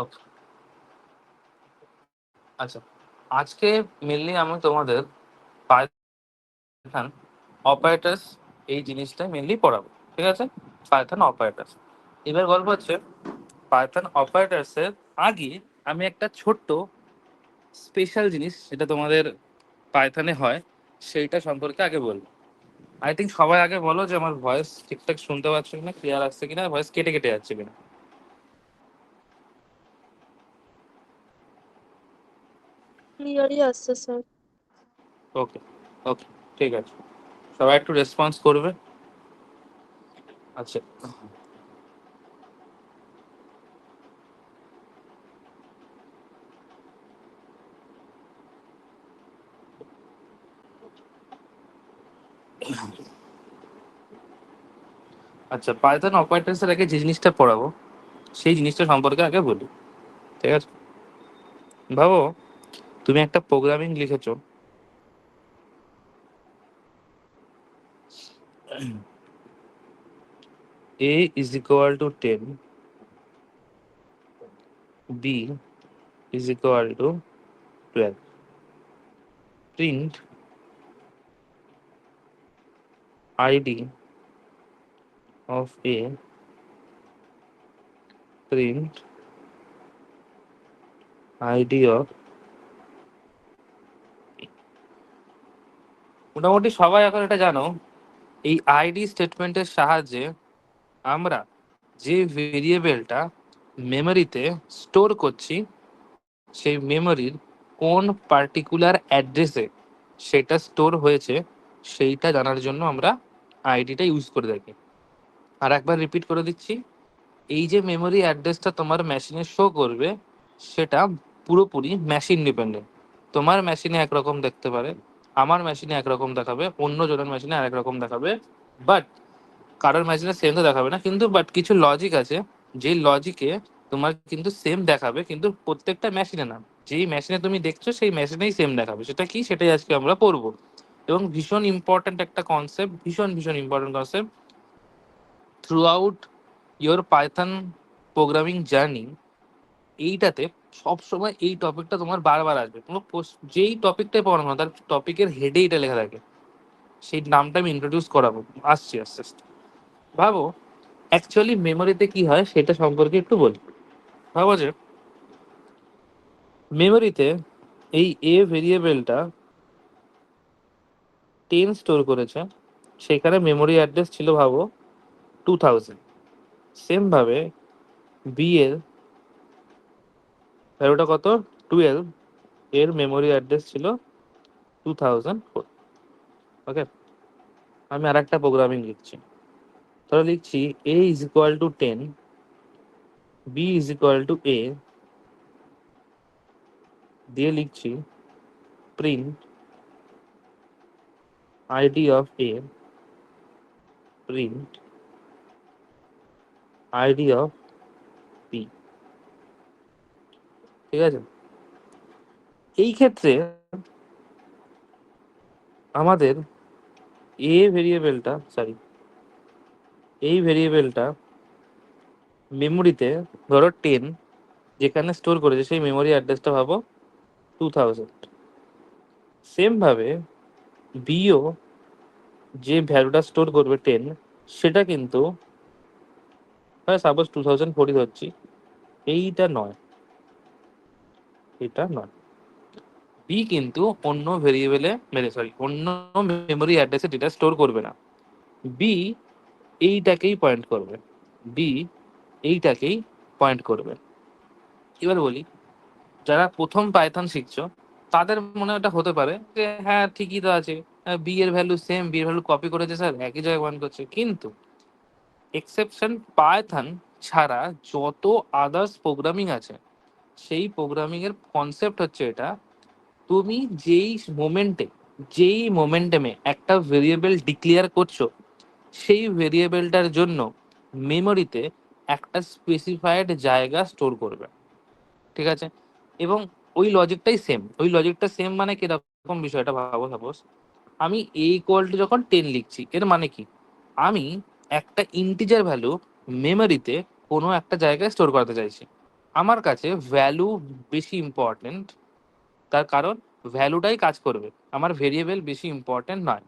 ওকে, আচ্ছা, আজকে মেনলি আমি তোমাদের পাইথন অপারেটরস এই জিনিসটা মেনলি পড়াবো, ঠিক আছে? Python operators. এবার গল্প হচ্ছে পাইথন অপারেটরস এর আগে আমি একটা ছোট্ট স্পেশাল জিনিস যেটা তোমাদের পাইথনে হয় সেইটা সম্পর্কে আগে বলবো। আই থিঙ্ক সবাই আগে বলো যে আমার ভয়েস ঠিকঠাক শুনতে পাচ্ছ কিনা, ক্লিয়ার আসছে কিনা, ভয়েস কেটে কেটে যাচ্ছে কিনা। ক্লিয়ারই আসছে স্যার। ওকে, ওকে, ঠিক আছে, সবাই একটু রেসপন্স করবে। আচ্ছা, আচ্ছা, পাইথন অপারেটরস এর আগে যে জিনিসটা পড়াবো সেই জিনিসটা সম্পর্কে আগে বলি, ঠিক আছে? ভাবো তুমি একটা প্রোগ্রামিং লিখেছো, a is equal to 10, b is equal to 12, print id of a, print id of, মোটামুটি সবাই এখন এটা জানো, এই আইডি স্টেটমেন্টের সাহায্যে আমরা যে ভেরিয়েবলটা মেমোরিতে স্টোর করছি সেই মেমোরির কোন পার্টিকুলার অ্যাড্রেসে সেটা স্টোর হয়েছে সেইটা জানার জন্য আমরা আইডিটা ইউজ করে থাকি। আর একবার রিপিট করে দিচ্ছি, এই যে মেমোরি অ্যাড্রেসটা তোমার মেশিনে শো করবে সেটা পুরোপুরি মেশিন ডিপেন্ডেন্ট। তোমার মেশিনে একরকম দেখতে পারে, আমার মেশিনে একরকম দেখাবে, অন্য জনের মেশিনে আরেক রকম দেখাবে, বাট কারোর মেশিনে সেম তো দেখাবে না, কিন্তু বাট কিছু লজিক আছে যেই লজিকে তোমার কিন্তু সেম দেখাবে, কিন্তু প্রত্যেকটা মেশিনে না। যেই মেশিনে তুমি দেখছো সেই মেশিনেই সেম দেখাবে। সেটা কি, সেটাই আজকে আমরা পড়বো। এবং ভীষণ ইম্পর্ট্যান্ট একটা কনসেপ্ট, ভীষণ ভীষণ important concept through out your Python programming journey. এইটাতে সবসময় এই টপিকটা তোমার বারবার আসবে। কোনো যেই টপিকটাই পড়ানো হয় তার টপিকের হেডে এটা লেখা থাকে। সেই নামটা আমি ইন্ট্রোডিউস করাবো, আসছি আস্তে আস্তে। ভাবো অ্যাকচুয়ালি মেমোরিতে কি হয় সেটা সম্পর্কে একটু বলি। ভাবো যে মেমোরিতে এই এ ভেরিয়েবলটা 10 স্টোর করেছে, সেখানে মেমোরি অ্যাড্রেস ছিল ভাবো 2000। সেম ভাবে বি এর ভ্যালুটা কত, 12, এর মেমোরি অ্যাড্রেস ছিল 2004। ওকে, আমি আর একটা প্রোগ্রামিং লিখছি। তাহলে লিখছি a is equal to 10, b is equal to a, দিয়ে লিখছি print ID of a, print ID of b। ঠিক আছে, এই ক্ষেত্রে আমাদের এ ভেরিয়েবলটা, সরি, এই ভেরিয়েবলটা মেমোরিতে ধরো 10 যেখানে স্টোর করেছে সেই মেমোরি অ্যাড্রেসটা ভাবো 2000। সেম ভাবে বিও যে ভ্যালুটা স্টোর করবে 10, সেটা কিন্তু সাপোজ 2040 ধরছি, এইটা নয়, এটা নয়। বি কিন্তু অন্য ভেরিয়েবলে অন্য মেমোরি অ্যাড্রেসে ডেটা স্টোর করবে না। বি এইটাকেই পয়েন্ট করবে, বি এইটাকেই পয়েন্ট করবে। এবার বলি, যারা প্রথম পাইথন শিখছো তাদের মনে এটা হতে পারে যে হ্যাঁ ঠিকই তো আছে, বি এর ভ্যালু সেম, বি এর ভ্যালু কপি করেছে স্যার, একই জায়গায় পয়েন্ট করছে। কিন্তু এক্সেপশন পাইথন ছাড়া যত আদার্স প্রোগ্রামিং আছে সেই প্রোগ্রামিং এর কনসেপ্ট হচ্ছে এটা, তুমি যেই মোমেন্টামে একটা ভেরিয়েবল ডিক্লেয়ার করছো সেই ভেরিয়েবলটার জন্য মেমোরিতে একটা স্পেসিফাইড জায়গা স্টোর করবে, ঠিক আছে? এবং ওই লজিকটা সেম মানে কিরকম বিষয়টা ভাবো, সাপোজ আমি এ ইকুয়াল টু যখন 10 লিখছি, এর মানে কি, আমি একটা ইন্টিজার ভ্যালু মেমোরিতে কোনো একটা জায়গায় স্টোর করতে চাইছি। আমার কাছে ভ্যালু বেশি ইম্পর্টেন্ট, তার কারণ ভ্যালুটাই কাজ করবে, আমার ভেরিয়েবল বেশি ইম্পর্টেন্ট নয়।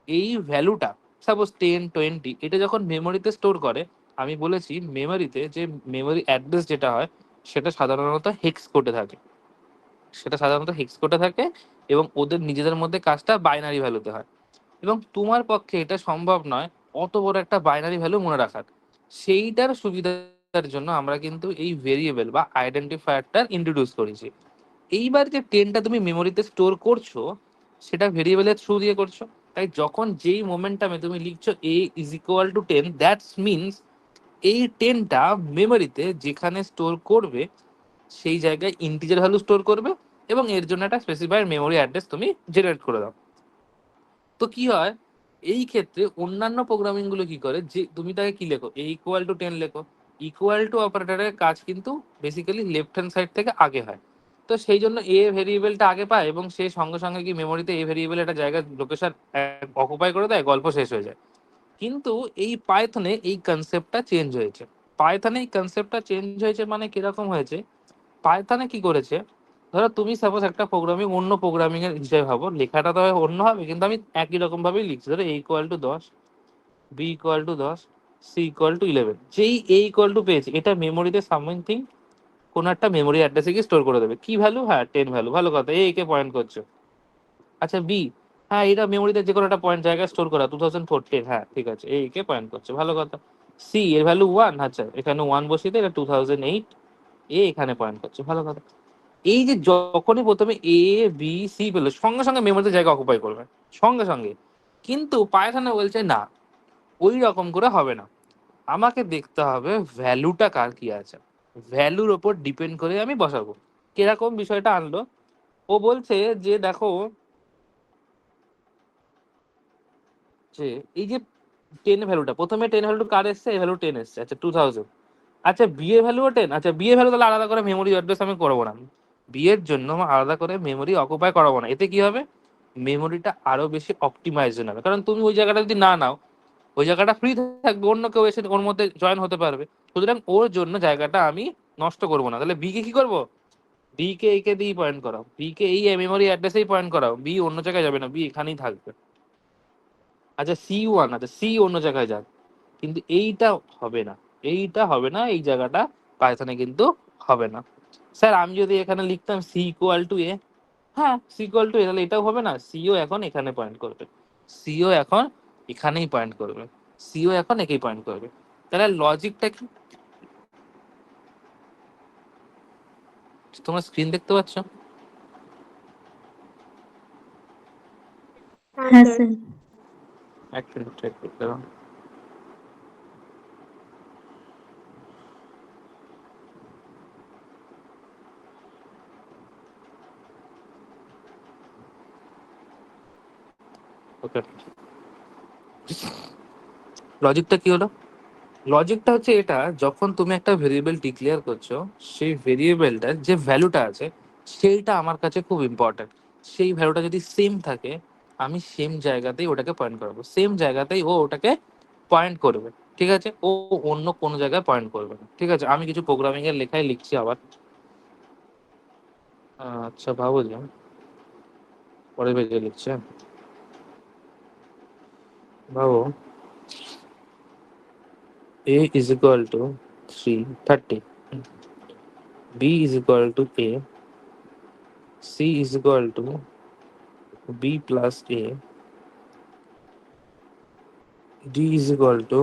এই ভ্যালুটা সাপোজ 10, 20 এটা যখন মেমোরিতে স্টোর করে, আমি বলেছি মেমোরিতে যে মেমোরি অ্যাড্রেস যেটা হয় সেটা সাধারণত হেক্স কোডে থাকে, এবং ওদের নিজেদের মধ্যে কাজটা বাইনারি ভ্যালুতে হয়। এবং তোমার পক্ষে এটা সম্ভব নয় অত বড় একটা বাইনারি ভ্যালু মনে রাখার। সেইটার সুবিধার জন্য আমরা কিন্তু এই ভেরিয়েবল বা আইডেন্টিফায়ারটা ইন্ট্রোডিউস করেছি। এইবার যে টেনটা তুমি মেমোরিতে স্টোর করছো সেটা ভেরিয়েবলের থ্রু দিয়ে করছো। তাই যখন যেই মোমেন্টামে তুমি লিখছো A is equal to 10, that's means এই টেনটা মেমোরিতে যেখানে স্টোর করবে সেই জায়গায় ইন্টিজার ভ্যালু স্টোর করবে, এবং এর জন্য একটা স্পেসিফাইড মেমোরি অ্যাড্রেস তুমি জেনারেট করে দাও। তো কি হয় এই ক্ষেত্রে অন্যান্য প্রোগ্রামিং গুলো কি করে, যে তুমি তাকে কি লেখো এ ইকুয়াল টু 10 লেখো, ইকুয়াল টু অপারেটরের কাজ কিন্তু বেসিক্যালি লেফট হ্যান্ড সাইড থেকে আগে হয়। তো সেই জন্য এ ভেরিয়েবলটা আগে পায় এবং সে সঙ্গে সঙ্গে কি মেমোরিতে এ ভেরিয়েবল একটা জায়গার লোকেশন অকুপাই করে দেয়, গল্প শেষ হয়ে যায়। কিন্তু এই পাইথনে এই কনসেপ্টটা চেঞ্জ হয়েছে। মানে কিরকম হয়েছে, পাইথনে কি করেছে, ধরো তুমি সাপোজ একটা প্রোগ্রামিং অন্য প্রোগ্রামিং এর হিসেবে ভাবো, লেখাটা তো অন্য হবে কিন্তু আমি একই রকম ভাবেই লিখছি। ধরো A equal to 10, B equal to 10, C equal to 11, যেই এ ইকুয়াল টু পেয়েছে এটা মেমোরিতে সামথিং কোন একটা মেমোরি অ্যাড্রেসে গিয়ে স্টোর করে দেবে। কি ভ্যালু? হ্যাঁ 10 ভ্যালু, ভালো কথা, এ কে পয়েন্ট করছো। আচ্ছা বি, হ্যাঁ এটা মেমোরিতে যে কোনো একটা পয়েন্ট জায়গায় স্টোর করা 2014, হ্যাঁ ঠিক আছে, এ কে পয়েন্ট করছে, ভালো কথা। সি এর ভ্যালু 1, আচ্ছা এখানে 1 বসিয়ে দিয়ে এটা 2008, এ এখানে পয়েন্ট করছে, ভালো কথা। এই যে যখনই প্রথমে এ বি সি পেলো সঙ্গে সঙ্গে মেমোরিতে জায়গা অকুপাই করবে, সঙ্গে সঙ্গে। কিন্তু পাইথনে বলছে না, ওই রকম করে হবে না, আমাকে দেখতে হবে ভ্যালুটা কার কি আছে, ভ্যালুর ওপর ডিপেন্ড করে আমি বসাবো। কিরকম বিষয়টা আনলো, ও বলছে যে দেখো যে এই যে 10 ভ্যালুটা, প্রথমে 10 ভ্যালু কার এসছে, এই ভ্যালু 10 এসছে, আচ্ছা 2000। আচ্ছা বি এর ভ্যালুও 10, আচ্ছা বি এর ভ্যালু তাহলে আলাদা করে মেমোরি অ্যাড্রেস আমি করবো না, বি এর জন্য আমার আলাদা করে মেমোরি অকুপাই করাবো না। এতে কি হবে, মেমোরিটা আরো বেশি অপটিমাইজ হবে, কারণ তুমি ওই জায়গাটা যদি না নাও ওই জায়গাটা ফ্রি থাকবে, অন্য কেউ এসে ওর মধ্যে জয়েন হতে পারবে। সুতরাং ওর জন্য জায়গাটা আমি নষ্ট করবো না। তাহলে বি কে কি করবো, বি কে এইকে দিয়ে পয়েন্ট করাও, বি কে এই মেমোরি অ্যাড্রেসেই পয়েন্ট করাও, বি অন্য জায়গায় যাবে না, বি এখানেই থাকবে। আচ্ছা সি 1, আচ্ছা সি অন্য জায়গায় যাক, কিন্তু এইটা হবে না, এই জায়গাটা পাইথনে কিন্তু হবে না। স্যার আমি যদি এখানে লিখতাম সি ইকুয়াল টু এ, হ্যাঁ সি ইকুয়াল টু এ, তাহলে এটাও হবে না, সিও এখন এখানে পয়েন্ট করবে, সিও এখন এখানেই পয়েন্ট করবে, সিও এখন একেই পয়েন্ট করবে। তাহলে লজিকটা কি, তোমার স্ক্রিন দেখতে পাচ্ছ? হ্যাঁ হ্যাঁ স্যার। স্যার। এক মিনিট চেক করতে দাও। ওকে, লজিকটা কি হলো, লজিকটা হচ্ছে এটা, যখন তুমি একটা ভেরিয়েবল ডিক্লেয়ার করছো সেই ভেরিয়েবলটার যে ভ্যালুটা আছে সেইটা আমার কাছে খুব ইম্পর্টেন্ট। সেই ভ্যালুটা যদি সেম থাকে আমি সেম জায়গাতেই ওটাকে পয়েন্ট করাবো, সেম জায়গাতেই ও ওটাকে পয়েন্ট করবে, ঠিক আছে, ও অন্য কোনো জায়গায় পয়েন্ট করবে না। ঠিক আছে, আমি কিছু প্রোগ্রামিং এর লেখায় লিখছি আবার। আচ্ছা ভাবো যে পরের পেজে লিখছে, ভাবো a is equal to 330, b is equal to a, c is equal to b plus a, d is equal to,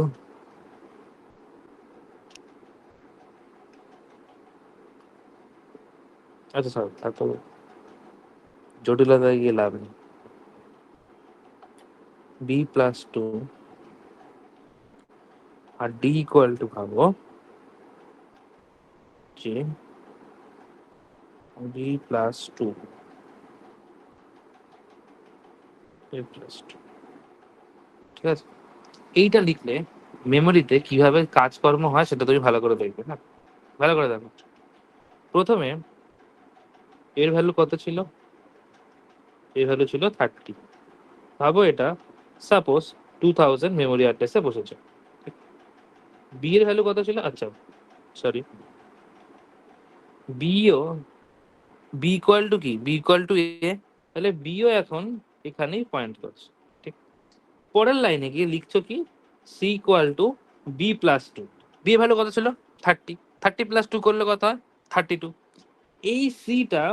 আচ্ছা স্যার তারপর জটিলতায় গিয়ে লাভ নেই, b প্লাস 2 আর d ইকুয়াল টু ভাবো যে b প্লাস 2 a প্লাস 2, ঠিক আছে। এইটা লিখলে মেমোরিতে কিভাবে কাজকর্ম হয় সেটা তুমি ভালো করে দেখবে, হ্যাঁ ভালো করে দেখো। প্রথমে এর ভ্যালু কত ছিল, এর ভ্যালু ছিল 30, ভাবো এটা সাপোজ 2000 মেমোরি অ্যাড্রেসে বসেছে। বি এর ভ্যালু কত ছিল, আচ্ছা সরি বিও বি ইকুয়াল টু কি, বি ইকুয়াল টু এ, তাহলে বিও এখন এখানেই পয়েন্ট করছে। ঠিক, পরের লাইনে গিয়ে লিখছো কি, c equal to B plus two. B এর ভ্যালু কত ছিল, 30, 30 প্লাস টু করলে কত হয়, 32। এই সিটা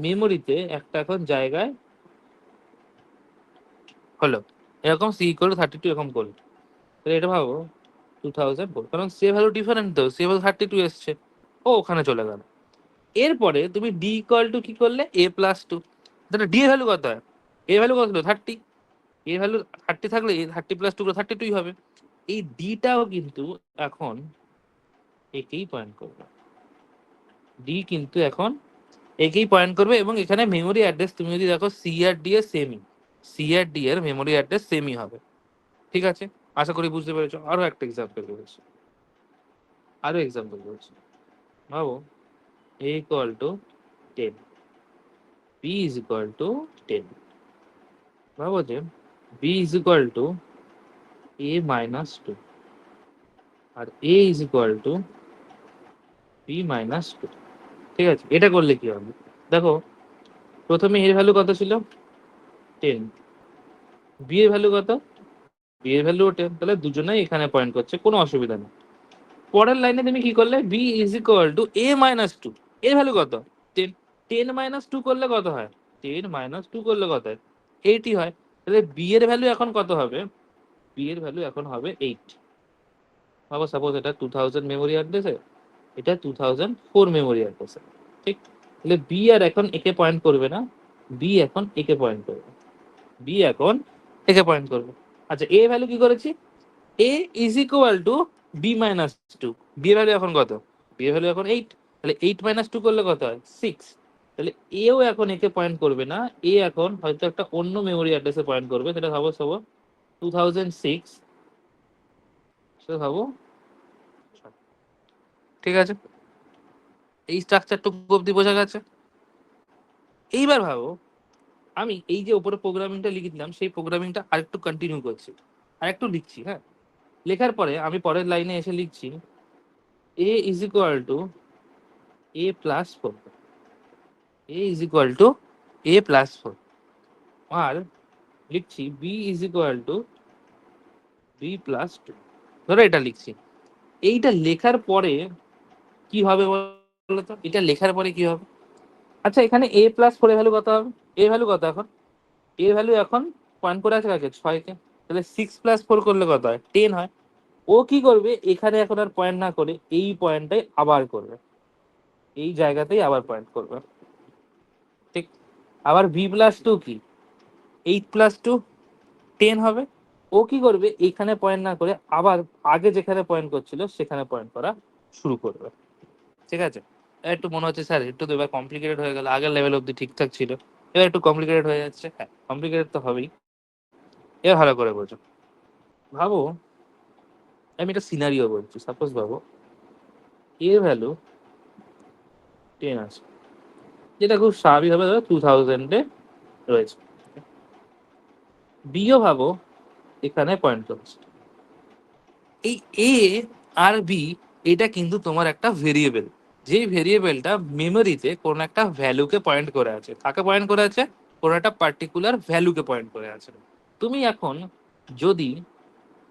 মেমোরিতে একটা এখন জায়গায় হলো, এরকম সি ইকুয়াল টু 32 এরকম করলো। তাহলে এটা ভাবো 2004, কারণ সে ভ্যালু ডিফারেন্ট, তো সে ভ্যালু 32 এসছে, ও ওখানে চলে গেল। এরপরে তুমি ডি ইকুয়াল টু কি করলে, এ প্লাস টু। তাহলে ডি এর ভ্যালু কত হয়, এ ভ্যালু কত ছিল 30, এ ভ্যালু 30 থাকলে 30 প্লাস টু 32 হবে। এই ডিটাও কিন্তু এখন একেই পয়েন্ট করবে, ডি কিন্তু এখন একেই পয়েন্ট করবে। এবং এখানে মেমোরি অ্যাড্রেস তুমি যদি দেখো সি আর ডি এর সেমই, সি আর ডি এর মেমোরি অ্যাড্রেস সেমই হবে। ঠিক আছে, আশা করি বুঝতে পেরেছো। আরো একটা এক্সাম্পল বলছি, আরো এক্সাম্পল বলছি। ভাবো a equal to 10, b is equal to 10। ভাবো যে b is equal to a minus 2 আর a is equal to b minus 2। ঠিক আছে, এটা করলে কি হবে, দেখো প্রথমে এর ভ্যালু কত ছিল 10, b এর ভ্যালু কত, b এর ভ্যালু 10, তাহলে দুজনেই এখানে পয়েন্ট করছে, কোনো অসুবিধা নেই। পরের লাইনে তুমি কি করলে, b is equal to a minus 2, এর ভ্যালু কত 10, 10 মাইনাস 2 করলে কত হয়, 10 মাইনাস 2 করলে কত হয়, 80 হয়। তাহলে b এর ভ্যালু এখন কত হবে, b এর ভ্যালু এখন হবে 8। ভাবো সাপোজ এটা 2000 মেমোরি অ্যাড্রেসে, এটা 2004 মেমোরি অ্যাড্রেসে। ঠিক, তাহলে বি আর এখন একে পয়েন্ট করবে না, বি এখন একে পয়েন্ট করবে, বি এখন একে পয়েন্ট করবে। আচ্ছা এ ভ্যালু কি করেছি, A is equal to B minus 2, B এর ভ্যালু এখন কত, বি এর ভ্যালু এখন 8, তাহলে 8 মাইনাস 2 করলে কত হয় 6। তাহলে এও এখন একে পয়েন্ট করবে না, এ এখন হয়তো একটা অন্য মেমোরি অ্যাড্রেসে পয়েন্ট করবে, সেটা ভাবো 2006, সেটা ভাবো। ঠিক আছে, এই স্ট্রাকচারটুকু অব্দি বোঝা গেছে। এইবার ভাবো আমি এই যে উপরে প্রোগ্রামিংটা লিখে দিলাম, সেই প্রোগ্রামিংটা আরেকটু কন্টিনিউ করছি, আরেকটু লিখছি। হ্যাঁ, লেখার পরে আমি পরের লাইনে এসে লিখছি A is equal to A plus 4, A is equal to A plus 4, আর লিখছি B is equal to B plus 2। ধরো এটা লিখছি, এইটা লেখার পরে কি হবে বলতো, এটা লেখার পরে কি হবে। আচ্ছা এখানে এ প্লাস 4 এর ভ্যালু কত হবে, এ ভ্যালু কত এখন, এর ভ্যালু এখন পয়েন্ট করে আছে কাকে, 6 কে। তাহলে 6 প্লাস 4 করলে কত হয়, 10 হয়। ও কি করবে, এখানে এখন আর পয়েন্ট না করে এই পয়েন্টটাই আবার করবে, এই জায়গাতেই আবার পয়েন্ট করবে। ঠিক, আবার ভি প্লাস 2 কি, 8 প্লাস 2 10 হবে। ও কি করবে, এইখানে পয়েন্ট না করে আবার আগে যেখানে পয়েন্ট করছিল সেখানে পয়েন্ট করা শুরু করবে। ঠিক আছে, একটু মনে হচ্ছে স্যার একটু তো এবার কমপ্লিকেটেড হয়ে গেল, আগের লেভেল অব্দি ঠিকঠাক ছিল, এবার একটু কমপ্লিকেটেড হয়ে যাচ্ছে। হ্যাঁ কমপ্লিকেটেড তো হবেই, এবার ভালো করে বোঝো। ভাবো আমি একটা সিনারিও বলছি, সাপোজ ভাবো এর ভ্যালু 10 আছে, যেটা খুব স্বাভাবিকভাবে ধরো 2000-এ রয়েছে। বিও ভাবো এখানে পয়েন্ট করছে, এই এ আর বি এটা কিন্তু তোমার একটা ভেরিয়েবল, যে ভেরিয়েবলটা মেমোরিতে কোনো একটা ভ্যালুকে পয়েন্ট করে আছে, কাকে পয়েন্ট করে আছে, কোনো একটা পার্টিকুলার ভ্যালুকে পয়েন্ট করে আছে। তুমি এখন যদি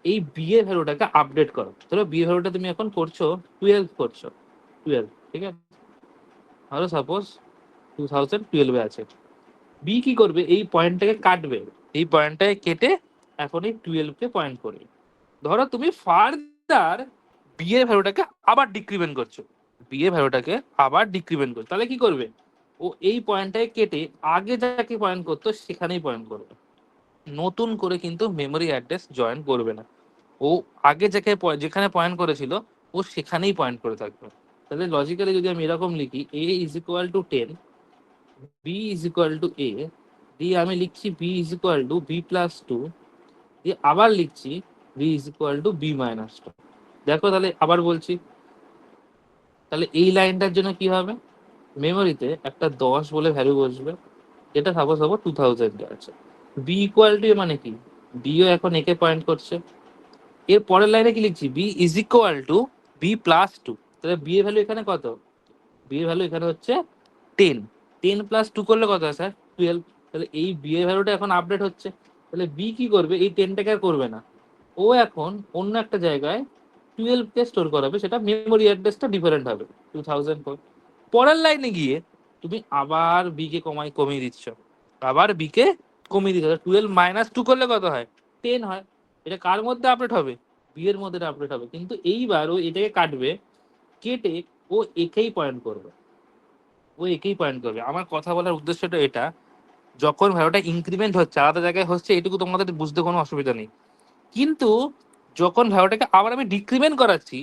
এই বি এর ভ্যালুটাকে আপডেট করো, ধরো বি এর ভ্যালুটা তুমি এখন করছো 12 করছো, 12, ঠিক আছে, ধরো সাপোজ 2012-এ আছে। বি কি করবে, এই পয়েন্টটাকে কাটবে, এই পয়েন্টটাকে কেটে এখন এই 12-কে পয়েন্ট করবে। ধরো তুমি ফার্দার বি এর ভ্যালুটাকে আবার ডিক্রিমেন্ট করছো, বি এর ভ্যালুটাকে আবার ডিক্রিমেন্ট করছো, তাহলে কি করবে, ও এই পয়েন্টটাকে কেটে আগে যাকে পয়েন্ট করতো সেখানেই পয়েন্ট করবে, নতুন করে কিন্তু মেমোরি অ্যাড্রেস জয়েন করবে না। ও আগে যাকে যেখানে পয়েন্ট করেছিল ও সেখানেই পয়েন্ট করে থাকবে। তাহলে লজিক্যালি যদি আমি এরকম লিখি A is equal to 10, B is equal to A, দিয়ে আমি লিখছি B is equal to B plus 2, দিয়ে আবার লিখছি B is equal to B minus 2। দেখো তাহলে আবার বলছি, তাহলে এই লাইনটার জন্য কি হবে, মেমোরিতে একটা 10 বলে ভ্যালু বসবে, যেটা সাপোজ হবো 2000 আছে। বি ইকুয়াল টু মানে কি, বিও এখন একে পয়েন্ট করছে। এর পরের লাইনে কি লিখছি, B is equal to B plus 2, তাহলে বি এর ভ্যালু এখানে কত বি এর ভ্যালু এখানে হচ্ছে 10, 10 প্লাস 2 করলে কত হয় স্যার? 12। তাহলে এই বি এর ভ্যালুটা এখন আপডেট হচ্ছে। তাহলে বি কি করবে? এই 10টাকে আর করবে না, ও এখন অন্য একটা জায়গায় 12 কে স্টোর করাবে, সেটা মেমোরি অ্যাড্রেসটা ডিফারেন্ট হবে 2004। পরের লাইনে গিয়ে তুমি আবার বি কে কমিয়ে দিচ্ছ, আবার বি কে কমিয়ে দিচ্ছ। 12 মাইনাস 2 করলে কত হয়? 10 হয়। এটা কার মধ্যে আপডেট হবে? বি এর মধ্যে আপডেট হবে, কিন্তু এইবার ও এটাকে কাটবে, কেটে ও একেই পয়েন্ট করবে, ও একেই পয়েন্ট করবে। আমার কথা বলার উদ্দেশ্যটা এটা, যখন ভ্যালুটা ইনক্রিমেন্ট হচ্ছে আলাদা জায়গায় হচ্ছে, এটুকু তোমাদের বুঝতে কোনো অসুবিধা নেই। কিন্তু যখন ভ্যালুটাকে আবার আমি ডিক্রিমেন্ট করাচ্ছি,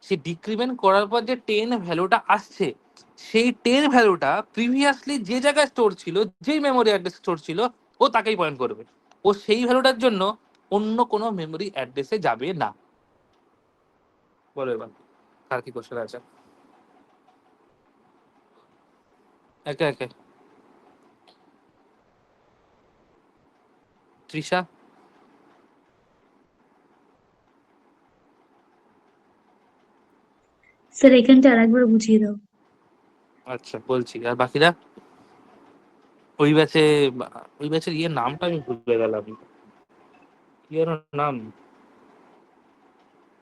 সেই ডিক্রিমেন্ট করার পর যে 10 ভ্যালুটা আসছে, সেই 10 ভ্যালুটা প্রিভিয়াসলি যে জায়গায় স্টোর ছিল, যেই মেমোরি অ্যাড্রেস স্টোর ছিল, ও তাকেই পয়েন্ট করবে। ও সেই ভ্যালুটার জন্য অন্য কোনো মেমোরি অ্যাড্রেসে যাবে না। বলো এবার আর কি কোশ্চেন আছে? একে একে। তৃষা। স্যার এখানটা আরেকবার বুঝিয়ে দাও। আচ্ছা বলছি, আর বাকিরা? ওই ব্যাচে, ওই ব্যাচের ইয়ে নামটা আমি ভুলে গেলাম, কি যেন নাম?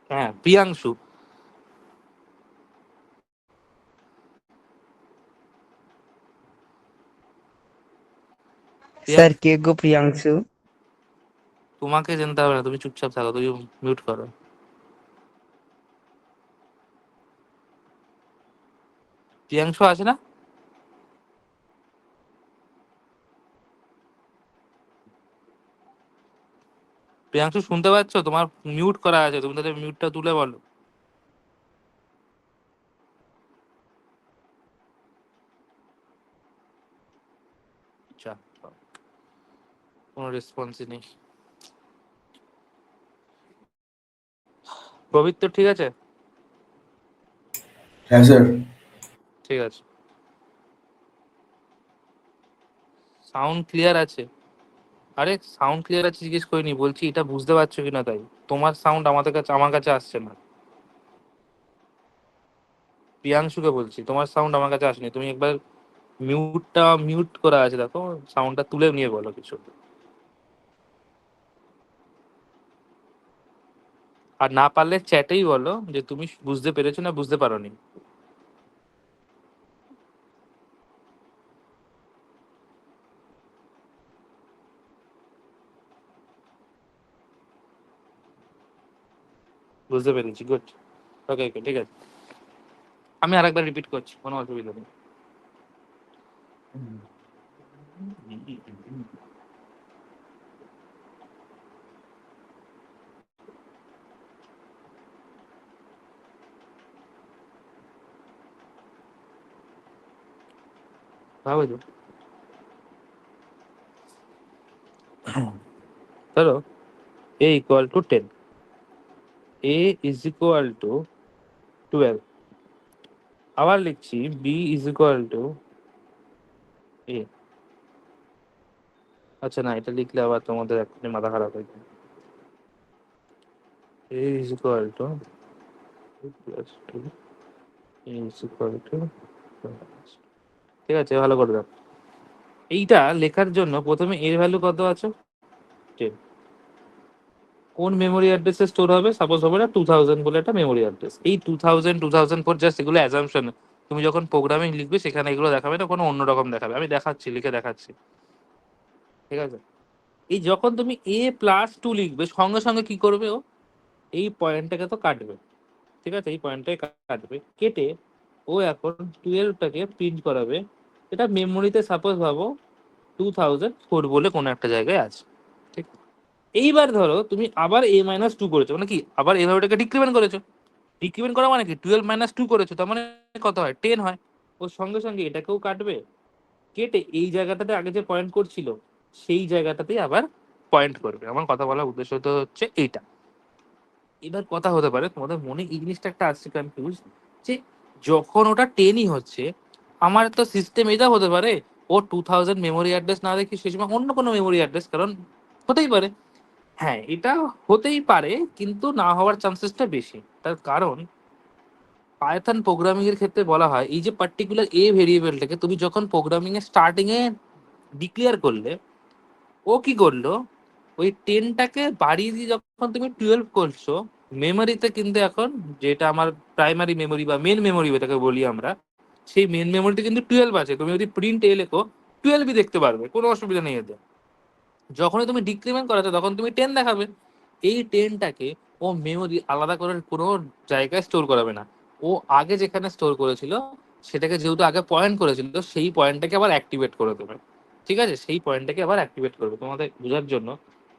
হ্যাঁ, প্রিয়াংশু। স্যার প্রিয়াংশু, কে গো প্রিয়াংশু? তোমাকে জানতে হবে না, তুমি চুপচাপ থাকো, তুমি মিউট করো। প্রিয়াংশু আছে না? প্রিয়াংশু শুনতে পাচ্ছ? তোমার মিউট করা আছে, তুমি তাহলে মিউটটা তুলে বলো। আচ্ছা, কোনো রেসপন্সই নেই। পবিত্র ঠিক আছে? হ্যাঁ স্যার। ঠিক আছে, সাউন্ড ক্লিয়ার আছে? আরে সাউন্ড ক্লিয়ার আছে জিজ্ঞেস করিনি, বলছি এটা বুঝতে পারছো কিনা তাই। তোমার সাউন্ড আমাদের কাছে, আমার কাছে আসছে না। প্রিয়াংশুকে বলছি, তোমার সাউন্ড আমার কাছে আসেনি, তুমি একবার মিউটটা মিউট করা আছে দেখো, সাউন্ডটা তুলে নিয়ে বলো কিছু। আর না পারলে চ্যাটেই বলো যে তুমি বুঝতে পেরেছো না বুঝতে পারোনি। বুঝতে পেরেছি, গুড। ওকে ওকে, ঠিক আছে। আমি আরেকবার রিপিট করছি, কোনো অসুবিধা নেই। ভাবো তো, ধরো a equal to 10, a is equal two 12, আবার লিখছি b is equal to a। আচ্ছা না, এটা লিখলে আবার তোমাদের এক্ষুনি মাথা খারাপ হয়ে যাবে। a is equal two plus 2, a is equal two, ঠিক আছে, ভালো করে দাও। এইটা লেখার জন্য প্রথমে এর ভ্যালু কত আছে? 10। কোন মেমোরি অ্যাড্রেসে স্টোর হবে? সাপোজ হবে না 2000 বলে একটা মেমোরি অ্যাড্রেস, এই 2000, 2004 জাস্ট এগুলো অ্যাজাম্পশন। তুমি যখন প্রোগ্রামিং লিখবে সেখানে এগুলো দেখাবে না, কোনো অন্যরকম দেখাবে, আমি দেখাচ্ছি, লিখে দেখাচ্ছি, ঠিক আছে? এই যখন তুমি a প্লাস 2 লিখবে, সঙ্গে সঙ্গে কি করবে ও? এই পয়েন্টটাকে তো কাটবে, ঠিক আছে, এই পয়েন্টটাকে কাটবে, কেটে ও এখন 12টাকে প্রিন্ট করাবে। এটা মেমোরিতে সাপোজ ভাবো 2004 বলে কোনো একটা জায়গায় আছে, ঠিক? এইবার ধরো তুমি আবার a মাইনাস 2 করেছো, মানে কি আবার এই ভ্যালুটাকে ডিক্রিমেন্ট করেছো। ডিক্রিমেন্ট করা মানে কি 12 মাইনাস 2 করেছো, তার মানে কত হয়? 10 হয়। ওর সঙ্গে সঙ্গে এটাকেও কাটবে, কেটে এই জায়গাটাতে আগে যে পয়েন্ট করছিল সেই জায়গাটাতেই আবার পয়েন্ট করবে। আমার কথা বলার উদ্দেশ্য তো হচ্ছে এইটা। এবার কথা হতে পারে তোমাদের মনে এই জিনিসটা একটা আসছে কনফিউজ, যে যখন ওটা 10ই হচ্ছে, আমার তো সিস্টেম এটা হতে পারে ও 2000 মেমোরি অ্যাড্রেস না দেখি সেই সময় অন্য কোনো মেমোরি অ্যাড্রেস, কারণ হতেই পারে। হ্যাঁ, এটা হতেই পারে, কিন্তু না হওয়ার চান্সেসটা বেশি। তার কারণ পাইথন প্রোগ্রামিং এর ক্ষেত্রে বলা হয় এই যে পার্টিকুলার এ ভেরিয়েবলটাকে তুমি যখন প্রোগ্রামিং এর স্টার্টিং এ ডিক্লেয়ার করলে, ও কি করলো, ওই 10টাকে বাড়িয়ে দিয়ে যখন তুমি 12 করছো, মেমোরিতে কিন্তু এখন যেটা আমার প্রাইমারি মেমোরি বা মেন মেমোরি যেটাকে বলি আমরা, সেই মেন মেমোরিতে কিন্তু 12 আছে। তুমি যদি প্রিন্ট এ লেখো 12ই দেখতে পারবে, কোনো অসুবিধা নেই এতে। যখনই তুমি ডিক্রিমেন্ট করাতে তখন তুমি 10 দেখাবে। এই 10টাকে ও মেমোরি আলাদা করে কোনো জায়গায় স্টোর করাবে না। ও আগে যেখানে স্টোর করেছিল সেটাকে যেহেতু আগে পয়েন্ট করেছিল, সেই পয়েন্টটাকে আবার অ্যাক্টিভেট করে দেবে। ঠিক আছে, সেই পয়েন্টটাকে আবার অ্যাক্টিভেট করবে। তোমাদের বোঝার জন্য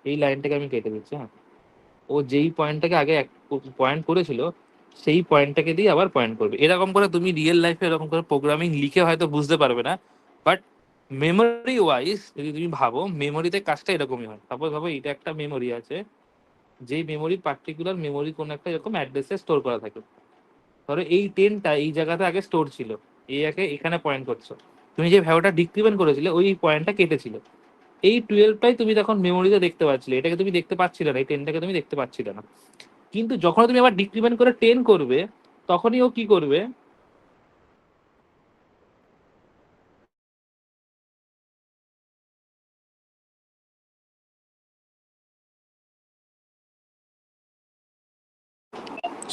এই লাইনটাকে আমি কেটে দিচ্ছি। হ্যাঁ, ও যেই পয়েন্টটাকে আগে পয়েন্ট করেছিল সেই পয়েন্টটাকে দিয়ে আবার পয়েন্ট করবে। এরকম করে তুমি রিয়েল লাইফে এরকম করে প্রোগ্রামিং লিখে হয়তো বুঝতে পারবে না, বাট মেমোরি ওয়াইজ যদি তুমি ভাবো, মেমোরিতে কাজটা এরকমই হয়। সাপোজ ভাবো এটা একটা মেমোরি আছে, যেই মেমোরি পার্টিকুলার মেমোরি কোন একটা এরকম অ্যাড্রেসে স্টোর করা থাকে। ধরো এই 10টা এই জায়গাতে আগে স্টোর ছিল, এই একে এখানে পয়েন্ট করছো, তুমি যে ভ্যালুটা ডিক্রিমেন্ট করেছিলে ওই পয়েন্টটা কেটেছিল। এই 12টাই তুমি তখন মেমোরিতে দেখতে পাচ্ছিলে, এটাকে তুমি দেখতে পাচ্ছিলে না, এই 10টাকে তুমি দেখতে পাচ্ছিলে না। কিন্তু যখন তুমি আবার ডিক্রিমেন্ট করে 10 করবে, তখনই ও কি করবে,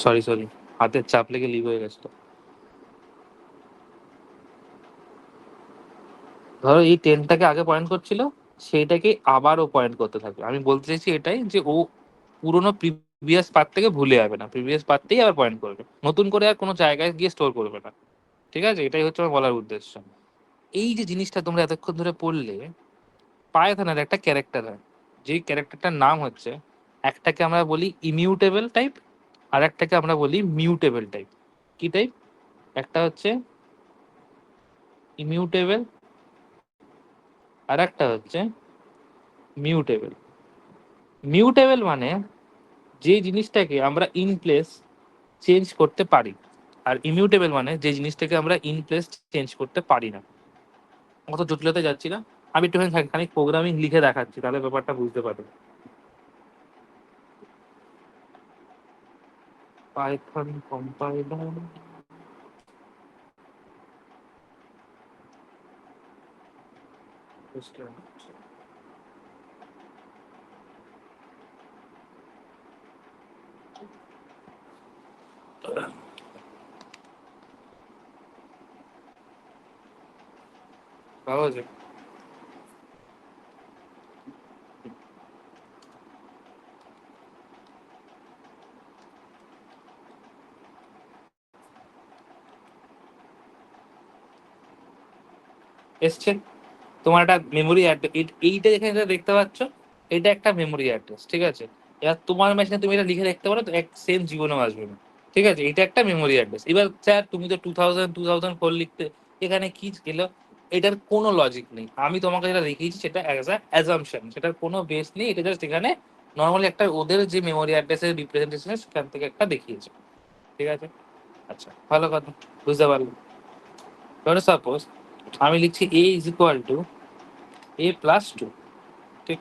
সরি সরি, হাতের চাপ লেগে লিভ হয়ে গেছিল। ধরো এই 10টাকে আগে পয়েন্ট করছিল, সেইটাকে আবারও পয়েন্ট করতে থাকবে। আমি বলতে চাইছি এটাই যে ও পুরোনো প্রিভিয়াস পার্ট থেকে ভুলে যাবে না, প্রিভিয়াস পার্টতেই আবার পয়েন্ট করবে, নতুন করে আর কোনো জায়গায় গিয়ে স্টোর করবে না। ঠিক আছে, এটাই হচ্ছে আমার বলার উদ্দেশ্য। এই যে জিনিসটা তোমরা এতক্ষণ ধরে পড়লে, পাইথনের একটা ক্যারেক্টার হয়, যেই ক্যারেক্টারটার নাম হচ্ছে, একটাকে আমরা বলি ইমিউটেবল টাইপ, আর একটাকে আমরা বলি মিউটেবল টাইপ। কি টাইপ? একটা হচ্ছে ইমিউটেবল, আর একটা হচ্ছে মিউটেবল। মিউটেবল মানে যে জিনিসটাকে আমরা ইন প্লেস চেঞ্জ করতে পারি, আর ইমিউটেবল মানে যে জিনিসটাকে আমরা ইন প্লেস চেঞ্জ করতে পারি না। অত জটিলতা যাচ্ছি না, আমি একটুখানি খানিক প্রোগ্রামিং লিখে দেখাচ্ছি, তাহলে ব্যাপারটা বুঝতে পারবে। পাইথন কম্পাইলার, পাওয়া যায়। এসছে তোমার একটা মেমোরি অ্যাড্রেস, এইটা যেখানে যেটা দেখতে পাচ্ছ, এটা একটা মেমোরি অ্যাড্রেস। ঠিক আছে, এবার তোমার মেশিনে তুমি এটা লিখে দেখতে পারো, তো এক সেম জীবনেও আসবে না। ঠিক আছে, এটা একটা মেমোরি অ্যাড্রেস। এবার স্যার তুমি তো 2004 লিখতে, এখানে কি গেল? এটার কোনো লজিক নেই। আমি তোমাকে যেটা দেখিয়েছি সেটা অ্যাজ আ অ্যাজাম্পশন, সেটার কোনো বেস নেই। এটা জাস্ট এখানে নর্মালি একটা ওদের যে মেমোরি অ্যাড্রেসের রিপ্রেজেন্টেশন সেখান থেকে একটা দেখিয়েছে। ঠিক আছে, আচ্ছা ভালো কথা, বুঝতে পারলাম। ধরো সাপোজ আমি লিখছি a = a+2। ঠিক,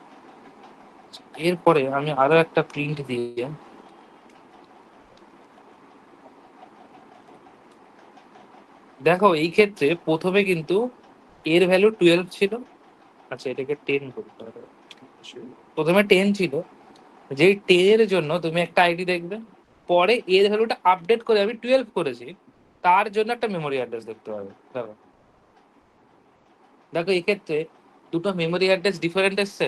এরপরে আমি আরো একটা প্রিন্ট দিয়ে, দেখো এই ক্ষেত্রে প্রথমে কিন্তু এর ভ্যালু 12 ছিল। আচ্ছা এটাকে 10 করতে হবে। প্রথমে 10 ছিল, যেই 10 এর জন্য তুমি একটা আইডি দেখবে, পরে এর ভ্যালুটা আপডেট করে আমি 12 করেছি, তার জন্য একটা মেমোরি অ্যাড্রেস দেখতে পাবে। দেখো, দেখো এই ক্ষেত্রে দুটো মেমোরি অ্যাড্রেস ডিফারেন্ট এসছে,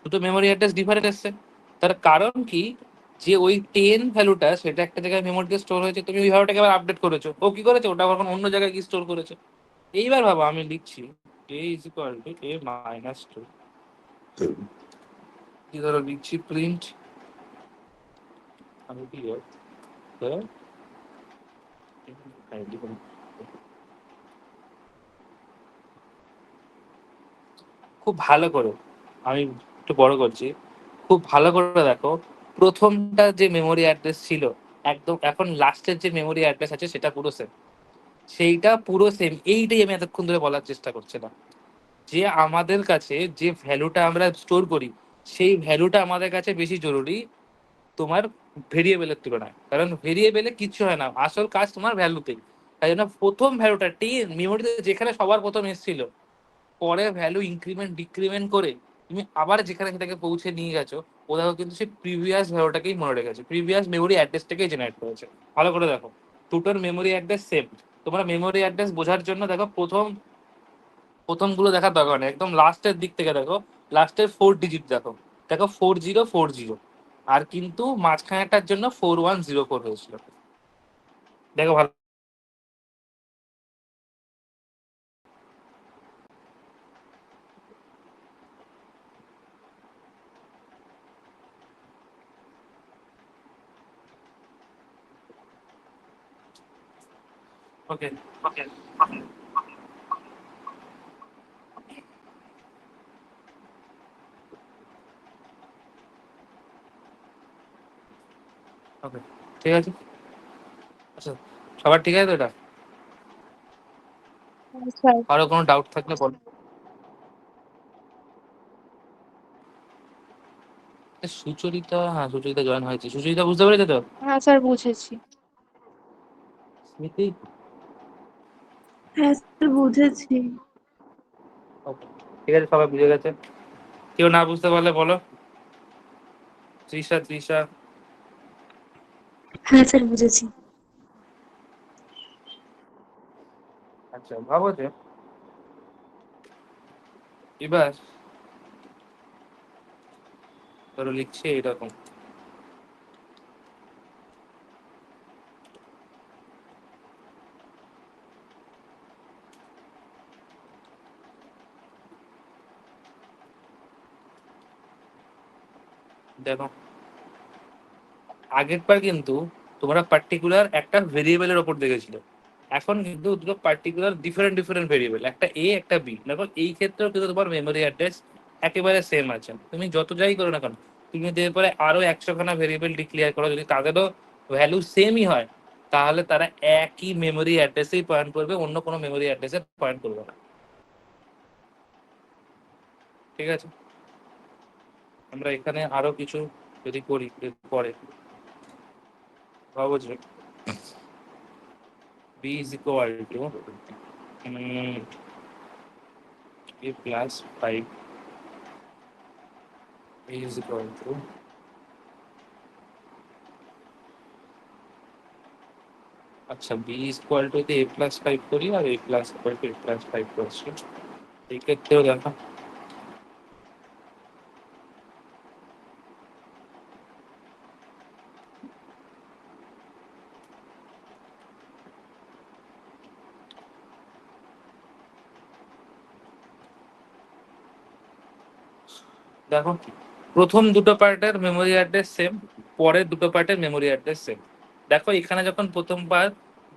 দুটো মেমোরি অ্যাড্রেস ডিফারেন্ট এসছে। তার কারণ কি, যে ওই 10 ভ্যালুটা সেটা একটা জায়গায় মেমোরিতে স্টোর হয়েছে, তুমি ওই ভ্যালুটাকে আবার আপডেট করেছো, ও কি করেছে ওটা আবার অন্য জায়গায় কি স্টোর করেছে। এইবার ভাবো আমি লিখছি a = a-2, কি ধরো লিখছি প্রিন্ট, আমি কি খুব ভালো করে, আমি একটু বড় করছি, খুব ভালো করে দেখো, প্রথমটা যে মেমোরি অ্যাড্রেস ছিল একদম, এখন লাস্টের যে মেমোরি অ্যাড্রেস আছে সেটা পুরো সেম, সেইটা পুরো সেম। এইটাই আমি এতক্ষণ ধরে বলার চেষ্টা করছিলাম, যে আমাদের কাছে যে ভ্যালুটা আমরা স্টোর করি, সেই ভ্যালুটা আমাদের কাছে বেশি জরুরি তোমার ভেরিয়েবলের তুলনায়, কারণ ভেরিয়েবলে কিচ্ছু হয় না, আসল কাজ তোমার ভ্যালুতেই। তাই জন্য প্রথম ভ্যালুটা মেমোরিতে যেখানে সবার প্রথম এসেছিল, পরে ভ্যালু ইনক্রিমেন্ট ডিক্রিমেন্ট করে তুমি আবার যেখানে সেটাকে পৌঁছে নিয়ে গেছো, ও দেখো কিন্তু সেই প্রিভিয়াস ভ্যালুটাকেই মনে রেখেছে, প্রিভিয়াস মেমোরি অ্যাড্রেসটাকেই জেনারেট করেছে। ভালো করে দেখো, দুটোর মেমোরি অ্যাড্রেস সেম। তোমরা মেমোরি অ্যাড্রেস বোঝার জন্য দেখো প্রথমগুলো দেখার দরকার নেই, একদম লাস্টের দিক থেকে দেখো, লাস্টের 4 ডিজিট দেখো, দেখো 4040। আর কিন্তু মাঝখানেটার জন্য 4104 হয়েছিল। দেখো ভালো। ওকে, ওকে, ওকে, ঠিক আছে। আচ্ছা, সবার ঠিক আছে তো এটা? হ্যাঁ স্যার। আরো কোনো ডাউট থাকলে বলো। সুচরিতা, হ্যাঁ সুচরিতা জয়েন হয়েছে, সুচরিতা বুঝতে পেরেছে তো? হ্যাঁ স্যার বুঝেছি। স্মৃতি, হ্যাঁ স্যার বুঝেছি। ওকে, ঠিক আছে, সবাই বুঝে গেছে। কেউ না বুঝতে পারলে বলো। তৃষা, তৃষা। হ্যাঁ স্যার বুঝেছি। আচ্ছা, ভাবো যে এবার ধরো লিখছে এরকম, দেখো আগের বার কিন্তু তোমরা পার্টিকুলার একটা ভেরিয়েবলের ওপর দেখেছিল, এখন কিন্তু দুটো পার্টিকুলার ডিফারেন্ট ডিফারেন্ট ভেরিয়েবল, একটা এ একটা বি। দেখো এই ক্ষেত্রেও কিন্তু তোমার মেমোরি অ্যাড্রেস একেবারে সেম আছে, তুমি যত যাই করো না কেন, তুমি যদি এরপরে আরো 100খানা ভেরিয়েবল ডিক্লেয়ার করো, যদি তাদেরও ভ্যালু সেমই হয়, তাহলে তারা একই মেমোরি অ্যাড্রেসেই পয়েন্ট করবে, অন্য কোনো মেমোরি অ্যাড্রেসে পয়েন্ট করবে না। ঠিক আছে, আমরা এখানে আরো কিছু যদি করি পরে, ভাবো যে b is equal to a plus 5, b is equal to, আচ্ছা b is equal to a plus 5 করি, আর a plus equal to a plus 5 করছি। এই ক্ষেত্রেও দেখো, দেখো প্রথম দুটো পার্টের মেমোরি অ্যাড্রেস সেম, পরের দুটো পার্টের মেমোরি অ্যাড্রেস সেম। দেখো এখানে যখন প্রথমবার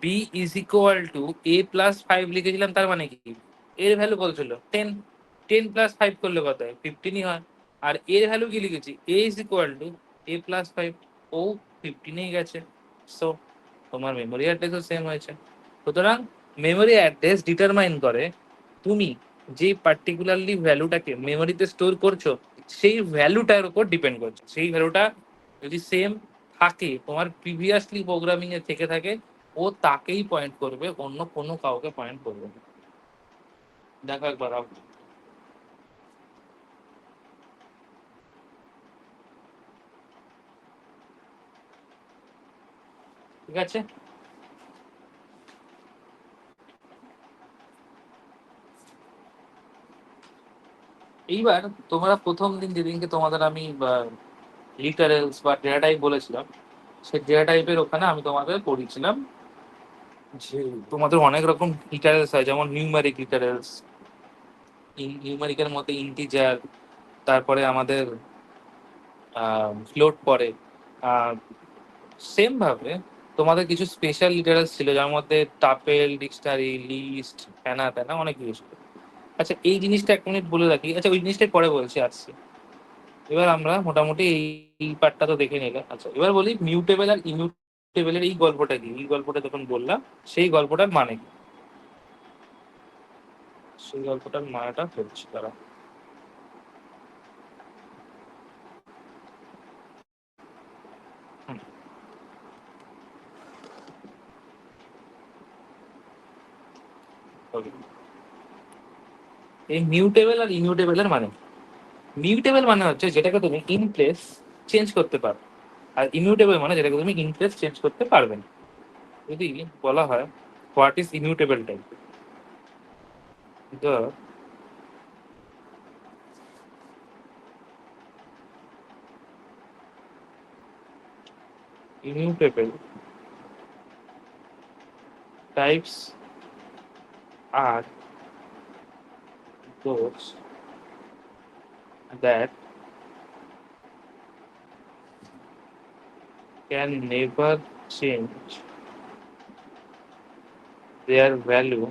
b is equal to a plus 5 লিখেছিলাম, তার মানে কি, এর ভ্যালু কত ছিল 10, 10 প্লাস 5 করলে কত হয় 15ই হয়। আর এর ভ্যালু কি লিখেছি, a is equal to a plus 5, ও 15এই গেছে। সো তোমার মেমোরি অ্যাড্রেসও সেম হয়েছে। সুতরাং মেমোরি অ্যাড্রেস ডিটারমাইন করে তুমি যে পার্টিকুলারলি ভ্যালুটাকে মেমোরিতে স্টোর করছো, সেই ভ্যালুটার উপর ডিপেন্ড করছে। সেই ভ্যালুটা যদি সেম থাকে, তোমার প্রিভিয়াসলি প্রোগ্রামিং এ থেকে থাকে, ও তাকেই পয়েন্ট করবে, অন্য কোনো কাউকে পয়েন্ট করবে না। দেখো একবার ঠিক আছে। এইবার তোমরা প্রথম দিন যেদিনকে তোমাদের আমি লিটারেলস বা ডেটা টাইপ বলেছিলাম, সেই ডেটা টাইপের ওখানে আমি তোমাদের পড়িয়েছিলাম যে তোমাদের অনেক রকম লিটারেলস হয়, যেমন নিউমারিক লিটারেলস, নিউমারিকের মধ্যে ইন্টিজার, তারপরে আমাদের ফ্লোট পড়ে। সেম ভাবে তোমাদের কিছু স্পেশাল লিটারেলস ছিল, যার মধ্যে টাপেল, ডিকশনারি, লিস্ট, হ্যানা ত্যানা অনেক কিছু ছিল। আচ্ছা এই জিনিসটা 1 মিনিট বলে রাখি, আচ্ছা ওই জিনিসটাই পরে বলছি, আসছি। এবার আমরা মোটামুটি এই পার্টটা তো দেখে নিলাম। আচ্ছা এবার বলি মিউটেবল আর ইমিউটেবলের এই গল্পটা কি, এই গল্পটা যখন বললাম, সেই গল্পটার মানে কি, সেই গল্পটার মানেটা হচ্ছে তারা। হুম, ওকে, এই মিউটেবল আর ইমিউটেবলের মানে, মিউটেবল মানে হচ্ছে যেটাকে তুমি ইন প্লেস চেঞ্জ করতে পারো, আর ইমিউটেবল মানে যেটাকে তুমি ইন প্লেস চেঞ্জ করতে পারবে না। যদি বলা হয় what is immutable type, the immutable types are those that can never change their value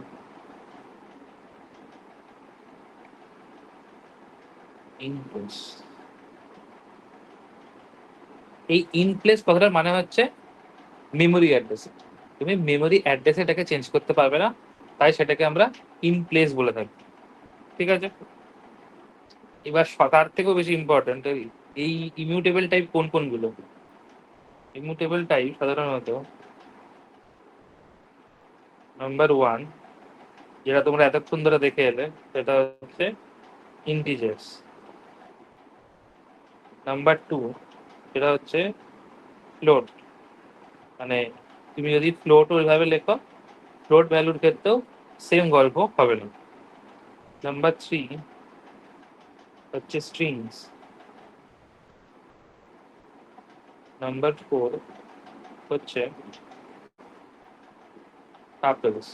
in place. এই ইন প্লেস কথাটার মানে হচ্ছে মেমোরি অ্যাড্রেস। তুমি মেমোরি অ্যাড্রেস এটাকে চেঞ্জ করতে পারবে না, তাই সেটাকে আমরা ইন প্লেস বলে থাকি। ঠিক আছে, এবার তার থেকেও বেশি ইম্পর্টেন্ট এই ইমিউটেবল টাইপ কোন কোনগুলো। ইমিউটেবল টাইপ সাধারণত নাম্বার ওয়ান, যেটা তোমরা এতক্ষণ ধরে দেখে এলে, সেটা হচ্ছে ইন্টিজার্স। নাম্বার টু, সেটা হচ্ছে ফ্লোট, মানে তুমি যদি ফ্লোট ওইভাবে লেখো, ফ্লোট ভ্যালুর ক্ষেত্রেও সেম গল্প হবে না। নাম্বার থ্রি হচ্ছে স্ট্রিংস। নাম্বার ফোর হচ্ছে টাপলস।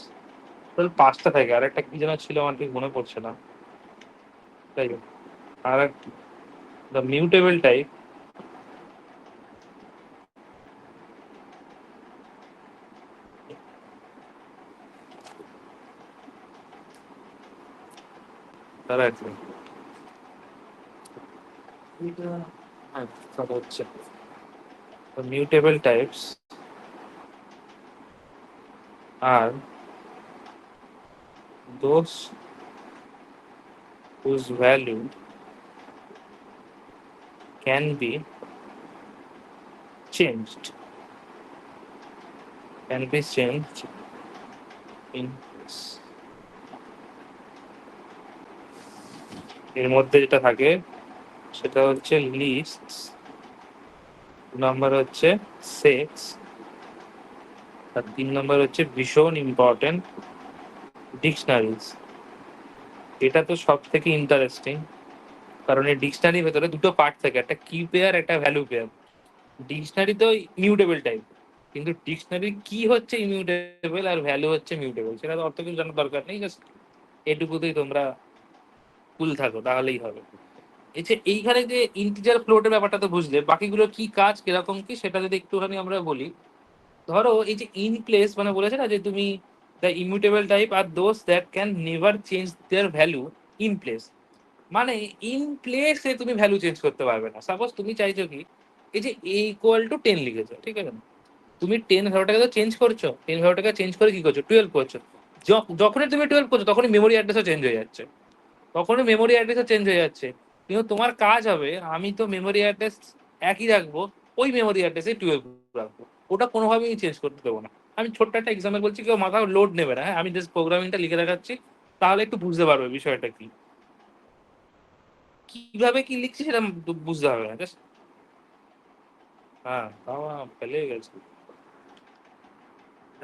টোটাল পাঁচটা থাকে, আর একটা কি যেন ছিল আমার ঠিক মনে পড়ছে না। তাই হোক, আর দ্য মিউটেবল টাইপ তারা আছে, হ্যাঁ কথা হচ্ছে the mutable types are those whose value can be changed, in place. এর মধ্যে যেটা থাকে সেটা হচ্ছে লিস্ট, নাম্বার হচ্ছে সেটস, আর তিন নম্বর হচ্ছে ভীষণ ইম্পর্টেন্ট ডিকশনারিজ। এটা তো সব থেকে ইন্টারেস্টিং, কারণ এই ডিকশনারির ভেতরে দুটো পার্ট থাকে, একটা কি পেয়ার, একটা ভ্যালু পেয়ার। ডিকশনারি তো ইমিউটেবল টাইপ, কিন্তু ডিকশনারি কি হচ্ছে ইমিউটেবল আর ভ্যালু হচ্ছে মিউটেবল, সেটা তো অর্থ কিছু জানার দরকার নেই, জাস্ট এটুকুতেই তোমরা কুল থাকো তাহলেই হবে। এই যে এইখানে যে ইন্টিজার ফ্লোটের ব্যাপারটা তো বুঝলে, বাকিগুলো কি কাজ কিরকম কি সেটা যদি একটুখানি আমরা বলি। ধরো এই যে ইন প্লেস মানে বলেছে না যে তুমি the immutable type are those that can never change their value in place, মানে ইন প্লেসে তুমি ভ্যালু চেঞ্জ করতে পারবে না। সাপোজ তুমি চাইছো কি, এই যে এ ইকুয়াল টু 10 লিখেছো, ঠিক আছে, তুমি 10 ভ্যালুটাকে তো চেঞ্জ করছো, 10 ভ্যালুটাকে চেঞ্জ করে কি করছো, 12 করছো। যখনই তুমি 12 করছো তখনই মেমোরি অ্যাড্রেসও চেঞ্জ হয়ে যাচ্ছে, তখনই মেমোরি অ্যাড্রেসও চেঞ্জ হয়ে যাচ্ছে। কিন্তু তোমার কাজ হবে, আমি তো মেমোরি অ্যাড্রেস একই রাখবো, ওই মেমোরি অ্যাড্রেসে 12 রাখবো, ওটা কোনোভাবেই আমি চেঞ্জ করতে দেবো না। আমি ছোট্ট একটা এক্সাম্পল বলছি, কেউ মাথা লোড নেবে না, হ্যাঁ আমি জাস্ট প্রোগ্রামিংটা লিখে দেখাচ্ছি, তাহলে একটু বুঝতে পারবে বিষয়টা কি, কিভাবে কি লিখছি সেটা বুঝতে হবে না জাস্ট। হ্যাঁ তাও ফেলে গেছে,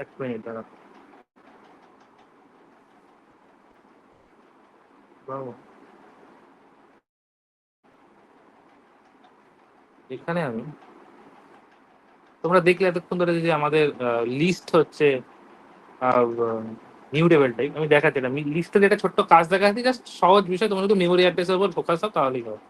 এক মিনিট দাঁড়া। বাবা, এখানে আমি, তোমরা দেখলে এতক্ষণ ধরে যে আমাদের লিস্ট হচ্ছে মিউটেবল টাইপ, আমি দেখাচ্ছি এটা লিস্টের একটা ছোট্ট কাজ দেখাচ্ছি, জাস্ট সহজ বিষয়, তোমরা শুধু মেমোরি অ্যাড্রেসের উপর ফোকাস দাও তাহলেই হবে।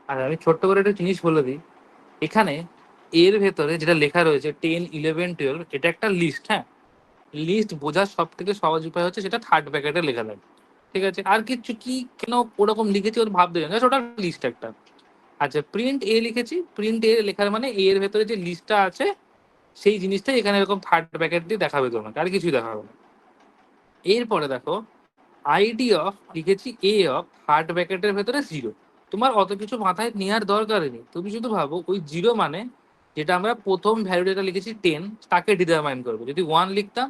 আর আমি ছোট্ট করে একটা জিনিস বলে দিই, এখানে এর ভেতরে যেটা লেখা রয়েছে 10, 11, 12, এটা একটা লিস্ট। হ্যাঁ, লিস্ট বোঝার সব থেকে সহজ উপায় হচ্ছে সেটা থার্ড ব্র্যাকেটে লেখা থাকে। ঠিক আছে, আর কিছু কি কেন ওরকম লিখেছি ওর ভাবতে জানি ওটা লিস্ট একটা। আচ্ছা, প্রিন্ট এ লিখেছি, প্রিন্ট এ লেখার মানে এর ভেতরে যে লিস্টটা আছে সেই জিনিসটাই এখানে এরকম থার্ড ব্র্যাকেট দিয়ে দেখাবে তোমাকে, আর কিছুই দেখাবে না। এরপরে দেখো আইডি অফ লিখেছি এ অফ থার্ড ব্র্যাকেটের ভেতরে 0। তোমার অত কিছু মাথায় নেওয়ার দরকার নেই, তুমি শুধু ভাবো ওই 0 মানে যেটা আমরা প্রথম ভ্যালু যেটা লিখেছি 10 তাকে ডিটারমাইন করবো। যদি 1 লিখতাম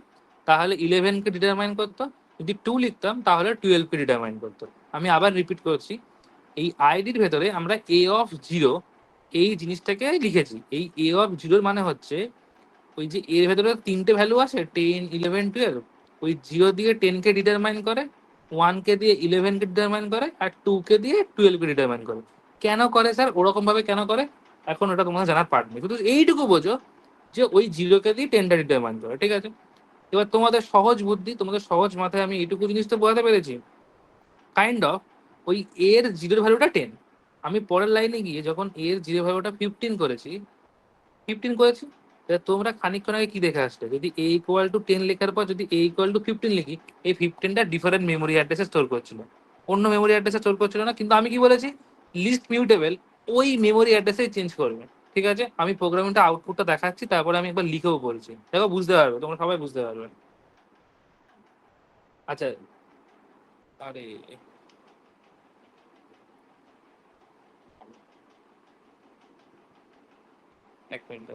তাহলে 11কে ডিটারমাইন করতো, যদি 2 লিখতাম তাহলে 12কে ডিটারমাইন করতো। আমি আবার রিপিট করছি, এই আইডির ভেতরে আমরা এ অফ 0 এই জিনিসটাকে লিখেছি। এই এ অফ 0 মানে হচ্ছে ওই যে এর ভেতরে 3টে ভ্যালু আছে 10, 11, 12, ওই 0 দিয়ে 10কে ডিটারমাইন করে, 1কে দিয়ে 11কে ডিটারমাইন করে, আর 2কে দিয়ে 12কে ডিটারমাইন করে। কেন করে স্যার ওরকম ভাবে, কেন করে এখন ওটা তোমাদের জানার পার্ট নেই, শুধু এইটুকু বোঝো যে ওই 0কে দিয়ে 10টা ডিটারমাইন করে। ঠিক আছে, এবার তোমাদের সহজ বুদ্ধি, তোমাদের সহজ মাথায় আমি এইটুকু জিনিস তো বোঝাতে পেরেছি কাইন্ড অফ। ওই এর 0 ভ্যালুটা 10, আমি পরের লাইনে গিয়ে যখন এর 0 ভ্যালুটা 15 করেছি, 15 করেছি, এবার তোমরা খানিকক্ষণ আগে কি দেখে আসলে, যদি এ ইকুয়াল টু 10 লেখার পর যদি এ ইকুয়াল টু 15 লিখি, এই 15টা ডিফারেন্ট মেমোরি অ্যাড্রেসে স্টোর করছিল, অন্য মেমোরি অ্যাড্রেসে স্টোর করছিল না। কিন্তু আমি কি বলেছি, লিস্ট মিউটেবল, ওই মেমোরি অ্যাড্রেসে চেঞ্জ করবে। ঠিক আছে, আমি প্রোগ্রামিংটা আউটপুটটা দেখাচ্ছি, তারপরে আমি একবার লিখেও বলছি, দেখো বুঝতে পারবে, তোমরা সবাই বুঝতে পারবে। আচ্ছা, আরে এক মিনিট,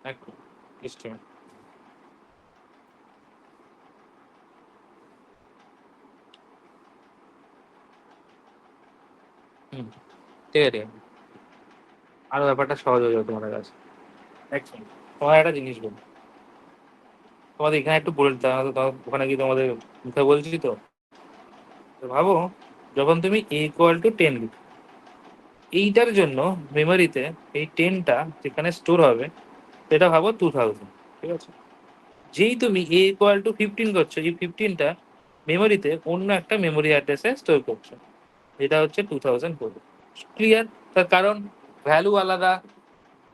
এক মিনিট। হুম, ঠিক আছে, আরো ব্যাপারটা সহজ হয়ে যাবে তোমাদের কাছে। এক মিনিট, তোমার একটা জিনিস বলবো, তোমাদের এখানে একটু বলে দিতে হবে, ওখানে কি তোমাদের মুখে বলছি তো। তো ভাবো যখন তুমি এ ইকুয়াল টু 10 লিখো, এইটার জন্য মেমোরিতে এই 10টা যেখানে স্টোর হবে সেটা ভাবো 2000। ঠিক আছে, যেই তুমি এ ইকুয়াল টু 15 করছো, এই 15টা মেমোরিতে অন্য একটা মেমোরি অ্যাড্রেসে স্টোর করছো, এটা হচ্ছে 2000 করবে। ক্লিয়ার? তার কারণ ভ্যালু আলাদা,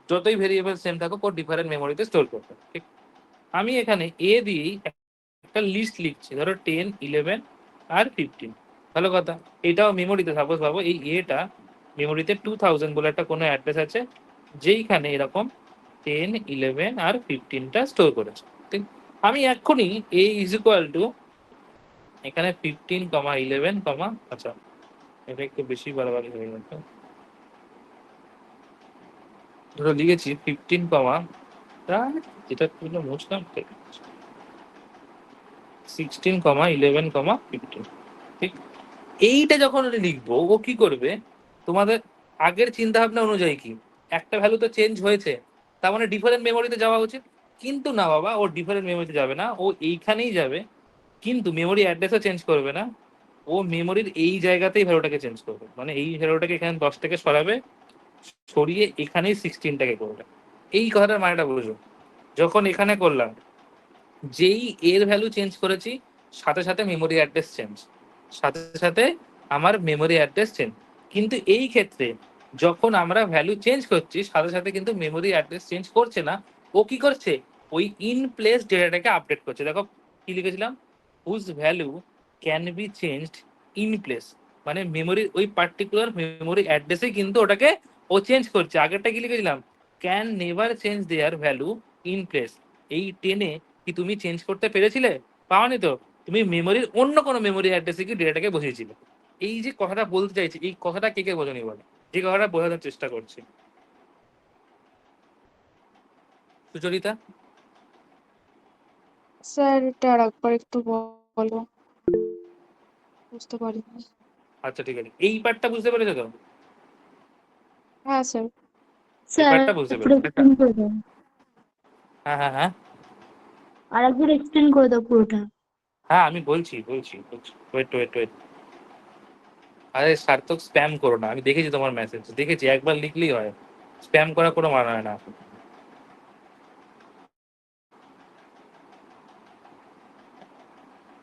যতই ভেরিয়েবল সেম থাকুক ও ডিফারেন্ট মেমোরিতে স্টোর করবে। ঠিক, আমি এখানে এ দিয়েই একটা লিস্ট লিখছি, ধরো 10, 11 আর 15। ভালো কথা, এটাও মেমোরিতে সাপোজ ভাবো এই এটা মেমোরিতে 2000 বলে একটা কোনো অ্যাড্রেস আছে যেইখানে এরকম 10, 11 আর 15টা স্টোর করেছে। ঠিক, আমি এক্ষুনি এ ইজ ইকুয়াল টু এখানে 15, 11, আচ্ছা এটা একটু বেশি বাড়াবাড়ি হয়ে গেছে, ধরো লিখেছি 15, যেটা তুলে মুছলাম 16, 11, 15। ঠিক, এইটা যখন লিখবো ও কি করবে, তোমাদের আগের চিন্তা ভাবনা অনুযায়ী কি একটা ভ্যালু তো চেঞ্জ হয়েছে, তার মানে ডিফারেন্ট মেমোরিতে যাওয়া উচিত। কিন্তু না বাবা, ও ডিফারেন্ট মেমোরিতে যাবে না, ও এইখানেই যাবে, কিন্তু মেমোরি অ্যাড্রেসও চেঞ্জ করবে না। ও মেমোরির এই জায়গাতেই ভ্যালুটাকে চেঞ্জ করবে, মানে এই ভ্যালুটাকে এখানে 10 থেকে সরাবে, সরিয়ে এখানেই 16টাকে করবে। এই কথাটার মানেটা বুঝো, যখন এখানে করলাম যেই এর ভ্যালু চেঞ্জ করেছি, সাথে সাথে মেমোরি অ্যাড্রেস চেঞ্জ, সাথে সাথে আমার মেমোরি অ্যাড্রেস চেঞ্জ। কিন্তু এই ক্ষেত্রে যখন আমরা ভ্যালু চেঞ্জ করছি সাথে সাথে কিন্তু মেমোরি অ্যাড্রেস চেঞ্জ করছে না, ও কি করছে, ওই ইন প্লেস ডেটাটাকে আপডেট করছে। দেখো কি লিখেছিলাম, whose value can be changed in place, মানে মেমোরির ওই পার্টিকুলার মেমোরি অ্যাড্রেসে কিন্তু ওটাকে ও চেঞ্জ করছে। আগেরটা কি লিখেছিলাম, can never change their value in place. এই টেনে কি তুমি চেঞ্জ করতে পেরেছিলে? পাওনি তো, তুমি মেমোরির অন্য কোনো মেমোরি অ্যাড্রেসে কি ডেটাটাকে বসিয়েছিলে। এই যে কথাটা বলতে চাইছি, এই কথাটা কে কে বোঝেনি বলে, যে কথাটা বোঝানোর চেষ্টা করছি। সুচরিতা? স্যার এটা আরেকবার একটু বলো, বুঝতে পারিনি। আচ্ছা ঠিক আছে, এই পার্টটা বুঝতে পেরেছো তো? হ্যাঁ স্যার। এই স্যার পার্টটা বুঝতে পুরো পেরেছো এটা? এক্সপ্লেন করে দাও, হ্যাঁ হ্যাঁ হ্যাঁ, আর একবার এক্সপ্লেন করে দাও পুরোটা। হ্যাঁ আমি বলছি বলছি বলছি, ওয়েট ওয়েট ওয়েট। আরে সার্থক, স্প্যাম করো না। আমি দেখেছি তোমার মেসেজ, দেখেছি, একবার লিখলেই হয়, স্প্যাম করা কোনো মানে হয় না।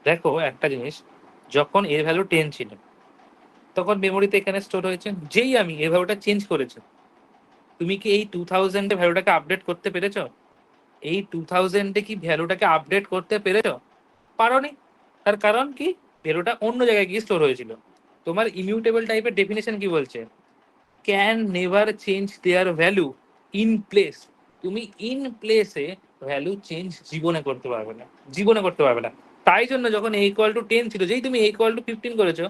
দেখো একটা জিনিস, যখন এর ভ্যালু 10 ছিল তখন মেমোরিতে এখানে স্টোর হয়েছে। যেই আমি এর ভ্যালুটা চেঞ্জ করেছি, তুমি কি এই 2000 ভ্যালুটাকে আপডেট করতে পেরেছো? এই 2000 কি ভ্যালুটাকে আপডেট করতে পেরেছো? পারোনি। তার কারণ কি? ভ্যালুটা অন্য জায়গায় গিয়ে স্টোর হয়েছিল। তোমার ইমিউটেবল টাইপের ডেফিনেশন কি বলছে? Can never change their value in place. তুমি ইন প্লেসে ভ্যালু চেঞ্জ জীবনে করতে পারবে না, জীবনে করতে পারবে না। তাই জন্য যখন এ ইকুয়াল টু 10 ছিল, যেই তুমি এ ইকুয়াল টু 15 করেছো,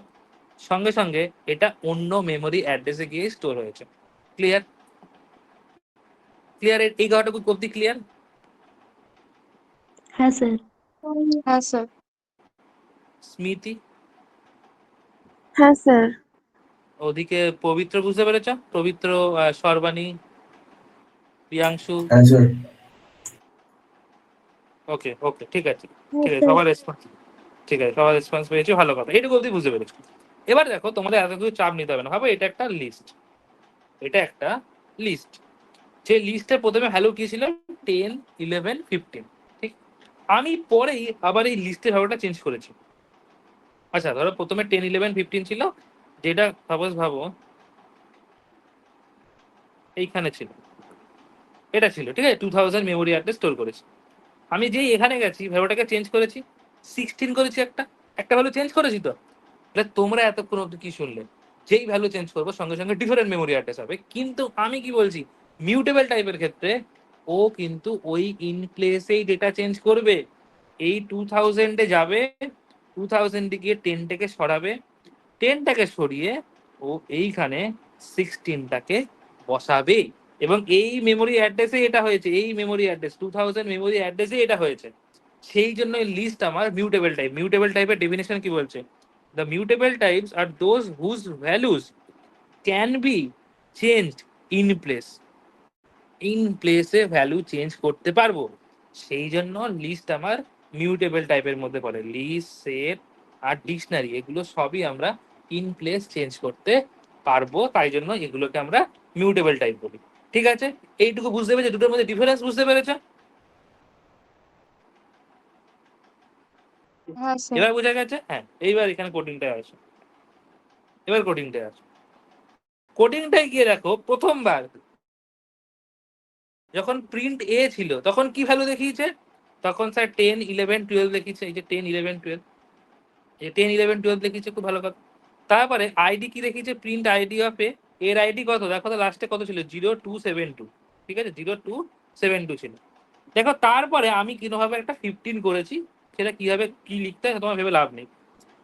সঙ্গে সঙ্গে এটা অন্য মেমোরি অ্যাড্রেসে গিয়ে স্টোর হয়েছে। ক্লিয়ার? ক্লিয়ার? এই কথাটুকু অব্দি ক্লিয়ার? হ্যাঁ স্যার। হ্যাঁ স্যার। স্মৃতি, হ্যাঁ স্যার। ওদিকে পবিত্র বুঝতে পেরেছ? পবিত্র, সর্বাণী, প্রিয়াংশু? হ্যাঁ স্যার। ওকে ওকে, ঠিক আছে, হ্যাঁ ঠিক আছে, স্যার। সবার রেসপন্স, ঠিক আছে, সবার রেসপন্স পেয়েছি, ভালো কথা, এইটুকু অবধি বুঝতে পেরেছি। এবার দেখো, তোমাদের এত কিছু চাপ নিতে হবে না, ভাবো এটা একটা লিস্ট, এটা একটা লিস্ট। যে লিস্টের প্রথমে ভ্যালু কি ছিল? 10, 11, 15, ঠিক? আমি পরেই আবার এই লিস্টের ভ্যালুটা চেঞ্জ করেছি। আচ্ছা, ধরো প্রথমে 10, 11, 15 ছিল, যেটা সাপোজ ভাবো এইখানে ছিল, এটা ছিল, ঠিক আছে, 2000 মেমোরি অ্যাড্রেস স্টোর করেছি। আমি যেই এখানে গেছি ভ্যালুটাকে চেঞ্জ করেছি, 16 করেছি, একটা একটা ভ্যালু চেঞ্জ করেছি। তো তাহলে তোমরা এতক্ষণ অব্দি কি শুনলে? যেই ভ্যালু চেঞ্জ করবো সঙ্গে সঙ্গে ডিফারেন্ট মেমোরি অ্যাড্রেস হবে। কিন্তু আমি কি বলছি, মিউটেবল টাইপের ক্ষেত্রে ও কিন্তু ওই ইন প্লেসেই ডেটা চেঞ্জ করবে। এই 2000-এ যাবে, 2000-এ গিয়ে 10টাকে সরাবে, 10টাকে সরিয়ে ও এইখানে 16টাকে বসাবে। এবং এই মেমোরি অ্যাড্রেসে এটা হয়েছে, এই মেমোরি অ্যাড্রেস 2000 মেমোরি অ্যাড্রেসে এটা হয়েছে। সেই জন্য লিস্ট আমার মিউটেবল টাইপ। মিউটেবল টাইপের ডেফিনেশন কি বলছে? The mutable types are those whose values can be changed in place. In প্লেসে ভ্যালু চেঞ্জ করতে পারবো, সেই জন্য লিস্ট আমার মিউটেবল টাইপের মধ্যে পড়ে। লিস্ট, সেট আর ডিকশনারি, এগুলো সবই আমরা ইন প্লেস চেঞ্জ করতে পারবো, তাই জন্য এগুলোকে আমরা মিউটেবল টাইপ বলি। ঠিক আছে? এইটুকু বুঝতে পেরেছো? দুটোর মধ্যে ডিফারেন্স বুঝতে পেরেছো? হ্যাঁ স্যার। এবার বোঝা গেছে? হ্যাঁ, এইবার এখানে কোডিংটায় আসে। এবার কোডিংটায় আসে। কোডিংটায় গিয়ে দেখো, প্রথমবার যখন প্রিন্ট এ ছিল তখন কি ভ্যালু দেখিয়েছে? তখন স্যার 10, 11, 12 দেখিয়েছে। এই যে 10, 11, 12, এই 10, 11, 12 দেখিয়েছে, খুব ভালো কথা। তারপরে আইডি কি দেখিয়েছে? প্রিন্ট আইডি অফ এ। এর আইডি কত দেখো তো, লাস্টে কত ছিল? 0272, ঠিক আছে, 0272 ছিল। দেখো, তারপরে আমি কিভাবে একটা 15 করেছি, সেটা কিভাবে কি লিখতে হয় তোমার ভেবে লাভ নেই।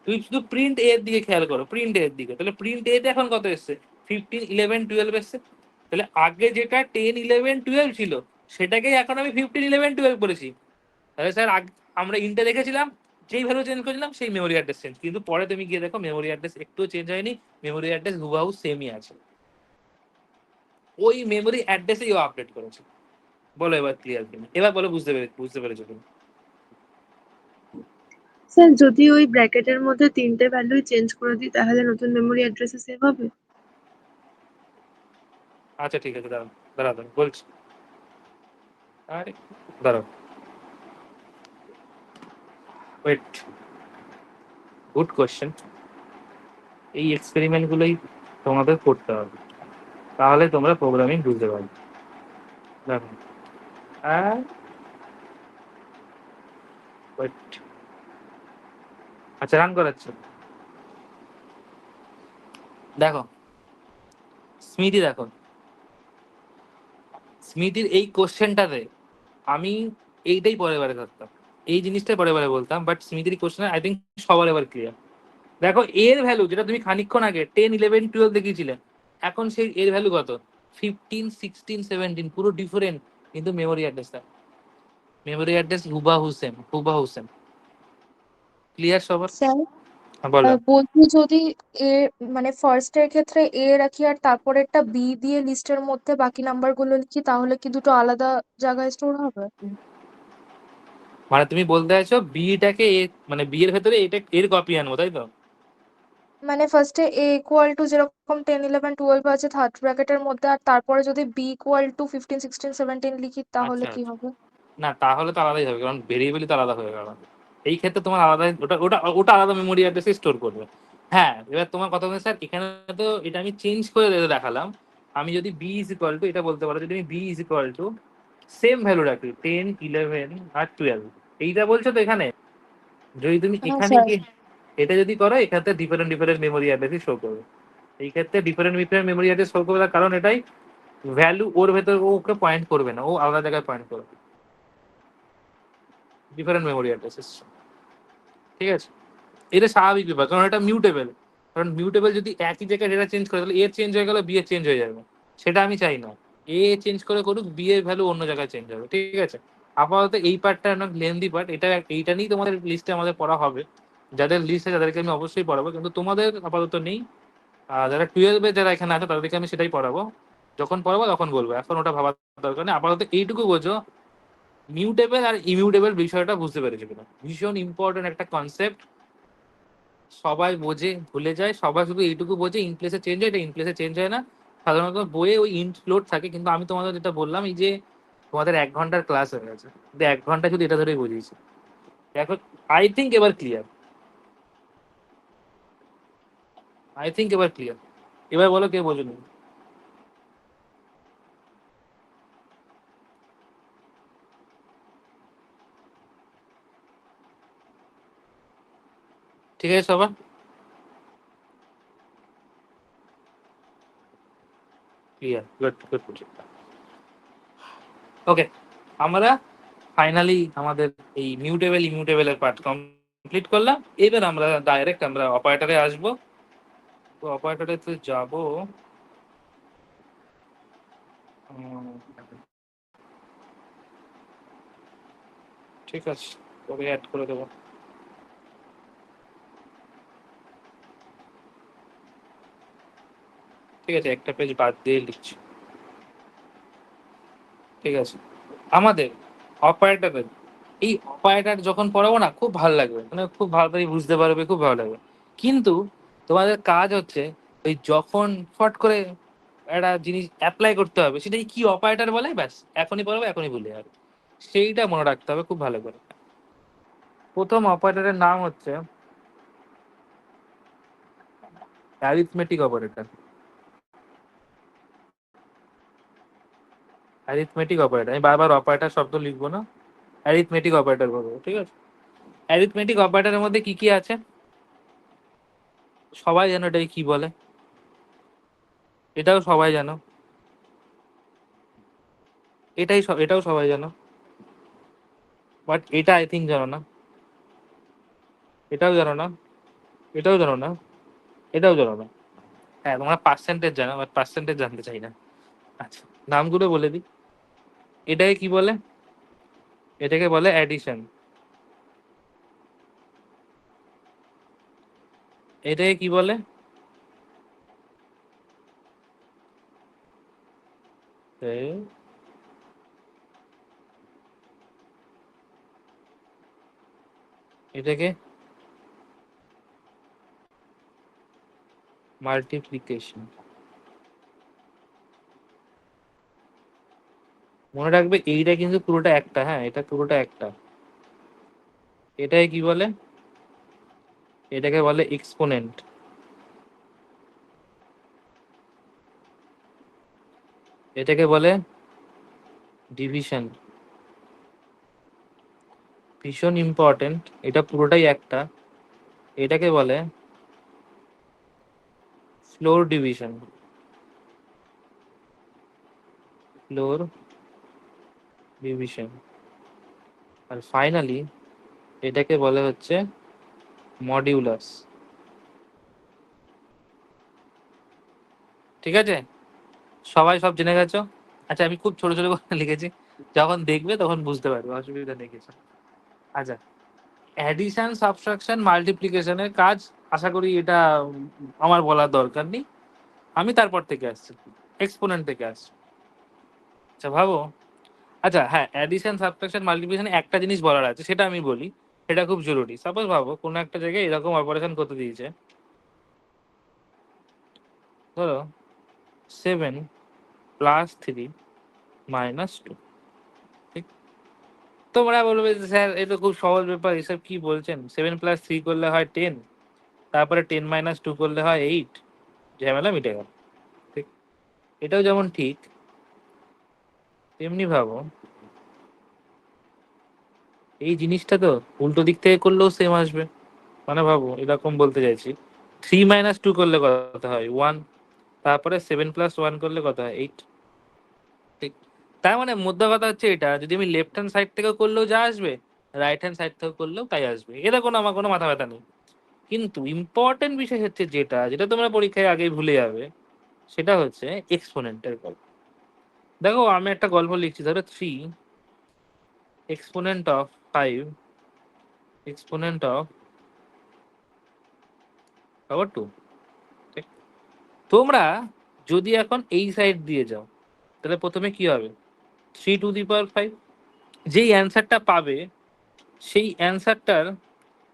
তুমি শুধু প্রিন্ট এর দিকে খেয়াল করো, প্রিন্ট এর দিকে। তাহলে প্রিন্ট এতে এখন কত এসছে? 15, 11, 12 এসছে। তাহলে আগে যেটা 10, 11, 12 ছিল, সেটাকেই এখন আমি 15, 11, 12 করেছি। তাহলে স্যার আমরা ইন্টে দেখেছিলাম, যেই ভ্যালু চেঞ্জ করেছিলাম সেই মেমোরি অ্যাড্রেস চেঞ্জ, কিন্তু পরে তুমি গিয়ে দেখো মেমোরি অ্যাড্রেস একটুও চেঞ্জ হয়নি, মেমোরি অ্যাড্রেস হুবাহু সেমই আছে। ওই মেমোরি অ্যাড্রেসেই ও আপডেট করেছে। বলো এবার ক্লিয়ার কিনা? এবার বলো, বুঝতে পেরেছো তুমি? স্যার, যদি ওই ব্র্যাকেটের মধ্যে তিনটে ভ্যালুই চেঞ্জ করে দিই তাহলে নতুন মেমোরি অ্যাড্রেসে সেভ হবে? আচ্ছা ঠিক আছে, দাঁড়াও দাঁড়াও দাঁড়াও, বলছি। আরে দাঁড়াও, ওয়েট, গুড কোয়েশ্চেন। এই এক্সপেরিমেন্ট গুলোই তোমাদের করতে হবে, তাহলে তোমরা প্রোগ্রামিং বুঝতে পারবে। দেখো, ওয়েট, আচ্ছা রান করাচ্ছে। দেখো স্মৃতি, দেখো স্মৃতির এই কোশ্চেনটাতে আমি এইটাই পরের বারে ধরতাম, এই জিনিসটাই পরের বারে বলতাম, বাট স্মৃতির কোশ্চেন আই থিঙ্ক সবার এবার ক্লিয়ার। দেখো এর ভ্যালু যেটা তুমি খানিকক্ষণ আগে 10, 11, 12 দেখিয়েছিলে, এখন সেই এর ভ্যালু কত? 15, 16, 17, পুরো ডিফারেন্ট, কিন্তু মেমোরি অ্যাড্রেসটা, মেমোরি অ্যাড্রেস হুবাহু সেম, হুবাহু সেম। ক্লিয়ার সবার? স্যার, হ্যাঁ, বলো। বলছি যদি এ মানে ফার্স্ট এর ক্ষেত্রে এ রাখি আর তারপরেরটা বি দিয়ে লিস্টের মধ্যে বাকি নাম্বার গুলো লিখি, তাহলে কি দুটো আলাদা জায়গায় স্টোর হবে? মানে তুমি বলতে চাইছো বিটাকে মানে বি এর ভেতরে এটা এর কপি আনবো, তাই তো? মানে ফার্স্টে এ ইকুয়াল টু যেরকম 10, 11, 12 আছে থার্ড ব্র্যাকেটের মধ্যে, আর তারপরে যদি বি ইকুয়াল টু 15, 16, 17 লিখি তাহলে আচ্ছা কি আচ্ছা, হবে? না তাহলে তো আলাদাই হবে, কারণ ভেরিয়েবলই তো আলাদা হয়ে গেল। এই ক্ষেত্রে তোমার আলাদা, ওটা ওটা ওটা আলাদা মেমোরি অ্যাড্রেসে স্টোর করবে। হ্যাঁ, এবার তোমার কথা বলছে স্যার, এখানে তো এটা আমি চেঞ্জ করে দেখালাম। আমি যদি বি ইজ ইকুয়াল টু, এটা বলতে পারো যদি আমি b is equal to same value রাখি 10, 11 আর 12, এইটা বলছো তো এখানে। যদি তুমি হ্যাঁ এখানে স্যার। গিয়ে এটা যদি করো, এক্ষেত্রে ডিফারেন্ট ডিফারেন্ট মেমোরি অ্যাড্রেসই শো করবে। এই ক্ষেত্রে different different memory address show করবে, তার কারণ এটাই ভ্যালু ওর ভেতর ও ওকে পয়েন্ট করবে না, ও আলাদা জায়গায় পয়েন্ট করবে, ডিফারেন্ট মেমোরি অ্যাড্রেসেস। ঠিক আছে, এটা স্বাভাবিক ব্যাপার, কারণ এটা মিউটেবল। কারণ মিউটেবল যদি একই জায়গায় ডেটা চেঞ্জ করে, তাহলে এ চেঞ্জ হয়ে গেল, বি এর চেঞ্জ হয়ে যাবে। সেটা আমি চাই না। এ চেঞ্জ করে করুক, বি এর ভ্যালু অন্য জায়গায় চেঞ্জ হবে। ঠিক আছে, আপাতত এই পার্টটা অনেক লেন্দি পার্ট, এটা এইটা নিয়েই তোমাদের লিস্টে আমাদের পড়া হবে। যাদের লিস্ট আছে তাদেরকে আমি অবশ্যই পড়াবো, কিন্তু তোমাদের আপাতত নেই। যারা 12-এ যারা এখানে আছে তাদেরকে আমি সেটাই পড়াবো। যখন পড়াবো তখন বলবো, এখন ওটা ভাবার দরকার নেই। আপাতত এইটুকু বোঝো, মিউটেবল আর ইমিউটেবল বিষয়টা বুঝতে পেরেছো কিনা, ভীষণ ইম্পর্টেন্ট একটা কনসেপ্ট। সবাই বোঝে, ভুলে যায়, সবাই শুধু এইটুকু বোঝে ইন প্লেসে চেঞ্জ হয়, এটা ইন প্লেসে চেঞ্জ হয় না। সাধারণত বইয়ে ওই ইন্ট লোড থাকে, কিন্তু আমি তোমাদের যেটা বললাম, এই যে তোমাদের 1 ঘন্টার ক্লাস হয়ে গেছে, কিন্তু 1 ঘন্টা শুধু এটা ধরেই বুঝিয়েছি। এখন আই থিঙ্ক এবার ক্লিয়ার, আই থিঙ্ক এবার ক্লিয়ার। এবার বলো কে বোঝেনি। ঠিক আছে সবার, ক্লিয়ার, গুড গুড গুড। ওকে, আমরা ফাইনালি আমাদের এই মিউটেবল ইমিউটেবলের পার্ট কমপ্লিট করলাম। এবার আমরা ডাইরেক্ট আমরা অপারেটরে আসবো। তো অপারেটরে তো যাবো। উম, ঠিক আছে, তবে অ্যাড করে দেবো। ঠিক আছে, একটা পেজ বাদ দিয়ে লিখছি। ঠিক আছে, আমাদের অপারেটরের এই অপারেটর যখন পড়াবো না, খুব ভালো লাগবে, মানে খুব ভালোভাবে বুঝতে পারবে, খুব ভালো লাগবে। কিন্তু তোমাদের কাজ হচ্ছে ওই যখন ফট করে একটা জিনিস অ্যাপ্লাই করতে হবে, সেটা কি অপারেটর বলে, ব্যাস এখনই পড়াবো, এখনই ভুলে যাবে। সেইটা মনে রাখতে হবে খুব ভালো করে। প্রথম অপারেটরের নাম হচ্ছে অ্যারিথমেটিক অপারেটর। অ্যারিথমেটিক অপারেটর, আমি বারবার অপারেটর শব্দ লিখবো না, অ্যারিথমেটিক অপারেটর বলবো। ঠিক আছে, অ্যারিথমেটিক অপারেটরের মধ্যে কি কি আছে সবাই জানো, এটাকে কি বলে, এটাও সবাই জানো, এটাও সবাই জানো, বাট এটা আই থিঙ্ক জানো না, এটাও জানো না, এটাও জানো না, এটাও জানো না। হ্যাঁ, তোমরা পার্সেন্টেজ জানো, বাট পার্সেন্টেজ জানতে চাই না। আচ্ছা, নামগুলো বলে দিই। এটাকে কি বলে, এটাকে বলে অ্যাডিশন। এটাকে কি বলে, এ, এটাকে মাল্টিপ্লিকেশন। মনে রাখবে এইটা কিন্তু পুরোটা একটা, হ্যাঁ এটা পুরোটা একটা। এটাকে কি বলে, এটাকে বলে এক্সপোনেন্ট। এটাকে বলে ডিভিশন। ভীষণ ইম্পর্টেন্ট, এটা পুরোটাই একটা। এটাকে বলে ফ্লোর ডিভিশন, ফ্লোর ডিভিশন। আর ফাইনালি এটাকে বলে হচ্ছে মডিউলাস। ঠিক আছে, সবাই সব জেনে গেছো। আচ্ছা, আমি খুব ছোট ছোট করে লিখেছি, যখন দেখবে তখন বুঝতে পারবে, অসুবিধা নেই কিছু। আচ্ছা, অ্যাডিশন সাবট্রাকশন মাল্টিপ্লিকেশনের কাজ আশা করি এটা আমার বলার দরকার নেই। আমি তারপর থেকে আসছি, এক্সপোনেন্ট থেকে আসছি। আচ্ছা ভাবো, আচ্ছা হ্যাঁ, অ্যাডিশন সাবট্রাকশন মাল্টিপ্লিকেশনে একটা জিনিস বলার আছে, সেটা আমি বলি, এটা খুব জরুরি। সাপোজ ভাবো কোনো একটা জায়গায় এরকম অপারেশন করতে দিয়েছে, ধরো 7+3 - 2, ঠিক? তোমরা বলবে যে, স্যার এটা খুব সহজ ব্যাপার, এসব কি বলছেন, 7+3 করলে হয় 10, তারপরে 10 - 2 করলে হয় 8, ঝামেলা মিটে গেল, ঠিক? এটাও যেমন ঠিক, তেমনি ভাবো এই জিনিসটা তো উল্টো দিক থেকে করলেও সেম আসবে। মানে ভাবো, এরকম বলতে চাইছি, 3 - 2 করলে কত হয় 1, তারপরে 7+1 করলে কত হয় 8, ঠিক? তার মানে মোদ্দা কথা হচ্ছে এটা, যদি আমি লেফট হ্যান্ড সাইড থেকে করলেও যা আসবে, রাইট হ্যান্ড সাইড থেকে করলেও তাই আসবে, এটা কোনো আমার কোনো মাথা ব্যথা নেই। কিন্তু ইম্পর্টেন্ট বিষয় হচ্ছে যেটা যেটা তোমরা পরীক্ষায় আগেই ভুলে যাবে, সেটা হচ্ছে এক্সপোনেন্টের গল্প। দেখো আমি একটা গল্প লিখছি, ধরো 3 exponent of 5 exponent of 2, ঠিক? তোমরা যদি এখন এই সাইড দিয়ে যাও, তাহলে প্রথমে কি হবে, 3 to the power 5, যেই অ্যান্সারটা পাবে সেই অ্যান্সারটার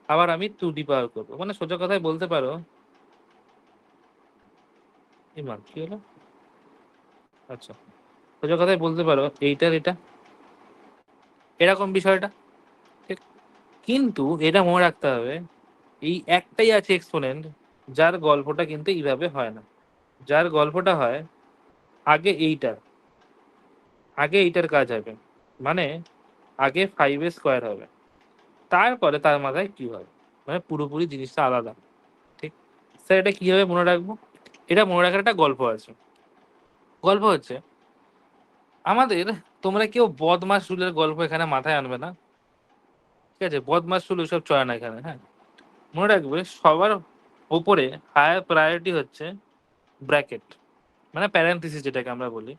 আবার আমি 2 the power করবো। মানে সোজা কথায় বলতে পারো, ইমান কি হলো, আচ্ছা, সোজা কথায় বলতে পারো এইটার এটা, এরকম বিষয়টা, ঠিক? কিন্তু এটা মনে রাখতে হবে, এই একটাই আছে এক্সপোনেন্ট যার গল্পটা কিন্তু এইভাবে হয় না। যার গল্পটা হয় আগে এইটার আগে এইটার কাজ হবে, মানে আগে 5 স্কোয়ার হবে, তারপরে তার মাথায় কি হয়, মানে পুরোপুরি জিনিসটা আলাদা, ঠিক? স্যার এটা কিভাবে মনে রাখবো? এটা মনে রাখার একটা গল্প আছে। গল্প হচ্ছে আমাদের, তোমরা কেউ বদমাস রুলের গল্প এখানে মাথায় আনবে না, ঠিক আছে? বদমাস রুল ওইসব চলে না এখানে, হ্যাঁ? মনে রাখবে সবার ওপরে হায়ার প্রায়োরিটি হচ্ছে ব্র্যাকেট, মানে প্যারেন্থেসিস যেটাকে আমরা বলি,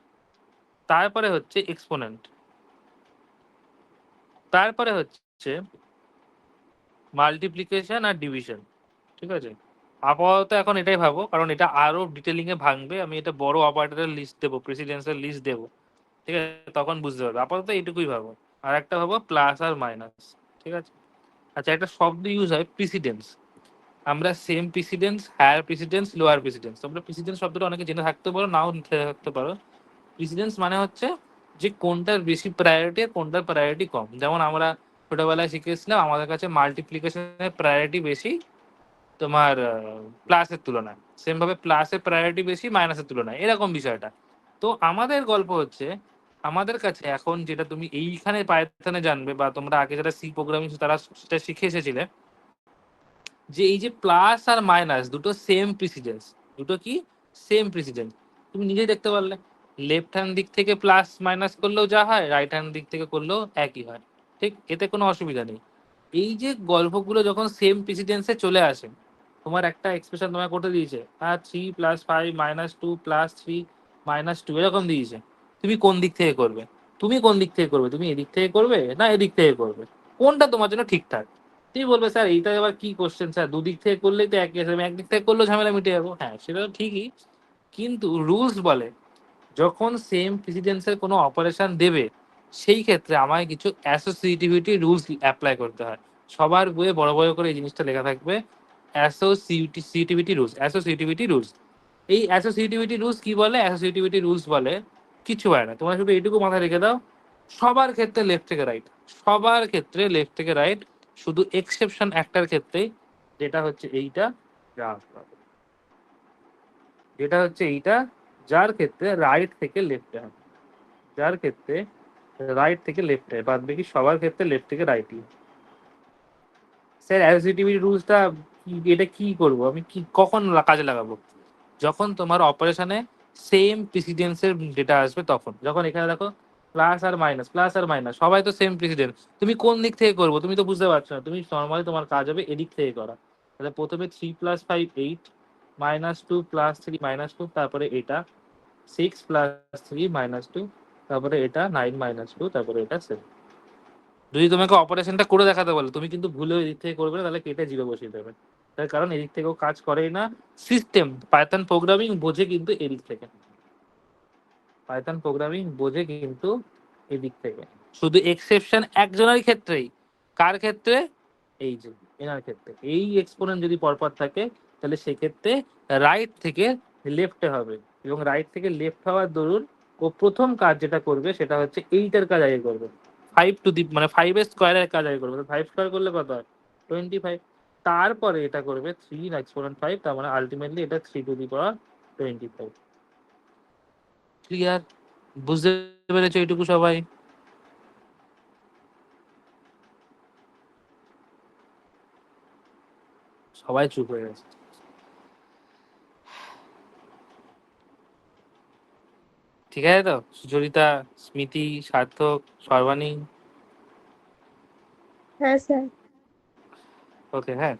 তারপরে হচ্ছে এক্সপোনেন্ট, তারপরে হচ্ছে মাল্টিপ্লিকেশন আর ডিভিশন, ঠিক আছে? আপাতত এখন এটাই ভাবো, কারণ এটা আরো ডিটেলিং এ ভাঙবে, আমি এটা বড় অপারেটরের লিস্ট দেবো, প্রেসিডেন্সের লিস্ট দেবো, ঠিক আছে? তখন বুঝতে পারবে। আপাতত এইটুকুই ভাবো। আর একটা ভাবো প্লাস আর মাইনাস, ঠিক আছে? আচ্ছা, একটা শব্দ ইউজ হয় প্রিসিডেন্স, আমরা same precedence, higher precedence, lower precedence, তোমরা প্রিসিডেন্স শব্দটা অনেকে জেনে থাকতে পারো, নাও থাকতে পারো। প্রিসিডেন্স মানে হচ্ছে যে কোনটার বেশি প্রায়োরিটি আর কোনটার প্রায়োরিটি কম। যেমন আমরা ছোটবেলায় শিখেছিলাম আমাদের কাছে মাল্টিপ্লিকেশনের প্রায়োরিটি বেশি তোমার প্লাসের তুলনায়, সেম ভাবে প্লাসের প্রায়োরিটি বেশি মাইনাসের তুলনায়, এরকম বিষয়টা। তো আমাদের গল্প হচ্ছে, আমাদের কাছে এখন যেটা তুমি এইখানে পাইথনে জানবে, বা তোমরা আগে যারা সি প্রোগ্রামিং তারা সেটা শিখে এসেছিলে, যে এই যে প্লাস আর মাইনাস দুটো সেম প্রিসিডেন্স, দুটো কি সেম প্রিসিডেন্স, তুমি নিজেই দেখতে পারলে, লেফট হ্যান্ড দিক থেকে প্লাস মাইনাস করলেও যা হয়, রাইট হ্যান্ড দিক থেকে করলেও একই হয়, ঠিক? এতে কোনো অসুবিধা নেই। এই যে গল্পগুলো যখন সেম প্রিসিডেন্সে চলে আসে, তোমার একটা এক্সপ্রেশন তোমার করতে দিয়েছে, 3+5 - 2 + 3 - 2 এরকম দিয়েছে, তুমি কোন দিক থেকে করবে? তুমি এদিক থেকে করবে না এদিক থেকে করবে? কোনটা তোমার জন্য ঠিকঠাক? তুমি বলবে, স্যার এইটা আবার কি কোশ্চেন স্যার, দুদিক থেকে করলেই তো একই আছে, আমি একদিক থেকে করলেও ঝামেলা মিটে যাবো। হ্যাঁ, সেটা তো ঠিকই, কিন্তু রুলস বলে যখন সেম প্রেসিডেন্সের কোনো অপারেশন দেবে, সেই ক্ষেত্রে আমায় কিছু অ্যাসোসিয়েটিভিটি রুলস অ্যাপ্লাই করতে হয়। সবার বইয়ে বড় বড় করে এই জিনিসটা লেখা থাকবে, অ্যাসোসিয়েটিভিটি রুলস। এই অ্যাসোসিয়েটিভিটি রুলস কি বলে? অ্যাসোসিয়েটিভিটি রুলস বলে কিছু হয় না, তোমরা শুধু এইটুকু মাথায় রেখে দাও, সবার ক্ষেত্রে লেফট থেকে রাইট, সবার ক্ষেত্রে লেফট থেকে রাইট, শুধু এক্সেপশন একটার ক্ষেত্রেই, যেটা হচ্ছে এইটা, যেটা হচ্ছে এইটা, যার ক্ষেত্রে রাইট থেকে লেফটে হয়, যার ক্ষেত্রে রাইট থেকে লেফটে, বাদ বাকি সবার ক্ষেত্রে লেফট থেকে রাইটই। স্যার অ্যাসোসিয়েটিভিটি রুলসটা এটা কি করব আমি, কি কখন কাজে লাগাবো? যখন তোমার অপারেশনে সেম প্রিসিডেন্সের ডেটা আসবে তখন। যখন এখানে দেখো প্লাস আর মাইনাস সবাই তো সেম প্রিসিডেন্স, তুমি কোন দিক থেকে করবো তুমি তো বুঝতে পারছো না, তুমি নর্মালি তোমার কাজ হবে এদিক থেকে করা। তাহলে প্রথমে 3+5 8, -2 + 3 - 2, তারপরে এটা 6+3 - 2, তারপরে এটা 9 - 2, তারপরে এটা 7। যদি তোমাকে অপারেশনটা করে দেখাতে বলে, তুমি কিন্তু ভুলেও এদিক থেকে করবে না, তাহলে কেটে জিরো বসিয়ে দেবে। তার কারণ এদিক থেকেও কাজ করেই না, সিস্টেম পাইথন প্রোগ্রামিং বোঝে কিন্তু এদিক থেকে, পাইথন প্রোগ্রামিং বোঝে কিন্তু এদিক থেকে। শুধু এক্সেপশন একজনের ক্ষেত্রেই, কার ক্ষেত্রে? এই যে এনার ক্ষেত্রে, এই এক্সপোনেন্ট যদি পরপর থাকে, তাহলে সেক্ষেত্রে রাইট থেকে লেফটে হবে, এবং রাইট থেকে লেফট হওয়ার দরুন ও প্রথম কাজ যেটা করবে সেটা হচ্ছে এইটার কাজ আগে করবে, 5 মানে 5 এর কাজ আগে করবে। 5 স্কোয়ার করলে কত হয়? 25। তারপরে এটা করবে 3 exponent 5, তার মানে আলটিমেটলি এটা 3 to the power 25। ক্লিয়ার? বুঝতে পেরেছো এইটুকু সবাই? সবাই চুপ হয়ে গেছে। ঠিক আছে তো? সুচরিতা, স্মৃতি, সার্থক, সর্বাণী? হ্যাঁ স্যার। ওকে, হ্যাঁ।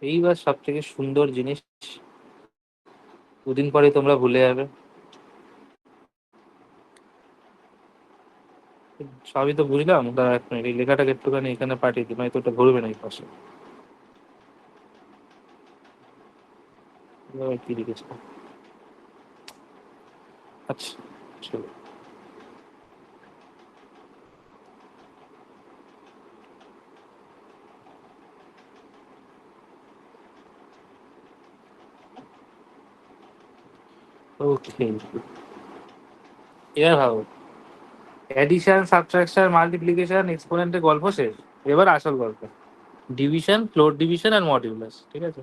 এইবার সব থেকে সুন্দর জিনিস, দুদিন পরে তোমরা ভুলে যাবে। সবই তো বুঝলাম, দাঁড়া এক মিনিট, এই লেখাটাকে একটুখানি এখানে পাঠিয়ে দিই, নয়তো ওটা ধরবে না এই পাশে। কি লিখেছে? আচ্ছা, চলো। ওকে, এবার ভাবো, অ্যাডিশন, সাবট্রাকশন, মাল্টিপ্লিকেশন, এক্সপোনেন্টের গল্প শেষ। এবার আসল গল্প, ডিভিশন, ফ্লোর ডিভিশন আর মডিউলাস। ঠিক আছে?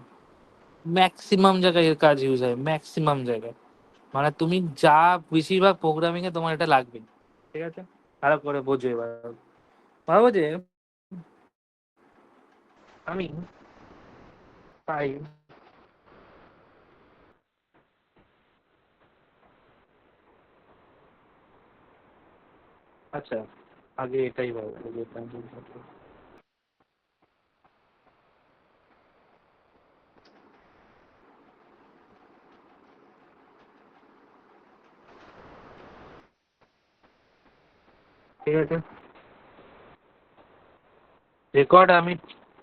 ম্যাক্সিমাম জায়গায় এর কাজ ইউজ হয়, ম্যাক্সিমাম জায়গায়। মানে তুমি যা, বেশিরভাগ প্রোগ্রামিং এ তোমার এটা লাগবে। ঠিক আছে? খারাপ করে বোঝো এবার। ভাবো যে আমি পাই, আচ্ছা আগে এটাই ভাবো, ঠিক আছে? রেকর্ড আমি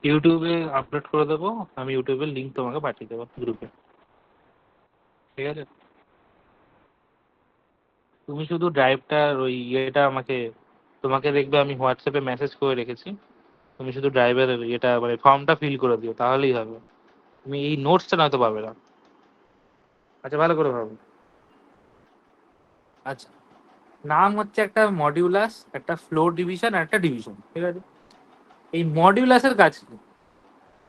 ইউটিউবে আপলোড করে দেবো, আমি ইউটিউবের লিঙ্ক তোমাকে পাঠিয়ে দেবো গ্রুপে। ঠিক আছে? তুমি শুধু ড্রাইভটার ওই ইয়েটা আমাকে, তোমাকে দেখবে আমি হোয়াটসঅ্যাপে মেসেজ করে রেখেছি, তুমি শুধু ড্রাইভের ইয়েটা মানে ফর্মটা ফিল করে দিও, তাহলেই হবে। তুমি এই নোটসটা নয়তো পাবে না। আচ্ছা, ভালো করে ভাবো। আচ্ছা, নাম হচ্ছে একটা মডিউলাস, একটা ফ্লোর ডিভিশন আর একটা ডিভিশন। ঠিক আছে? এই মডিউলাসের কাজ কি?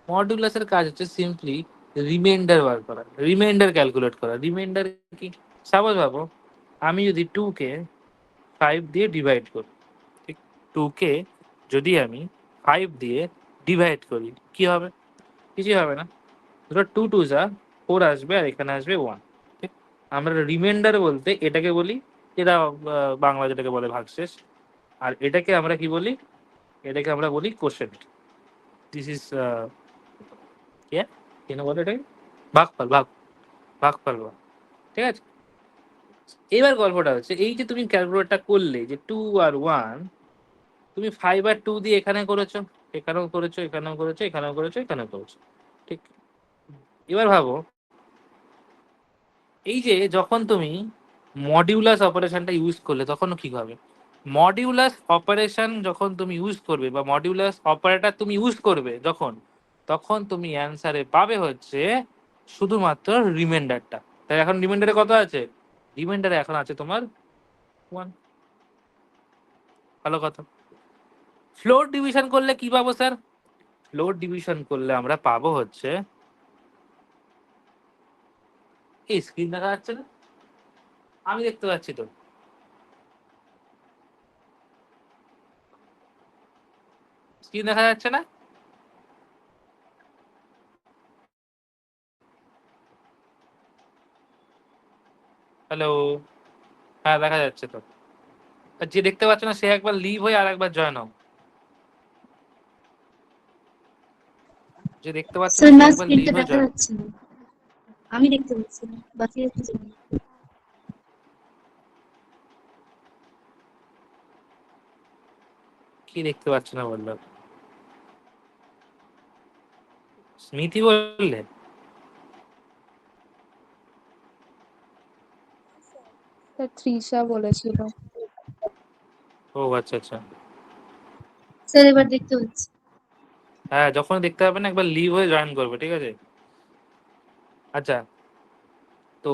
মডিউলাসের কাজ হচ্ছে সিম্পলি রিমাইন্ডার বার করা, রিমাইন্ডার ক্যালকুলেট করা। রিমাইন্ডার কি? সাপোজ ভাবো, আমি যদি 2 কে 5 দিয়ে ডিভাইড করি, ঠিক? 2 কে যদি আমি 5 দিয়ে ডিভাইড করি, কি হবে? কিছুই হবে না। ধরো 2 2 যা 4 আসবে, আর এখানে আসবে 1। ঠিক? আমরা রিমাইন্ডার বলতে এটাকে বলি, যেটা বাংলা যেটাকে বলে ভাগশেষ। আর এটাকে আমরা কি বলি? এটাকে আমরা বলি কোশেন্ট। দিস ইজ কেন বলে এটাকে? ভাগফল, ভাগফল বলে। ঠিক আছে? এবার গল্পটা হচ্ছে এই যে তুমি ক্যালকুলেটটা করলে যে 2 আর 1, তুমি 5 আর 2 দিয়ে এখানে করেছো, এখানেও করেছো, এখানেও করেছো, এখানেও করেছো, এখানেও করেছো। ঠিক? এবার ভাবো, এই যে যখন তুমি মডিউলাস অপারেশনটা ইউজ করলে তখন কি হবে? মডিউলাস অপারেশন যখন তুমি ইউজ করবে, বা মডিউলাস অপারেটর তুমি ইউজ করবে যখন, তখন তুমি অ্যান্সারে পাবে হচ্ছে শুধুমাত্র রিমাইন্ডারটা। তাই এখন রিমাইন্ডারে কত আছে? রিমাইন্ডারে এখন আছে তোমার 1। ভালো কথা। ফ্লোর ডিভিশন করলে কি পাবো স্যার? ফ্লোর ডিভিশন করলে আমরা পাবো হচ্ছে, এই স্ক্রিন দেখা যাচ্ছে না? আমি দেখতে পাচ্ছি তো। স্ক্রিন দেখা যাচ্ছে না? হ্যালো? হ্যাঁ, দেখা যাচ্ছে তো। আর যে দেখতে পাচ্ছে না সে একবার লিভ হয়ে আর একবার জয়েন হোক। যে দেখতে পাচ্ছে না স্যার সে না, একবার লিভ স্ক্রিনটা হয়ে দেখা জয়েন। যাচ্ছে না। আমি দেখতে পাচ্ছি না, বাকি কিছু না। কি দেখতে পাচ্ছে না বললো? স্মৃতি বললে? স্যার তৃষা বলেছিল। ও আচ্ছা আচ্ছা। স্যার এবার দেখতে পাচ্ছি। হ্যাঁ, যখন দেখতে পাবে না একবার লিভ হয়ে জয়েন করবে, ঠিক আছে? আচ্ছা, তো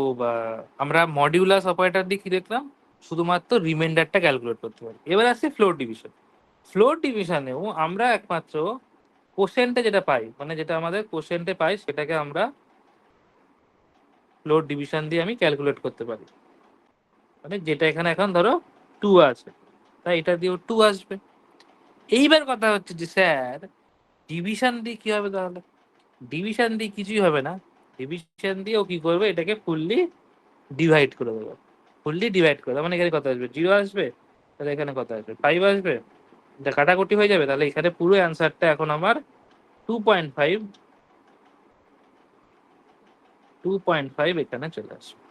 আমরা মডিউলাস অপারেটর দিয়ে কি দেখলাম? শুধুমাত্র রিমাইন্ডারটা ক্যালকুলেট করতে পারি। এবার আসছে ফ্লোর ডিভিশন। ফ্লোর ডিভিশনেও আমরা একমাত্র কোশেন্টে যেটা পাই, মানে যেটা আমাদের কোশেন্টে পাই, সেটাকে আমরা ফ্লোর ডিভিশন দিয়ে আমি ক্যালকুলেট করতে পারি। মানে যেটা এখানে এখন ধরো 2 আছে, তাই এটা দিয়েও 2 আসবে। এইবার কথা হচ্ছে যে স্যার ডিভিশন দিয়ে কি হবে তাহলে? ডিভিশন দিয়ে কিছুই হবে না। ডিভিশন দিয়ে ও কি করবে, এটাকে ফুললি ডিভাইড করে দেবে। ফুললি ডিভাইড করে দেবে মানে এখানে কত আসবে? 0 আসবে, তাহলে এখানে কত আসবে? 5 আসবে। এটা কাটাকুটি হয়ে যাবে, তাহলে এখানে পুরো অ্যান্সারটা এখন আমার 2.5 2.5 এখানে চলে আসবে।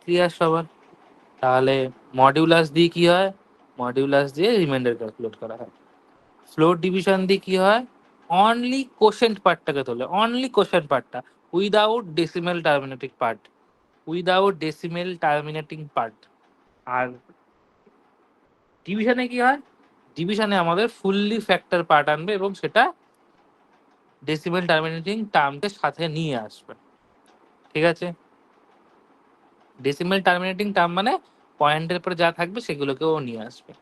ক্লিয়ার সবার? তাহলে মডিউলাস দিয়ে কি হয়? মডিউলাস দিয়ে রিমাইন্ডার ক্যালকুলেট করা হয়। ফ্লোর ডিভিশন দিয়ে কি হয়? অনলি কোশেন্ট পার্টটাকে তোলে, অনলি কোশেন্ট পার্টটা, without decimal terminating part, without decimal terminating part. আর ডিভিশনে কি হয়? ডিভিশনে আমাদের ফুললি ফ্যাক্টর পার্ট আনবে এবং সেটা ডেসিমেল টার্মিনেটিং টার্মকে সাথে নিয়ে আসবে। ঠিক আছে? ডেসিমেল টার্মিনেটিং টার্ম মানে পয়েন্টের পরে যা থাকবে সেগুলোকেও নিয়ে আসবে।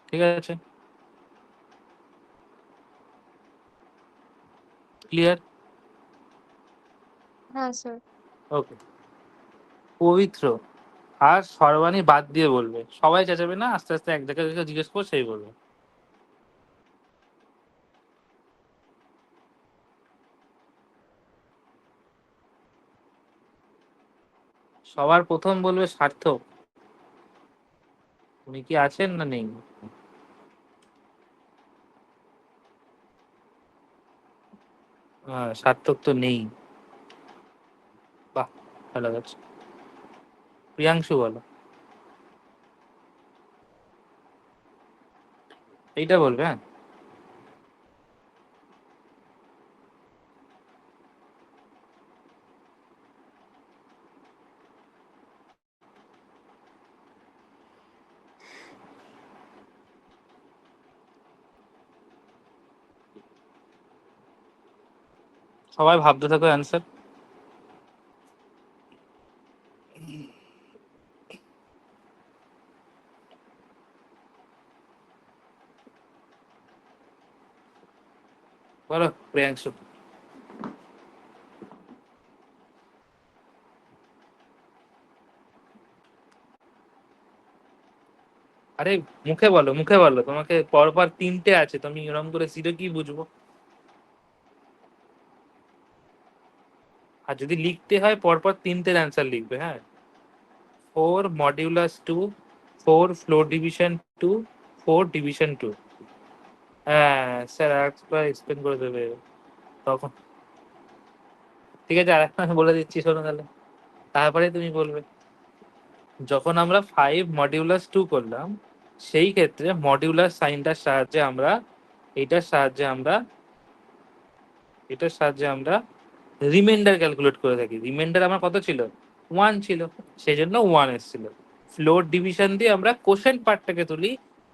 ঠিক আছে? ক্লিয়ার? হ্যাঁ স্যার। ওকে। পবিত্র আর সর্বাণী বাদ দিয়ে বলবে, সবাই চেঁচাবে না, আস্তে আস্তে এক জায়গায় জিজ্ঞেস করো সেই বলবে। সবার প্রথম বলবে সার্থক। উনি কি আছেন না নেই? সার্থক তো নেই। বাহ, ভালো আছে। প্রিয়াংশু বলো। এইটা বলবে, হ্যাঁ। সবাই ভাবতে থাকো অ্যান্সার। বলো প্রিয়াংশু। আরে মুখে বলো, মুখে বলো, তোমাকে পরপর 3টে আছে, তুমি এরকম করে সিধে কি বুঝবো? আর যদি লিখতে হয় পরপর 3টের অ্যান্সার লিখবে, হ্যাঁ। 4 মডিউলাস 2, 4 ফ্লোর ডিভিশন 2, 4 ডিভিশন 2। হ্যাঁ স্যার আরেকবার এক্সপ্লেন করে দেবে তখন। ঠিক আছে, আরেকটা আমি বলে দিচ্ছি শোনো তাহলে, তারপরে তুমি বলবে। যখন আমরা 5 মডিউলাস 2 করলাম, সেই ক্ষেত্রে মডিউলাস সাইনটার সাহায্যে আমরা এইটার সাহায্যে আমরা এটার সাহায্যে আমরা রিমাইন্ডার ক্যালকুলেট করে থাকি। রিমাইন্ডার আমার কত ছিল? 1 ছিল, সেই জন্য 1 এসেছিল। ফ্লোর ডিভিশন দিয়ে আমরা কোশেন্ট পার্টটাকে তুলি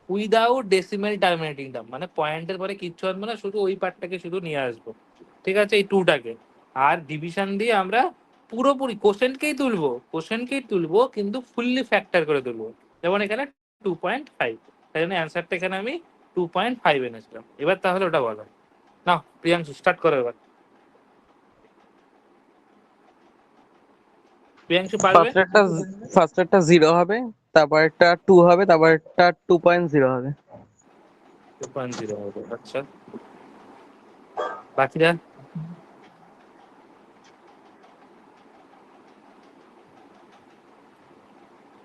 উইদাউট ডেসিমেল টার্মিনেটিং টার্ম, মানে পয়েন্টের পরে কিচ্ছু আনবো না, শুধু ওই পার্টটাকে শুধু নিয়ে আসবো। ঠিক আছে, এই 2টাকে। আর ডিভিশন দিয়ে আমরা পুরোপুরি কোশেন্টকেই তুলবো কিন্তু ফুললি ফ্যাক্টর করে তুলবো। যেমন এখানে 2.5, তাই জন্য অ্যান্সারটা এখানে আমি 2.5 এনেছিলাম। এবার তাহলে ওটা বলো না। প্রিয়াংশু স্টার্ট করো এবার। প্রিয়াংশু পারবে? ফার্স্ট একটা 0 হবে, তারপর একটা 2 হবে, তারপর একটা 2.0 হবে। 2.0 হবে, আচ্ছা। বাকিরা?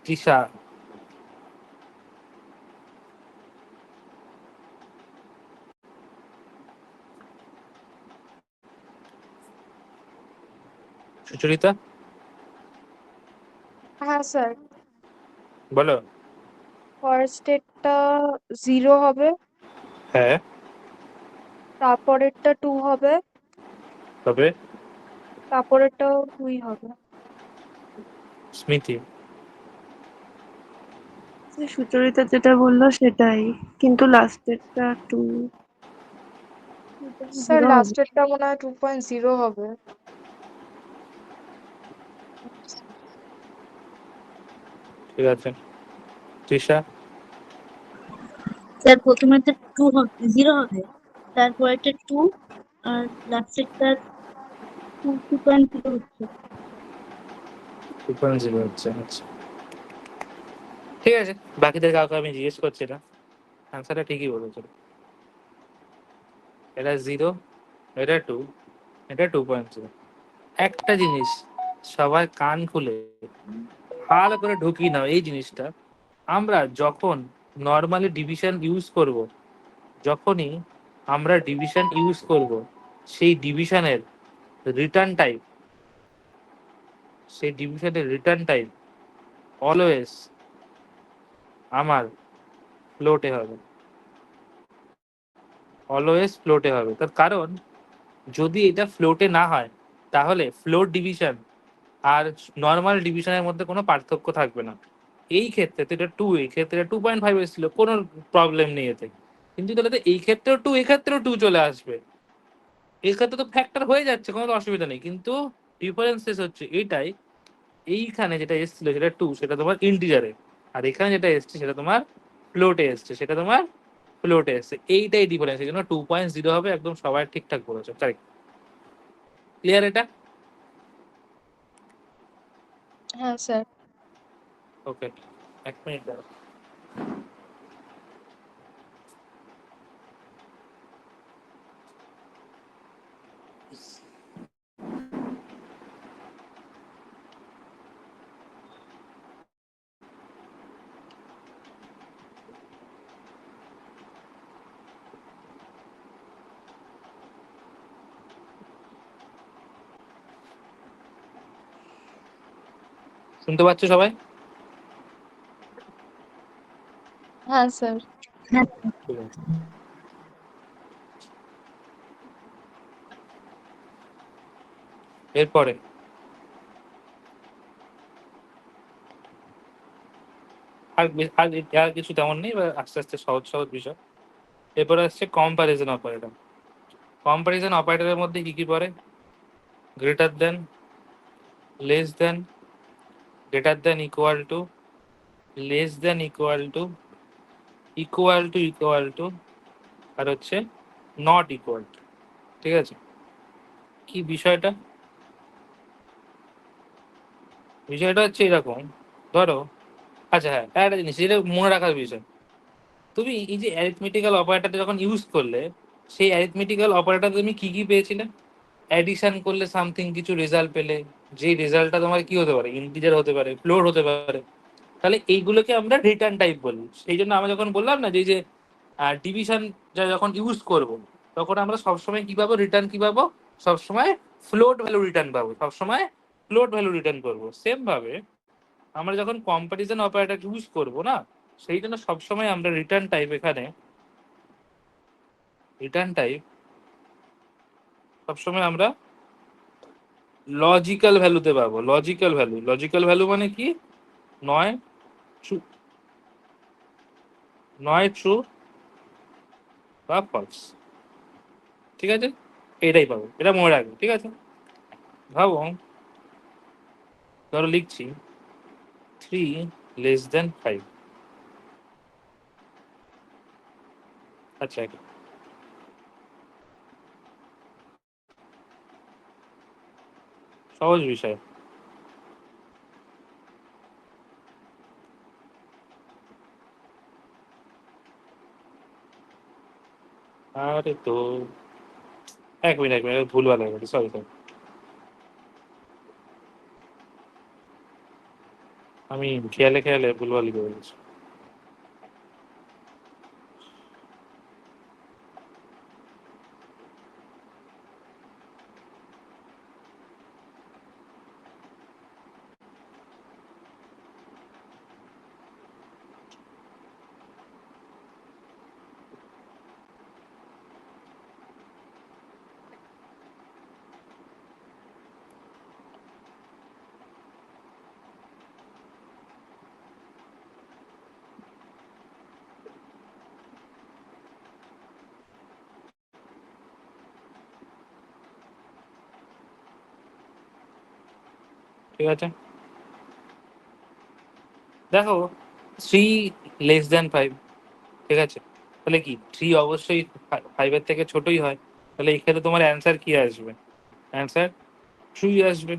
তৃষা? সুচরিতা? হ্যাঁ স্যার। বলো। ফার্স্ট এরটা 0 হবে, হ্যাঁ। তারপরেরটা 2 হবে, তবে তারপরেরটাও 2 হবে। স্মৃতি? সুচরিতা যেটা বললো সেটাই, কিন্তু লাস্টেরটা 2.0 স্যার হবে। লাস্টেরটা মনে হয় 2.0 হবে। ঠিক আছে, তৃষা? স্যার প্রথমেরটা 2 হবে, 0 হবে, তারপরেরটা 2, আর লাস্টেরটা 2.0 হচ্ছে। 2.0 হচ্ছে, আচ্ছা ঠিক আছে। বাকিদের কাউকে আমি জিজ্ঞেস করছি না, অ্যান্সারটা ঠিকই বলেছিল। এটা 0, এটা 2, এটা 2.0। একটা জিনিস সবাই কান খুলে ভালো করে ঢুকিয়ে নাও, এই জিনিসটা আমরা যখন নর্মালি ডিভিশন ইউজ করব, যখনই আমরা ডিভিশন ইউজ করব, সেই ডিভিশনের রিটার্ন টাইপ, সেই ডিভিশনের রিটার্ন টাইপ অলওয়েজ আমার ফ্লোটে হবে, অলওয়েজ ফ্লোটে হবে। তার কারণ যদি এটা ফ্লোটে না হয় তাহলে ফ্লোট ডিভিশন আর নর্মাল ডিভিশনের মধ্যে কোনো পার্থক্য থাকবে না। এই ক্ষেত্রে তো এটা 2, এই ক্ষেত্রে 2.5 এসেছিল, কোনো প্রবলেম নেই এতে। কিন্তু তাহলে তো এই ক্ষেত্রেও 2, এই ক্ষেত্রেও 2 চলে আসবে, এই ক্ষেত্রে তো ফ্যাক্টর হয়ে যাচ্ছে, কোনো তো অসুবিধা নেই। কিন্তু ডিফারেন্সেস হচ্ছে এইটাই, এইখানে যেটা এসেছিল সেটা 2, সেটা তোমার ইন্টিজারে, আর এখানে যেটা এসছে সেটা তোমার ফ্লোটে এসছে, সেটা তোমার ফ্লোটে এসছে। এইটাই ডিফারেন্স, এই জন্য 2.0 হবে, একদম সবাই ঠিকঠাক বলেছো, কারেক্ট। ক্লিয়ার এটা? হ্যাঁ স্যার। ওকে, 1 মিনিট দাঁড়াও। শুনতে পাচ্ছ সবাই? হ্যাঁ স্যার। হ্যাঁ, ঠিক আছে। এরপরে আর কিছু তেমন নেই, এবার আস্তে আস্তে সহজ সহজ বিষয়। এরপরে আসছে কম্পারিজন অপারেটর। কম্পারিজন অপারেটরের মধ্যে কি কি পড়ে? Greater than, less than, greater than equal to, less than equal to, equal to equal to, আর হচ্ছে নট ইকুয়াল টু। ঠিক আছে, কি বিষয়টা? বিষয়টা হচ্ছে এরকম, ধরো, আচ্ছা হ্যাঁ, একটা জিনিস যেটা মনে রাখার বিষয়, তুমি এই যে অ্যারিথমেটিক্যাল অপারেটরটা যখন ইউজ করলে, সেই অ্যারিথমেটিক্যাল অপারেটর তুমি কি কি পেয়েছিলে? অ্যাডিশন করলে সামথিং কিছু রেজাল্ট পেলে, যে রেজাল্টটা তোমার কি হতে পারে, ইন্টিজার হতে পারে, ফ্লোর হতে পারে। তাহলে এইগুলোকে আমরা রিটার্ন টাইপ বলি। সেই জন্য আমরা যখন বললাম না যে এই যে ডিভিশন যখন ইউজ করব, তখন আমরা সবসময় কি পাবো, রিটার্ন কি পাবো, সবসময় ফ্লোট ভ্যালু রিটার্ন পাবো, সবসময় ফ্লোট ভ্যালু রিটার্ন করবো। সেম ভাবে আমরা যখন কম্পারিজন অপারেটর ইউজ করব না, সেই জন্য সবসময় আমরা রিটার্ন টাইপ, এখানে রিটার্ন টাইপ সবসময় আমরা লজিক্যাল ভ্যালুতে পাবো। লজিক্যাল ভ্যালু, লজিক্যাল ভ্যালু মানে কি? নয় ট্রু, নয় ট্রু বা ফলস। ঠিক আছে, এটাই পাবো, এটা মনে রাখবো। ঠিক আছে, ভাবো, ধরো লিখছি 3 <5। আচ্ছা, সহজ বিষয়। আরে তো 1 মিনিট, 1 মিনিট, ভুলভাল হয়ে গেছে, সরি সরি। আমি খেয়ালে খেয়ালে ভুলভালই করে গেছি। ঠিক আছে, দেখো 3 লেস দ্যান 5, ঠিক আছে, তাহলে কি 3 অবশ্যই 5 এর থেকে ছোটই হয়, তাহলে এই ক্ষেত্রে তোমার অ্যান্সার কি আসবে? অ্যান্সার ট্রুই আসবে।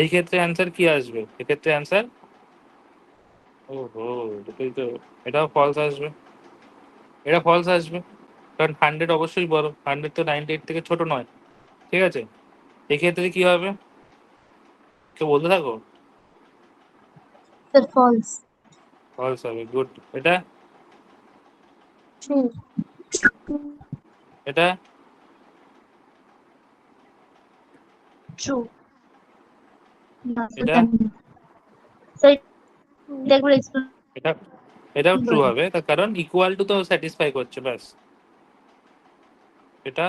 এই ক্ষেত্রে অ্যান্সার কি আসবে? এক্ষেত্রে অ্যান্সার ওহো, এটাই তো, এটাও ফলস আসবে, এটা ফলস আসবে, কারণ 100 অবশ্যই বড়, 100 তো 98 থেকে ছোট নয়, ঠিক আছে। এক্ষেত্রে কি হবে? কেউ বলতে থাকো। Sir false. ফলস হবে, গুড। এটা ট্রু। এটা ট্রু। না স্যার এটা জানি না স্যার, এটা একবার এক্সপ্লেন এটা এটাও ট্রু করেন। হবে, তার কারণ ইকুয়াল টু তো স্যাটিসফাই করছে, ব্যাস। এটা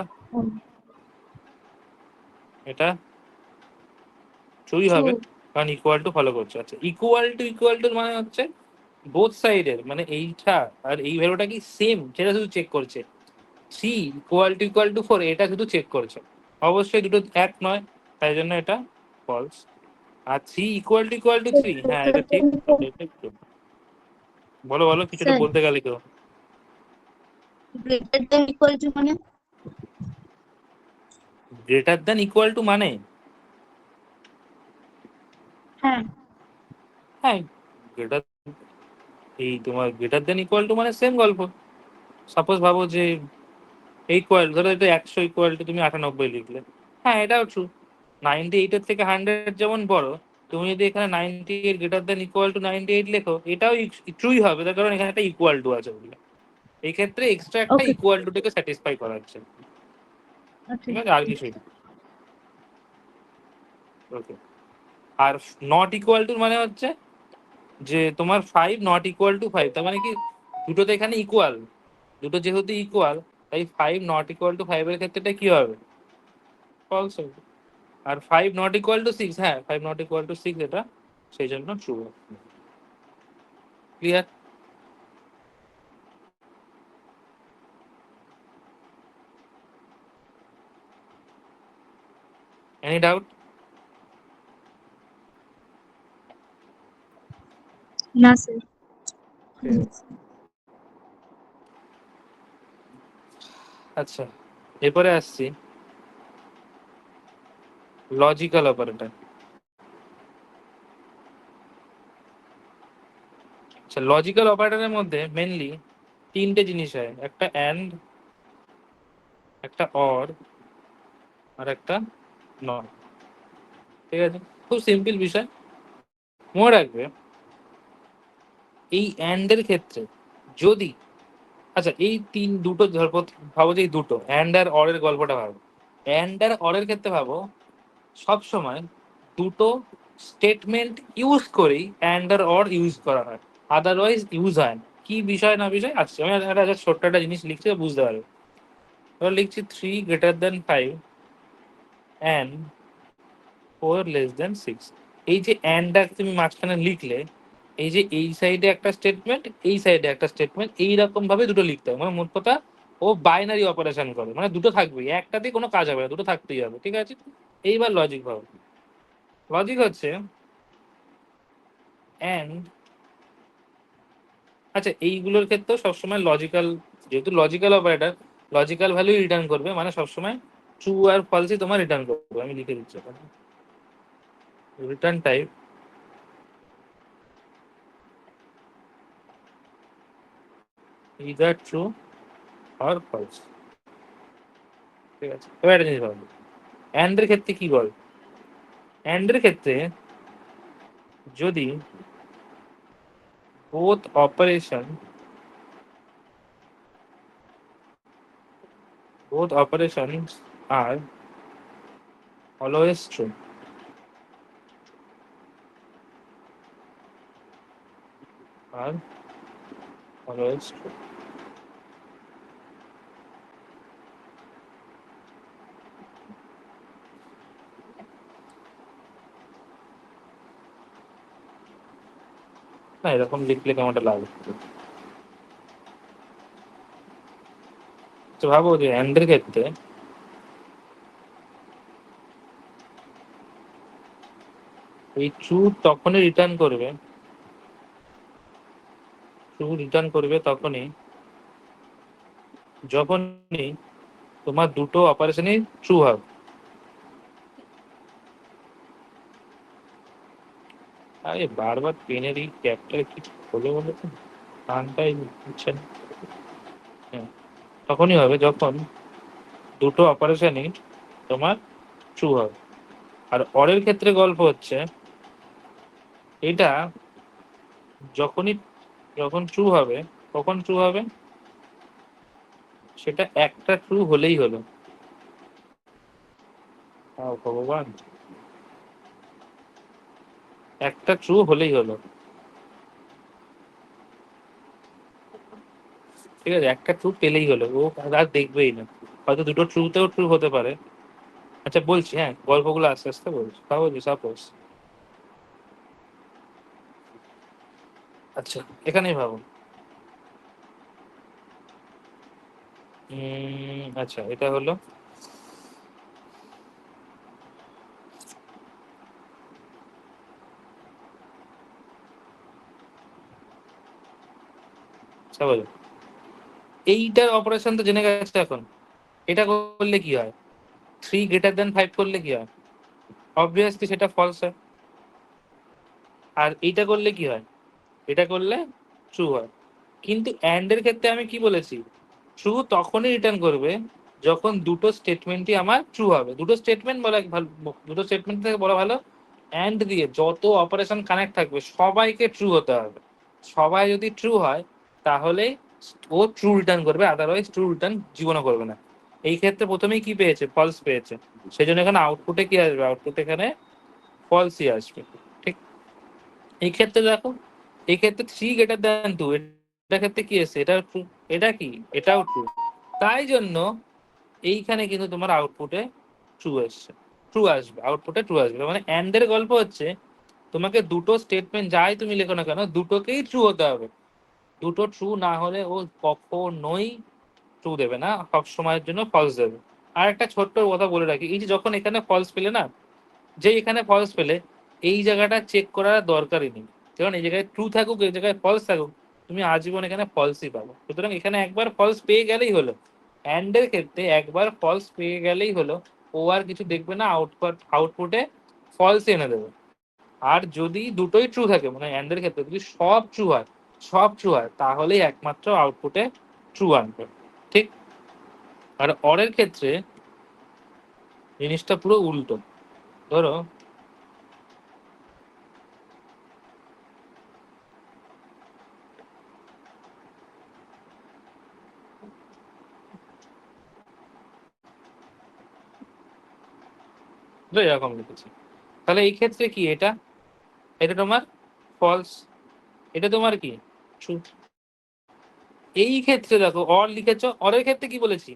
এটা ট্রুই ট্রু। হবে, কারণ ইকুয়াল টু ফলো করছে। আচ্ছা, ইকুয়াল টু মানে হচ্ছে বোথ সাইডের, মানে এইটা আর এই ভ্যালুটা কি সেম সেটা শুধু চেক করছে। 3 ইকুয়াল টু 4 এটা শুধু চেক করছে, অবশ্যই দুটো এক নয়, তাই জন্য এটা ফলস। আর 3 ইকুয়াল টু 3, হ্যাঁ এটা ঠিক, এটা true। বলো বলো, কিছুটা স্যার বলতে গেলে কেউ। গ্রেটার দ্যান ইকুয়াল টু মানে? গ্রেটার দ্যান ইকুয়াল টু মানে, হ্যাঁ। হ্যাঁ, গ্রেটার, এই তোমার গ্রেটার দ্যান ইকুয়াল টু মানে সেম গল্প। সাপোজ ভাবো যে ধরো এটা 100 ইকুয়াল টু তুমি 98 লিখলে, হ্যাঁ এটাও ট্রু। 98 এর থেকে 100 যেমন বড়, তুমি যদি এখানে 98 গ্রেটার দ্যান ইকুয়াল টু 98 লেখো, এটাও ট্রুই হবে, তার কারণ এখানে একটা ইকুয়াল টু আছে বলে। এই ক্ষেত্রে এক্সট্রা একটা ওকে ইকুয়াল টু থেকে স্যাটিসফাই করা হচ্ছে, ওকে। ঠিক আছে, আর কিছুই না। ওকে। আর নট ইকুয়াল টু মানে হচ্ছে যে তোমার 5 নট ইকুয়াল টু 5, তার মানে কি দুটো তো এখানে ইকুয়াল, দুটো যেহেতু ইকুয়াল, তাই 5 নট ইকুয়াল টু 5 এর ক্ষেত্রে কি হবে? ফলস হবে। আর 5 নট ইকুয়াল টু 6, হ্যাঁ 5 নট ইকুয়াল টু 6 এটা, সেই জন্য ট্রু। ক্লিয়ার? Any doubt? না স্যার। আচ্ছা, এরপরে আসছি লজিক্যাল অপারেটর। আচ্ছা, লজিক্যাল অপারেটরের মধ্যে মেনলি 3টে জিনিস হয়, একটা অ্যান্ড, একটা অর, আর একটা নট, ঠিক আছে। খুব সিম্পল বিষয়, মনে রাখবে এই অ্যান্ড এর ক্ষেত্রে যদি, আচ্ছা এই দুটো ভাবো যে এই দুটো অ্যান্ড আর অর এর গল্পটা ভাবো। অ্যান্ড আর অর এর ক্ষেত্রে ভাবো সব সময় দুটো স্টেটমেন্ট ইউজ করেই অ্যান্ড আর অর ইউজ করা হয়, আদারওয়াইজ ইউজ হয় না। কি বিষয় না বিষয় আসছে, আমি একটা ছোট্ট একটা জিনিস লিখছি, বুঝতে পারবে। এবার লিখছি 3 greater than 5 and 4 less than 6। এই যে অ্যান্ডটা তুমি মাঝখানে লিখলে, এই যে এই সাইডে একটা স্টেটমেন্ট, এই সাইডে একটা স্টেটমেন্ট, এইরকম ভাবে দুটো লিখতে হবে, মানে মোট কথা ও বাইনারি অপারেশন করে, মানে দুটো থাকবেই, একটাতে কোনো কাজ হবে না, দুটো থাকতেই হবে, ঠিক আছে। এইবার লজিক ভাবো, লজিক হচ্ছে অ্যান্ড, আচ্ছা এইগুলোর ক্ষেত্রেও সবসময় লজিক্যাল, যেহেতু logical operator logical value return করবে, মানে সবসময় ট্রু আর ফলসই তোমার রিটার্ন করবে। আমি লিখে দিচ্ছি রিটার্ন টাইপ ইদার ট্রু আর ফলস, ঠিক আছে। এবার একটা জিনিস ভাবো, অ্যান্ড এর ক্ষেত্রে কি বল, অ্যান্ড এর ক্ষেত্রে যদি both operation are always true, are always true, না এরকম লিখলে কেমনটা লাগবে। তো ভাবো যে অ্যান্ড এর ক্ষেত্রে এই ট্রু তখনই রিটার্ন করবে, ট্রু রিটার্ন করবে তখনই যখনই তোমার দুটো অপারেশনই ট্রু হবে। আরে বারবার পেনের এই ক্যাপটা কি খোলে বলে তো কানটাই হচ্ছে না। হ্যাঁ, তখনই হবে যখন দুটো অপারেশনই তোমার ট্রু হবে। আর অরের ক্ষেত্রে গল্প হচ্ছে এটা যখনই যখন ট্রু হবে, কখন ট্রু হবে, সেটা একটা ট্রু হলেই হলো। ভগবান, একটা ট্রু হলেই হলো, ঠিক আছে, একটা ট্রু পেলেই হলো, ও আর দেখবেই না। হয়তো দুটো ট্রুতেও ট্রু হতে পারে। আচ্ছা বলছি, হ্যাঁ গল্পগুলো আস্তে আস্তে বলছি, তাও বলছি সাপোজ। আচ্ছা এখানেই ভাবো, আচ্ছা এটা হলো, আচ্ছা বলো, এইটার অপারেশন তো জেনে গেছে এখন। এটা করলে কি হয়, 3 > 5 করলে কি হয়, অবভিয়াসলি সেটা ফলস হয়। আর এইটা করলে কি হয়, এটা করলে ট্রু হয়। কিন্তু অ্যান্ড এর ক্ষেত্রে আমি কি বলেছি, ট্রু তখনই রিটার্ন করবে যখন দুটো স্টেটমেন্টই আমার ট্রু হবে। দুটো স্টেটমেন্ট বলা ভালো, দুটো স্টেটমেন্ট থেকে বলা ভালো, অ্যান্ড দিয়ে যত অপারেশন কানেক্ট থাকবে সবাইকে ট্রু হতে হবে। সবাই যদি ট্রু হয় তাহলে ও ট্রু রিটার্ন করবে, আদারওয়াইজ ট্রু রিটার্ন জীবনও করবে না। এই ক্ষেত্রে প্রথমেই কি পেয়েছে, ফলস পেয়েছে, সেই জন্য এখানে আউটপুটে কি আসবে, আউটপুট এখানে ফলসই আসবে। ঠিক, এই ক্ষেত্রে দেখো, এই ক্ষেত্রে 3 > 2, এটা ক্ষেত্রে কি এসছে, এটাও ট্রু, এটা কি, এটাও ট্রু। তাই জন্য এইখানে কিন্তু তোমার আউটপুটে ট্রু এসছে, ট্রু আসবে, আউটপুটে ট্রু আসবে। মানে অ্যান্ড এর গল্প হচ্ছে তোমাকে দুটো স্টেটমেন্ট যাই তুমি লেখো না কেন, দুটোকেই ট্রু হতে হবে। দুটো ট্রু না হলে ও কখনোই ট্রু দেবে না, সব সময়ের জন্য ফলস দেবে। আর একটা ছোট্ট কথা বলে রাখি, এই যে যখন এখানে ফলস পেলে না, যে এখানে ফলস পেলে এই জায়গাটা চেক করার দরকারই নেই, কারণ এই জায়গায় ট্রু থাকুক এই জায়গায় ফলস থাকুক তুমি আজীবন এখানে ফলসই পাবো। সুতরাং এখানে একবার ফলস পেয়ে গেলেই হলো, অ্যান্ড এর ক্ষেত্রে একবার ফলস পেয়ে গেলেই হলো, ও আর কিছু দেখবে না, আউটপুটে ফলস এনে দেবে। আর যদি দুটোই ট্রু থাকে, মানে অ্যান্ড এর ক্ষেত্রে যদি সব ট্রু হয়, সব ট্রু হয়, তাহলেই একমাত্র আউটপুটে ট্রু আনবে। ঠিক, আর অরের ক্ষেত্রে জিনিসটা পুরো উল্টো। ধরো এরকম লিখেছি, তাহলে এই ক্ষেত্রে কি, এটা এটা তোমার ফলস, এটা তোমার কি ট্রু। এই ক্ষেত্রে দেখো অর লিখেছো, অরের ক্ষেত্রে কি বলেছি,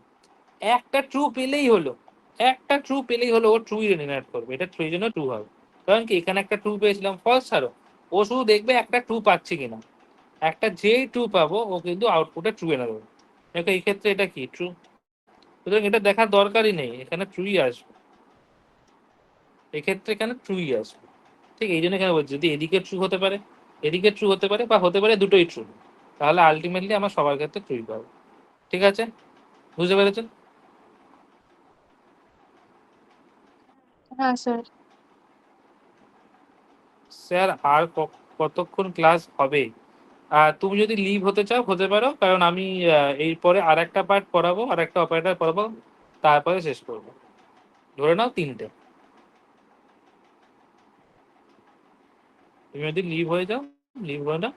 একটা ট্রু পেলেই হলো, একটা ট্রু পেলেই হলো, ও ট্রুই জেনারেট করবে, এটা ট্রু জন্য ট্রু হবে। কারণ কি এখানে একটা ট্রু পেয়েছিলাম, ফলস ছাড়ো, ও শুধু দেখবে একটা ট্রু পাচ্ছি কিনা, একটা যেই ট্রু পাবো ও কিন্তু আউটপুটে ট্রু এনে দেবে। দেখো এই ক্ষেত্রে এটা কি ট্রু, সুতরাং এটা দেখার দরকারই নেই, এখানে ট্রুই আসবে, এক্ষেত্রে এখানে ট্রুই আসবে। ঠিক, এই জন্য এখানে বলছি যদি এদিকে ট্রু হতে পারে, এদিকে ট্রু হতে পারে, বা হতে পারে দুটোই ট্রু, তাহলে আলটিমেটলি আমার সবার ক্ষেত্রে ট্রুই পাবো। ঠিক আছে, বুঝতে পেরেছেন? হ্যাঁ স্যার। স্যার আর কতক্ষণ ক্লাস হবে? তুমি যদি লিভ হতে চাও হতে পারো, কারণ আমি এরপরে আর একটা পার্ট পড়াবো, আর একটা অপারেটর পড়াবো, তারপরে শেষ করবো। ধরে নাও 3টে। তুমি যদি লিভ হয়ে যাও, লিভ হয়ে নাও,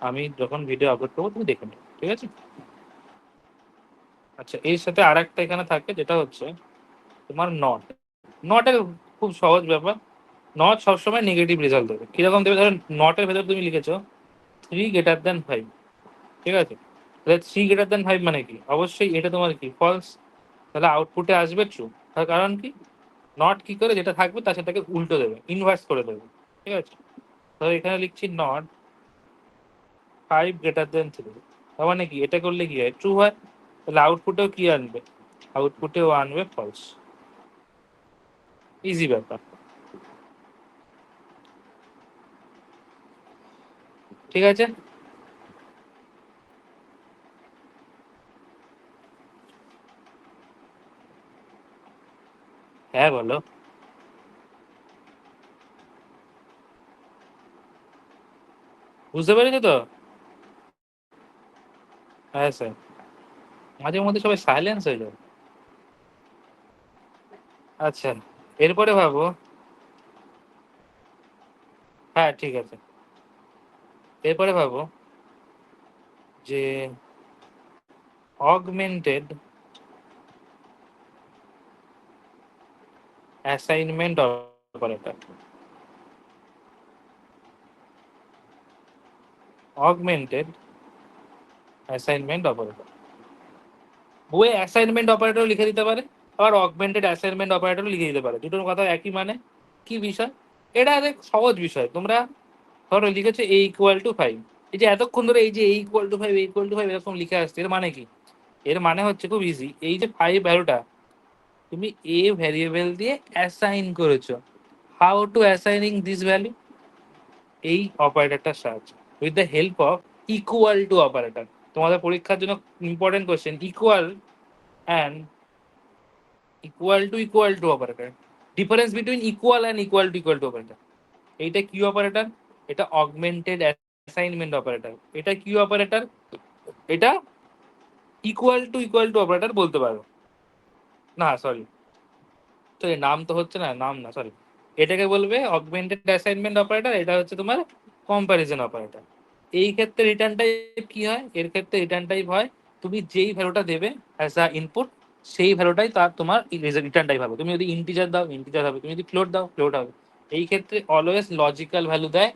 আমি যখন ভিডিও আপলোড করবো তুমি দেখে নিও, ঠিক আছে? আচ্ছা, এর সাথে আর একটা এখানে থাকে যেটা হচ্ছে তোমার নট। নটের খুব সহজ ব্যাপার, নট সবসময় নেগেটিভ রেজাল্ট দেবে। কিরকম দেবে, ধরো নটের ভেতর তুমি লিখেছো 3 > 5, ঠিক আছে, তাহলে 3 > 5 মানে কি, অবশ্যই এটা তোমার কি ফলস, তাহলে আউটপুটে আসবে ট্রু। তার কারণ কি, নট কি করে যেটা থাকবে তার সেটাকে উল্টো দেবে, ইনভার্স করে দেবে। ঠিক আছে, তো এখানে লিখছি নট 5 > 3, তার মানে কি এটা করলে কি হয়, ট্রু হয়, তাহলে আউটপুটেও কি আনবে, আউটপুটেও আনবে ফলস। ইজি ব্যাপার। ঠিক আছে? হ্যাঁ বলো। বুঝতে পেরেছো তো? হ্যাঁ স্যার। মাঝে মধ্যে সবাই সাইলেন্স হয়ে যায়। আচ্ছা, এরপরে ভাবো। হ্যাঁ ঠিক আছে, এরপরে ভাবো যে augmented assignment operator. Augmented assignment operator. বইয়ে অ্যাসাইনমেন্ট অপারেটর লিখে দিতে পারে, আবার অগমেন্টেড অ্যাসাইনমেন্ট অপারেটর লিখে দিতে পারে, দুটোর কথা একই মানে। কি বিষয় এটা? অনেক সহজ বিষয়। তোমরা ধরো লিখেছো এ ইকুয়াল টু 5, এই যে এতক্ষণ ধরে এই যে A equal to 5 A equal to 5 এরকম লিখে আসছে, এর মানে কি? এর মানে হচ্ছে খুব ইজি, এই যে 5 ভ্যালুটা তুমি এ ভ্যারিয়েবল দিয়ে অ্যাসাইন করেছো। How to assigning this value? এই অপারেটরটার সাহায্য, with the help of equal to operator. তোমাদের পরীক্ষার জন্য important question, equal and equal to operator. Difference between equal and equal to operator. এইটা কি অপারেটর? এটা অগমেন্টেড অ্যাসাইনমেন্ট অপারেটর। এটা কি অপারেটর? এটা ইকুয়াল টু অপারেটর বলতে পারো। না সরি, তো এর নাম তো হচ্ছে না, নাম না সরি, এটাকে বলবে অগমেন্টেড অ্যাসাইনমেন্ট অপারেটর। এটা হচ্ছে তোমার কম্প্যারিজন অপারেটর। এই ক্ষেত্রে রিটার্ন টাইপ কি হয়? এর ক্ষেত্রে রিটার্ন টাইপ হয় তুমি যেই ভ্যালুটা দেবে অ্যাজ আ ইনপুট, সেই ভ্যালুটাই তার তোমার রিটার্ন টাইপ হবে। তুমি যদি ইন্টিজার দাও ইন্টিজার হবে, তুমি যদি ফ্লোট দাও ফ্লোট হবে। এই ক্ষেত্রে অলওয়েজ লজিক্যাল ভ্যালু দেয়,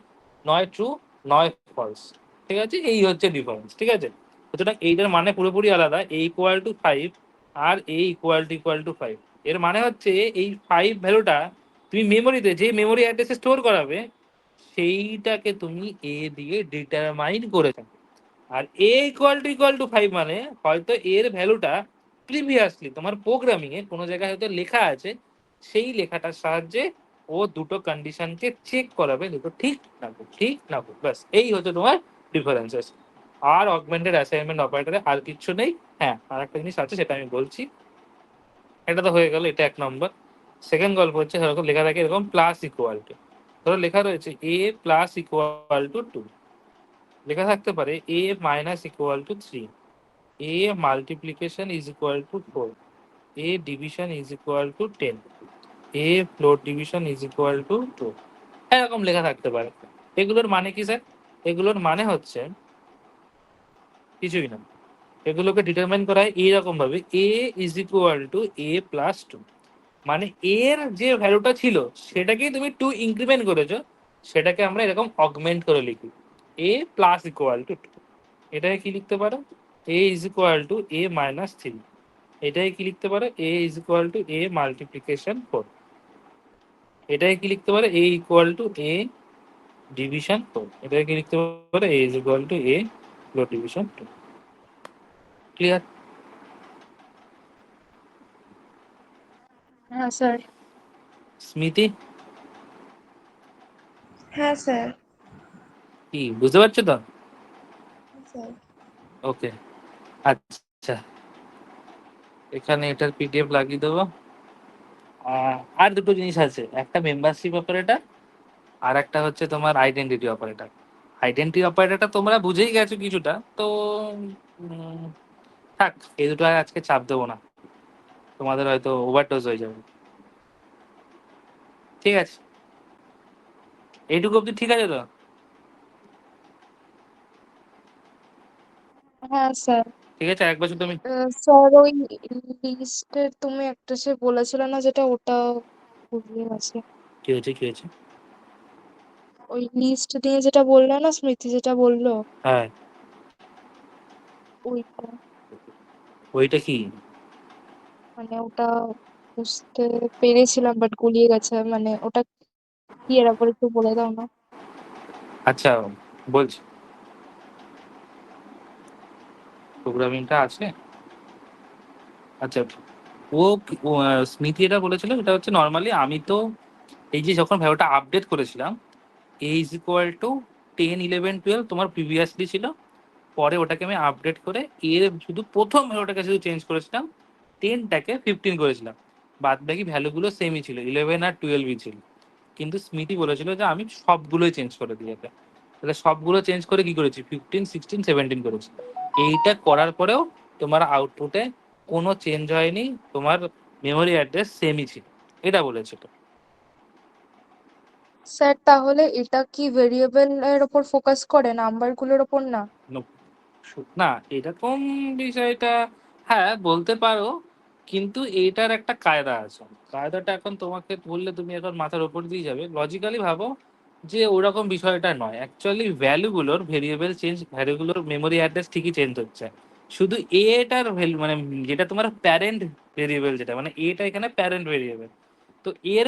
নয় ট্রু নয় ফলস। ঠিক আছে, এই হচ্ছে ডিফারেন্স। ঠিক আছে, সুতরাং এইটার মানে পুরোপুরি আলাদা। এ ইকুয়াল টু 5 আর এ ইকুয়াল টু 5, এর মানে হচ্ছে এই 5 ভ্যালুটা তুমি মেমোরিতে যে মেমোরি অ্যাড্রেসে স্টোর করাবে সেইটাকে তুমি এ দিয়ে ডিটারমাইন করে থাকো। আর এ ইকুয়াল টু 5 মানে হয়তো এর ভ্যালুটা প্রিভিয়াসলি তোমার প্রোগ্রামিং এ কোনো জায়গায় হয়তো লেখা আছে, সেই লেখাটার সাহায্যে ও দুটো কন্ডিশনকে চেক করাবে, দুটো ঠিক না ভুল, ঠিক না ভুল, ব্যাস এই হচ্ছে তোমার ডিফারেন্সেস। আর অগমেন্টেড অ্যাসাইনমেন্ট অপারেটরে আর কিছু নেই। হ্যাঁ, আর একটা জিনিস আছে সেটা আমি বলছি। এটা তো হয়ে গেল, এটা 1 নম্বর। সেকেন্ড গল্প হচ্ছে সেরকম লেখা থাকে এরকম প্লাস ইকুয়াল টু, ধরো লেখা রয়েছে এ প্লাস ইকুয়াল টু 2, লেখা থাকতে পারে A minus equal to 3, A multiplication is equal to 4, A division is equal to 10, A floor division is equal to 2, এরকম লেখা থাকতে পারে। এগুলোর মানে কি স্যার? এগুলোর মানে হচ্ছে কিছুই না, এগুলোকে ডিটারমাইন করা হয় এইরকম ভাবে, A is equal to A plus 2, মানে এর যে ভ্যালুটা ছিল সেটাকেই তুমি 2 ইনক্রিমেন্ট করেছো, সেটাকে আমরা এরকম অগমেন্ট করে লিখি এ প্লাস ইকুয়াল টু 2। এটাকে কি লিখতে পারো? A is equal to A minus 3। এটাকে কি লিখতে পারো? A is equal to A multiplication 4। এটাকে কি লিখতে পারো? A equal to A division 4। এটাকে কি লিখতে পারো? A is equal to A floor division 2। Clear? হ্যাঁ স্যার। স্মৃতি হ্যাঁ স্যার। কি বুঝতে পারছো তো? স্যার ওকে, আচ্ছা, এখানে এটার পিডিএফ লাগিয়ে দেবো। আর দুটো জিনিস আছে, একটা মেম্বারশিপ অপারেটর আর একটা হচ্ছে তোমার আইডেন্টিটি অপারেটর। আইডেন্টিটি অপারেটরটা তোমরা বুঝেই গেছো কিছুটা তো। উম, থাক, এই দুটো আর আজকে চাপ দেবো না, তোমাদের হয়তো ওভারডোজ হয়ে যাবে। ঠিক আছে, এইটুকু অব্দি ঠিক আছে তো? হ্যাঁ স্যার। ঠিক আছে, একবার শুধু তুমি স্যার ওই লিস্টের তুমি একটা সে বলেছিলে না, যেটা ওটা ভুলিয়ে গেছে। কি হয়েছে কি হয়েছে? ওই লিস্ট নিয়ে যেটা বললো না, স্মৃতি যেটা বললো, হ্যাঁ, ওইটা ওইটা কি? মানে ওটা বুঝতে পেরেছিলাম বাট গুলিয়ে গেছে, মানে ওটা কি এর একবার একটু বলে দাও না। আচ্ছা বলছি, প্রোগ্রামিংটা আছে। আচ্ছা, স্মৃতি এটা বলেছিল, এটা হচ্ছে নর্মালি আমি তো এই যে যখন ভ্যালুটা আপডেট করেছিলাম এ ইজ ইকুয়াল টু 10, 11, 12 তোমার প্রিভিয়াসলি ছিল, পরে ওটাকে আমি আপডেট করে এর শুধু প্রথম ওটাকে শুধু চেঞ্জ করেছিলাম, 10টাকে 15 করেছিলাম, বাদ বাকি ভ্যালুগুলো সেমই ছিল, 11 আর 12ই ছিল। কিন্তু স্মিথি বলেছিল যে আমি সবগুলোই চেঞ্জ করে দিয়েছে। তাহলে সবগুলো চেঞ্জ করে কি করেছি, 15, 16, 17 করেছি। এইটা করার পরেও তোমার আউটপুটে কোনো চেঞ্জ হয়নি, তোমার মেমোরি অ্যাড্রেস সেমই ছিল, এটা বলেছিল। স্যার তাহলে এটা কি ভেরিয়েবল এর ওপর ফোকাস করে, নাম্বার গুলোর ওপর না? না, এরকম বিষয়টা হ্যাঁ বলতে পারো, কিন্তু এইটার একটা কায়দা আছে। কায়দাটা এখন তোমাকে বললে তুমি এখন মাথার উপর দিয়ে যাবে। লজিক্যালি ভাবো যে ওরকম বিষয়টা নয়, অ্যাকচুয়ালি ভ্যালুগুলোর ভেরিয়েবল চেঞ্জ, ভ্যালুগুলোর মেমোরি অ্যাড্রেস ঠিকই চেঞ্জ হচ্ছে, শুধু এটার ভ্যালু মানে যেটা তোমার প্যারেন্ট ভেরিয়েবল, যেটা মানে এটা এখানে প্যারেন্ট ভেরিয়েবল, তো এর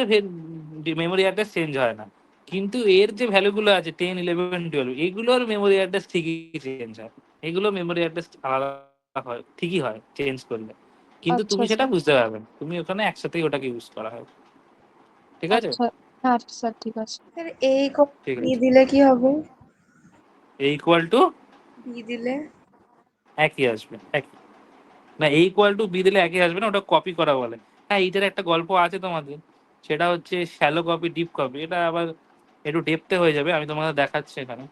মেমোরি অ্যাড্রেস চেঞ্জ হয় না। কিন্তু এর যে ভ্যালুগুলো আছে 10, 11, 12, এগুলোর মেমোরি অ্যাড্রেস ঠিকই চেঞ্জ হয়। এগুলো মেমোরি অ্যাড্রেস আলাদা হয়, ঠিকই হয় চেঞ্জ করলে, কিন্তু আচ্ছা তুমি সেটা স্যার। বুঝতে পারবে না, তুমি ওখানে একসাথেই ওটাকে ইউজ করা হয়। ঠিক আছে, আচ্ছা, হ্যাঁ স্যার ঠিক আছে। স্যার এই কোড ঠিক বি আছে। দিলে কি হবে? ইকুয়াল টু বি দিলে একই আসবে, একই। না, ইকুয়াল টু বি দিলে একই আসবে না, ওটা কপি করা বলে। হ্যাঁ, এইটার একটা গল্প আছে তোমাদের, সেটা হচ্ছে শ্যালো কপি, ডিপ কপি। এটা আবার একটু ডেপতে হয়ে যাবে, আমি তোমাদের দেখাচ্ছি এখানে।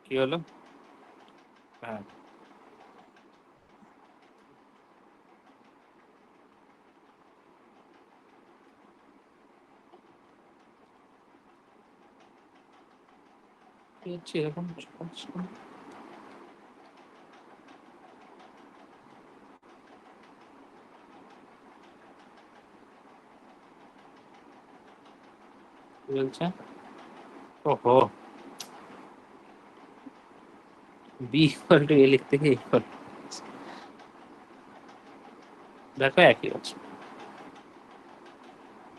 কি হলো? হ্যাঁ, কি হচ্ছে এরকম? কি বলছে? ওহো, বি ইকুয়াল টু এ লিখতে গিয়ে equal, দেখো একই আছে।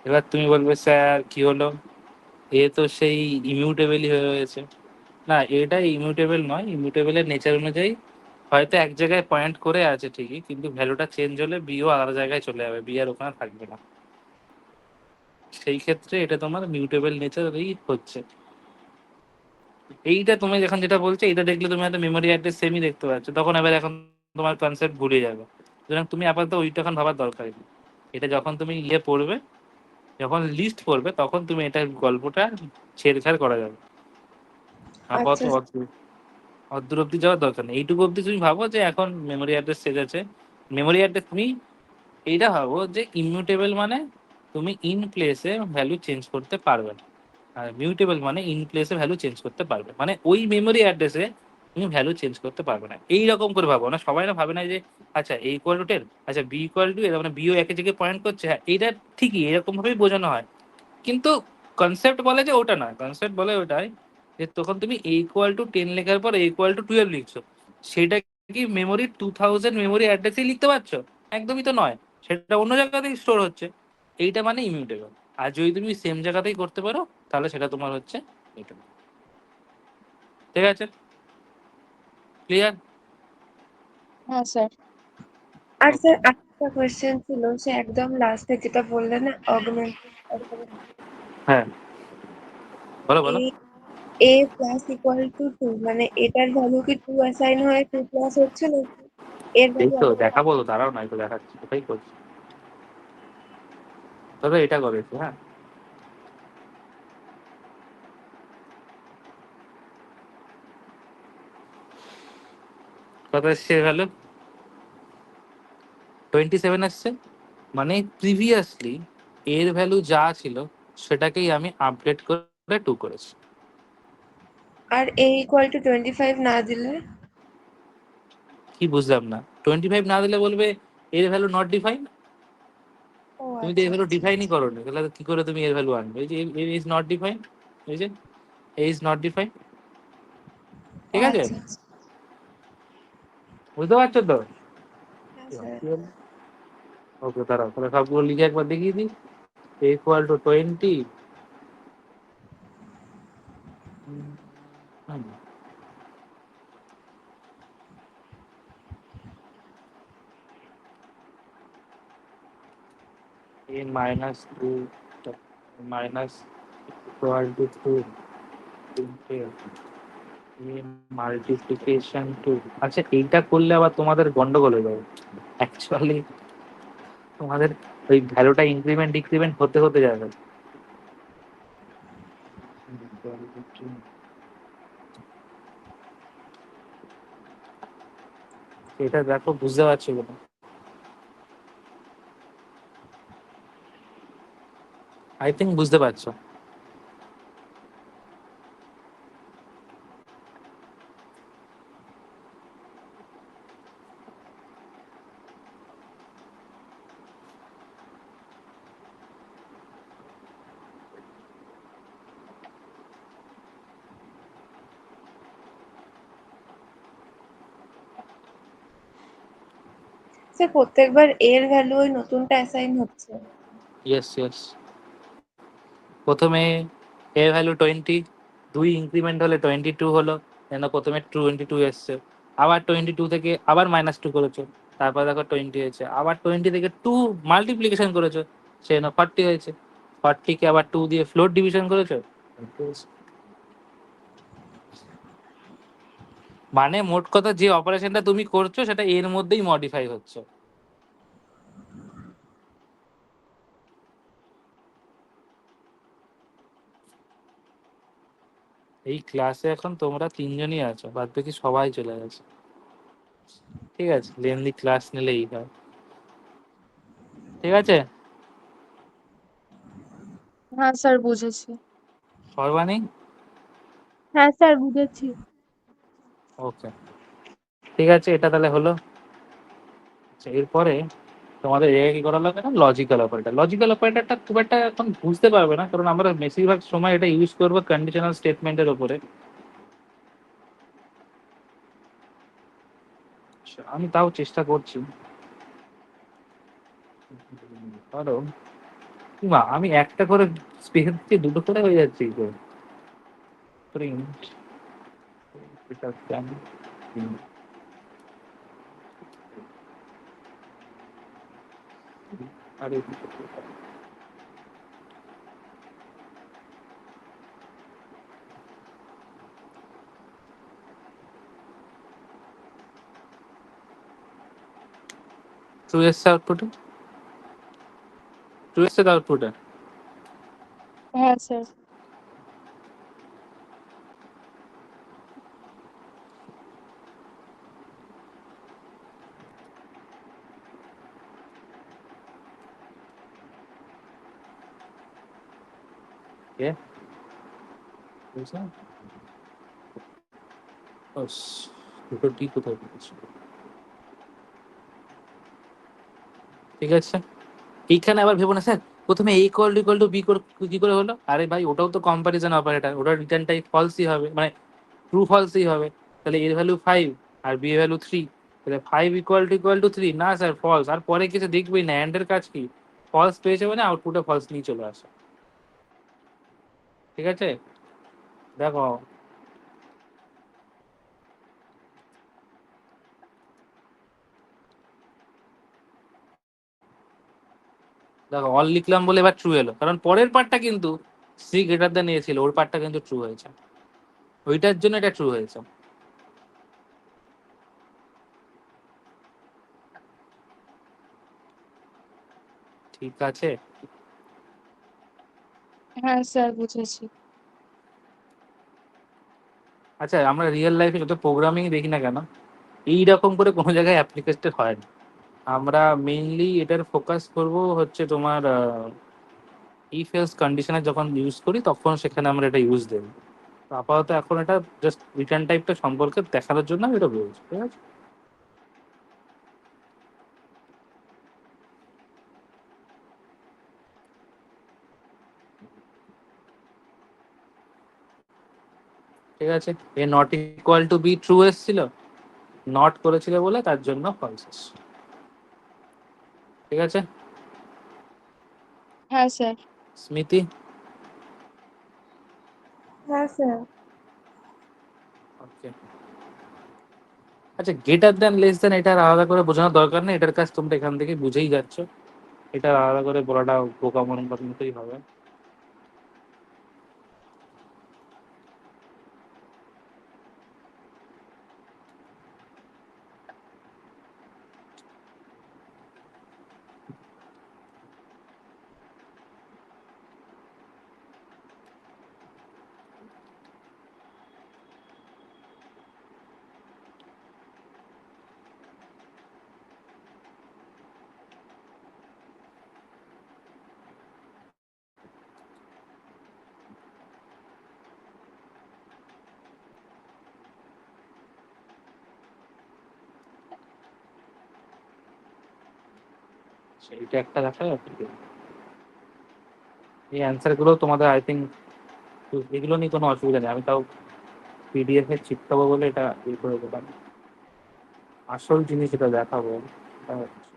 এবার তুমি বলবে স্যার কি হলো, এ তো সেই ইমিউটেবলই হয়ে রয়েছে। না, এটা ইমিউটেবল নয়, ইমিউটেবলের নেচার অনুযায়ী হয়তো এক জায়গায় পয়েন্ট করে আছে ঠিকই, কিন্তু ভ্যালুটা চেঞ্জ হলে বিও আলাদা জায়গায় চলে যাবে, বি আর ওখানে থাকবে না। সেই ক্ষেত্রে এটা তোমার মিউটেবল নেচারই হচ্ছে। এইটা তুমি যখন যেটা বলছো, এটা দেখলে তুমি হয়তো মেমোরি অ্যাড্রেস সেমই দেখতে পাচ্ছ, তখন এবার এখন তোমার কনসেপ্ট ভুলে যাবে। সুতরাং তুমি আপাতত ওইটা এখন ভাবার দরকার নেই। এটা যখন তুমি ইয়ে পড়বে, যখন লিস্ট পড়বে, তখন তুমি এটার গল্পটা ছেড়ছাড় করা যাবে। আপাতত আচ্ছা অদ্দূর অব্দি যাওয়ার দরকার নেই, এইটুকু অব্দি তুমি ভাবো যে এখন মেমোরি অ্যাড্রেস চেঞ্জ আছে। মেমোরি অ্যাড্রেস তুমি এইটা ভাবো যে ইমিউটেবল মানে তুমি ইন প্লেসে ভ্যালু চেঞ্জ করতে পারবে না, আর মিউটেবল মানে ইন প্লেসে ভ্যালু চেঞ্জ করতে পারবে, মানে ওই মেমোরি অ্যাড্রেসে তুমি ভ্যালু চেঞ্জ করতে পারবে না। এইরকম করে ভাবো না, সবাই না ভাবে না যে আচ্ছা এ ইকুয়াল টু 10, আচ্ছা বি ইকুয়াল টু, এর মানে বিও একই জায়গায় পয়েন্ট করছে, হ্যাঁ এইটা ঠিকই, এরকম ভাবেই বোঝানো হয়। কিন্তু কনসেপ্ট বলে যে ওটা নয়, কনসেপ্ট বলে ওটাই যে তখন তুমি এ ইকুয়াল টু 10 লেখার পর এ ইকুয়াল টু 12 লিখছো, সেটা কি মেমোরি 2000 মেমোরি অ্যাড্রেসেই লিখতে পারছো? একদমই তো নয়, সেটা অন্য জায়গাতেই স্টোর হচ্ছে। এইটা মানে ইমিউটেবল। আর যদি তুমি সেম জায়গাতেই করতে পারো, তাহলে সেটা তোমার হচ্ছে মিউটেবল। ঠিক আছে, ক্লিয়ার? আর স্যার আরেকটা কোয়েশ্চেন ছিল, সে একদম লাস্টে যেটা বললেন না অগমেন্টেড অপারেটর, হ্যাঁ, বলো বলো। এই এ প্লাস ইকুয়াল টু 2, মানে এটার ভ্যালু কি 2 অ্যাসাইন হয়ে 2 প্লাস হচ্ছে নাকি এর এই ভ্যালু তো দেখাবো, তো দাঁড়াও না, একটু দেখাচ্ছি, ওটাই করছি। তবে এটা করে একটু, হ্যাঁ, কত এসছে ভ্যালু? 27 আসছে, মানে প্রিভিয়াসলি এর ভ্যালু যা ছিল সেটাকেই আমি আপডেট করে 2 করেছি। আর এ ইকুয়াল টু 25 না দিলে? কি বুঝলাম না? 25 না দিলে বলবে এর ভ্যালু নট ডিফাইন। ও তুমি তো এর আচ্ছা ভ্যালু আচ্ছা ডিফাইনই আচ্ছা করো না, তাহলে কি করে তুমি এর ভ্যালু আনবে? এই যে এ ইজ নট ডিফাইন, এই যে এ ইজ নট ডিফাইন। ও ঠিক আছে, আচ্ছা আচ্ছা। বুঝতে পারছো তো? হ্যাঁ স্যার। ওকে, দাঁড়াও তাহলে সবগুলো লিখে একবার দেখিয়ে দিই। A equal to 20, A minus 2, minus equal to two multiplication two. আচ্ছা এইটা করলে আবার তোমাদের গন্ডগোল হয়ে যাবে। অ্যাকচুয়ালি তোমাদের ওই ভ্যালুটা ইনক্রিমেন্ট ডিক্রিমেন্ট হতে হতে যাবে। এটা দেখো বুঝতে পারছো কিনা। আই থিঙ্ক বুঝতে পারছো। স্যার প্রত্যেকবার এর ভ্যালু ওই নতুনটা অ্যাসাইন হচ্ছে। Yes yes. প্রথমে এ ভ্যালু 20, 2 ইনক্রিমেন্ট হলে 22 হলো, কেন প্রথমে 22 এসছে, আবার 22 থেকে আবার -2 করেছো, তারপর দেখো 20 হয়েছে, আবার 20 থেকে 2 মাল্টিপ্লিকেশন করেছো, সে না 40 হয়েছে, 40 কে আবার 2 দিয়ে ফ্লোর ডিভিশন করেছো। মানে মোট কথা যে অপারেশনটা তুমি করছো সেটা এর মধ্যেই মডিফাই হচ্ছে। এই ক্লাসে এখন তোমরা 3জনই আছো, বাদ বাকি সবাই চলে গেছে। ঠিক আছে, লেন্দি ক্লাস নিলেই হয়। ঠিক আছে হ্যাঁ স্যার বুঝেছি। সর্বাণী। হ্যাঁ স্যার বুঝেছি। ওকে ঠিক আছে, এটা তাহলে হলো। আচ্ছা, এরপরে তোমাদের কি করা লাগবে না, লজিক্যাল অপারেটর। লজিক্যাল অপারেটরটা খুব একটা এখন বুঝতে পারবে না, কারণ আমরা বেশিরভাগ সময় এটা ইউজ করবো কন্ডিশনাল স্টেটমেন্টের উপরে। আচ্ছা, আমি তাও চেষ্টা করছি। ধরো আমি একটা করে স্পেস দিচ্ছি, দুটো করে হয়ে যাচ্ছে কি করে? Print, এটা কেন? আরে ট্রু এসছে আউটপুটে, ট্রু এসছে আউটপুটে। হ্যাঁ স্যার। কে বুঝছো? ওস, দুটো টি কোথায় পেয়েছি? ঠিক আছে, এইখানে আবার ভেবো না স্যার প্রথমে এ ইকুয়াল টু বি কি করে হলো। আরে ভাই ওটাও তো কম্পারিজন অপারেটর, ওটার রিটার্ন টাইপ ফলসই হবে, মানে ট্রু ফলসই হবে। তাহলে এর ভ্যালু 5 আর বি এর ভ্যালু 3, তাহলে 5 ইকুয়াল টু 3 না স্যার ফলস। আর পরে কিছু দেখবেই না, অ্যান্ড এর কাজ কি, ফলস পেয়েছে মানে আউটপুটে ফলস নিয়ে চলে আসে। ঠিক আছে দেখো, দেখো অল লিখলাম বলে এবার ট্রু এলো, কারণ পরের পার্টটা কিন্তু সি গ্রেটার দেন এ ছিল, ওর পার্টটা কিন্তু ট্রু হয়েছে, ওইটার জন্য এটা ট্রু হয়েছে। ঠিক আছে, হ্যাঁ স্যার বুঝেছি। আচ্ছা আমরা রিয়েল লাইফে যত প্রোগ্রামিং দেখি না কেন, এইরকম করে কোনো জায়গায় অ্যাপ্লিকেটেড হয় না। আমরা মেইনলি এটার ফোকাস করব হচ্ছে তোমার ইফ এলস কন্ডিশনে যখন ইউজ করি তখন সেখানে আমরা এটা ইউজ দেব। তো আপাতত এখন এটা জাস্ট রিটার্ন টাইপটা সম্পর্কে দেখানোর জন্য আমি এটা বলছি। ঠিক আছে, ঠিক আছে। A not equal to B true এসেছিল, নট করেছিল বলে তার জন্য ফলস এসছে। ঠিক আছে হ্যাঁ স্যার। স্মৃতি। হ্যাঁ স্যার। ওকে আচ্ছা, গ্রেটার দ্যান লেস দ্যান এটা আর আলাদা করে বোঝানোর দরকার নেই, এটার কাজ তোমরা এখান থেকে বুঝেই যাচ্ছ। এটা আলাদা করে বলাটা বোকা মনের মতোই হবে। এটা একটা দেখা যাচ্ছে। এই অ্যান্সার গুলো তোমাদের আই থিঙ্ক এগুলো নিয়ে কোনো অসুবিধা নেই, আমি তাও পিডিএফ এ চিপকাবো বলে এটা ইয়ে করে দিলাম। আসল জিনিস এটা দেখাবো, এটা হচ্ছে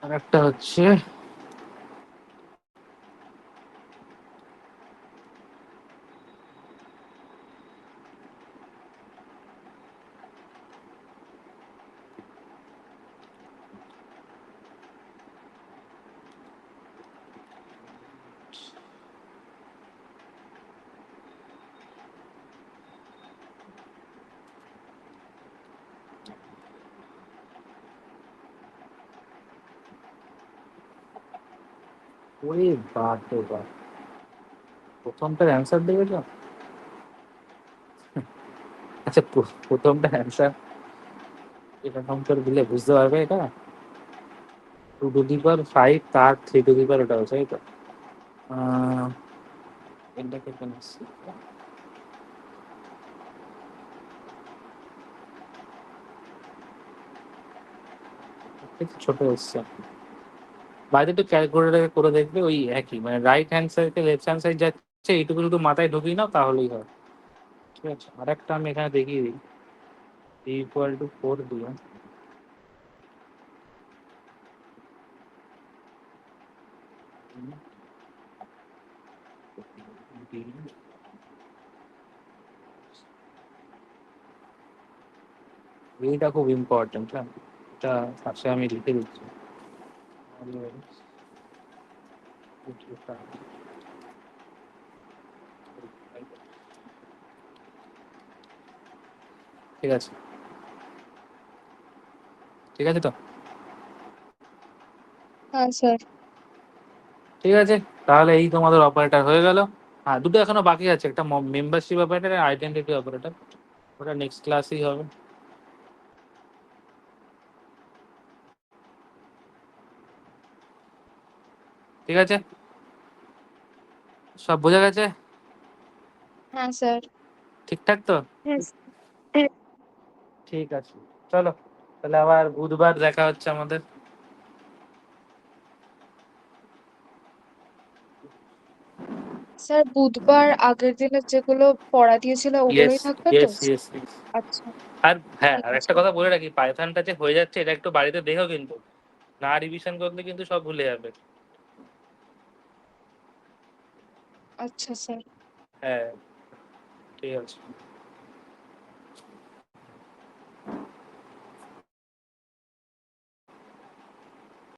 আর একটা হচ্ছে ওই বাপ রে বাপ, প্রথমটার অ্যান্সার দেখেছো? আচ্ছা প্রথমটা অ্যান্সার এরকম করে দিলে বুঝতে পারবে এটা 2^5 তার 3 ওটা হচ্ছে, তাই তো? এটাকে কেন একটু ছোট হচ্ছে, বাইরে একটু ক্যালকুলেটার করে দেখবে, ওই একই মানে রাইট হ্যান্ড সাইড থেকে লেফট হ্যান্ড সাইড যাচ্ছে, এইটুকু শুধু মাথায় ঢুকিয়ে নাও তাহলেই হয়। ঠিক আছে, আর একটা আমি এখানে দেখিয়ে দিই, E=4 দিয়ে এইটা খুব ইম্পর্টেন্ট, হ্যাঁ এটা পাশে আমি লিখে দিচ্ছি। ঠিক আছে, ঠিক আছে তো? হ্যাঁ স্যার। ঠিক আছে, তাহলে এই তোমাদের অপারেটর হয়ে গেল। হ্যাঁ, দুটো এখনো বাকি আছে, একটা মেম্বারশিপ অপারেটর আর আইডেন্টিটি অপারেটর, ওটা নেক্সট ক্লাসেই হবে। ঠিক আছে, সব বোঝা গেছে? হ্যাঁ স্যার। ঠিকঠাক তো? হ্যাঁ ঠিক আছে, চলো তাহলে আবার বুধবার দেখা হচ্ছে আমাদের। স্যার বুধবার আগের দিনের যেগুলো পড়া দিয়েছিল ইয়েস ওগুলোই থাকবে তো? Yes yes yes. আচ্ছা আর হ্যাঁ, ঠিক আর আছে। একটা কথা বলে রাখি, পাইথনটা যে হয়ে যাচ্ছে এটা একটু বাড়িতে দেখো, কিন্তু না রিভিশন করলে কিন্তু সব ভুলে যাবে। আচ্ছা স্যার। হ্যাঁ, ঠিক আছে।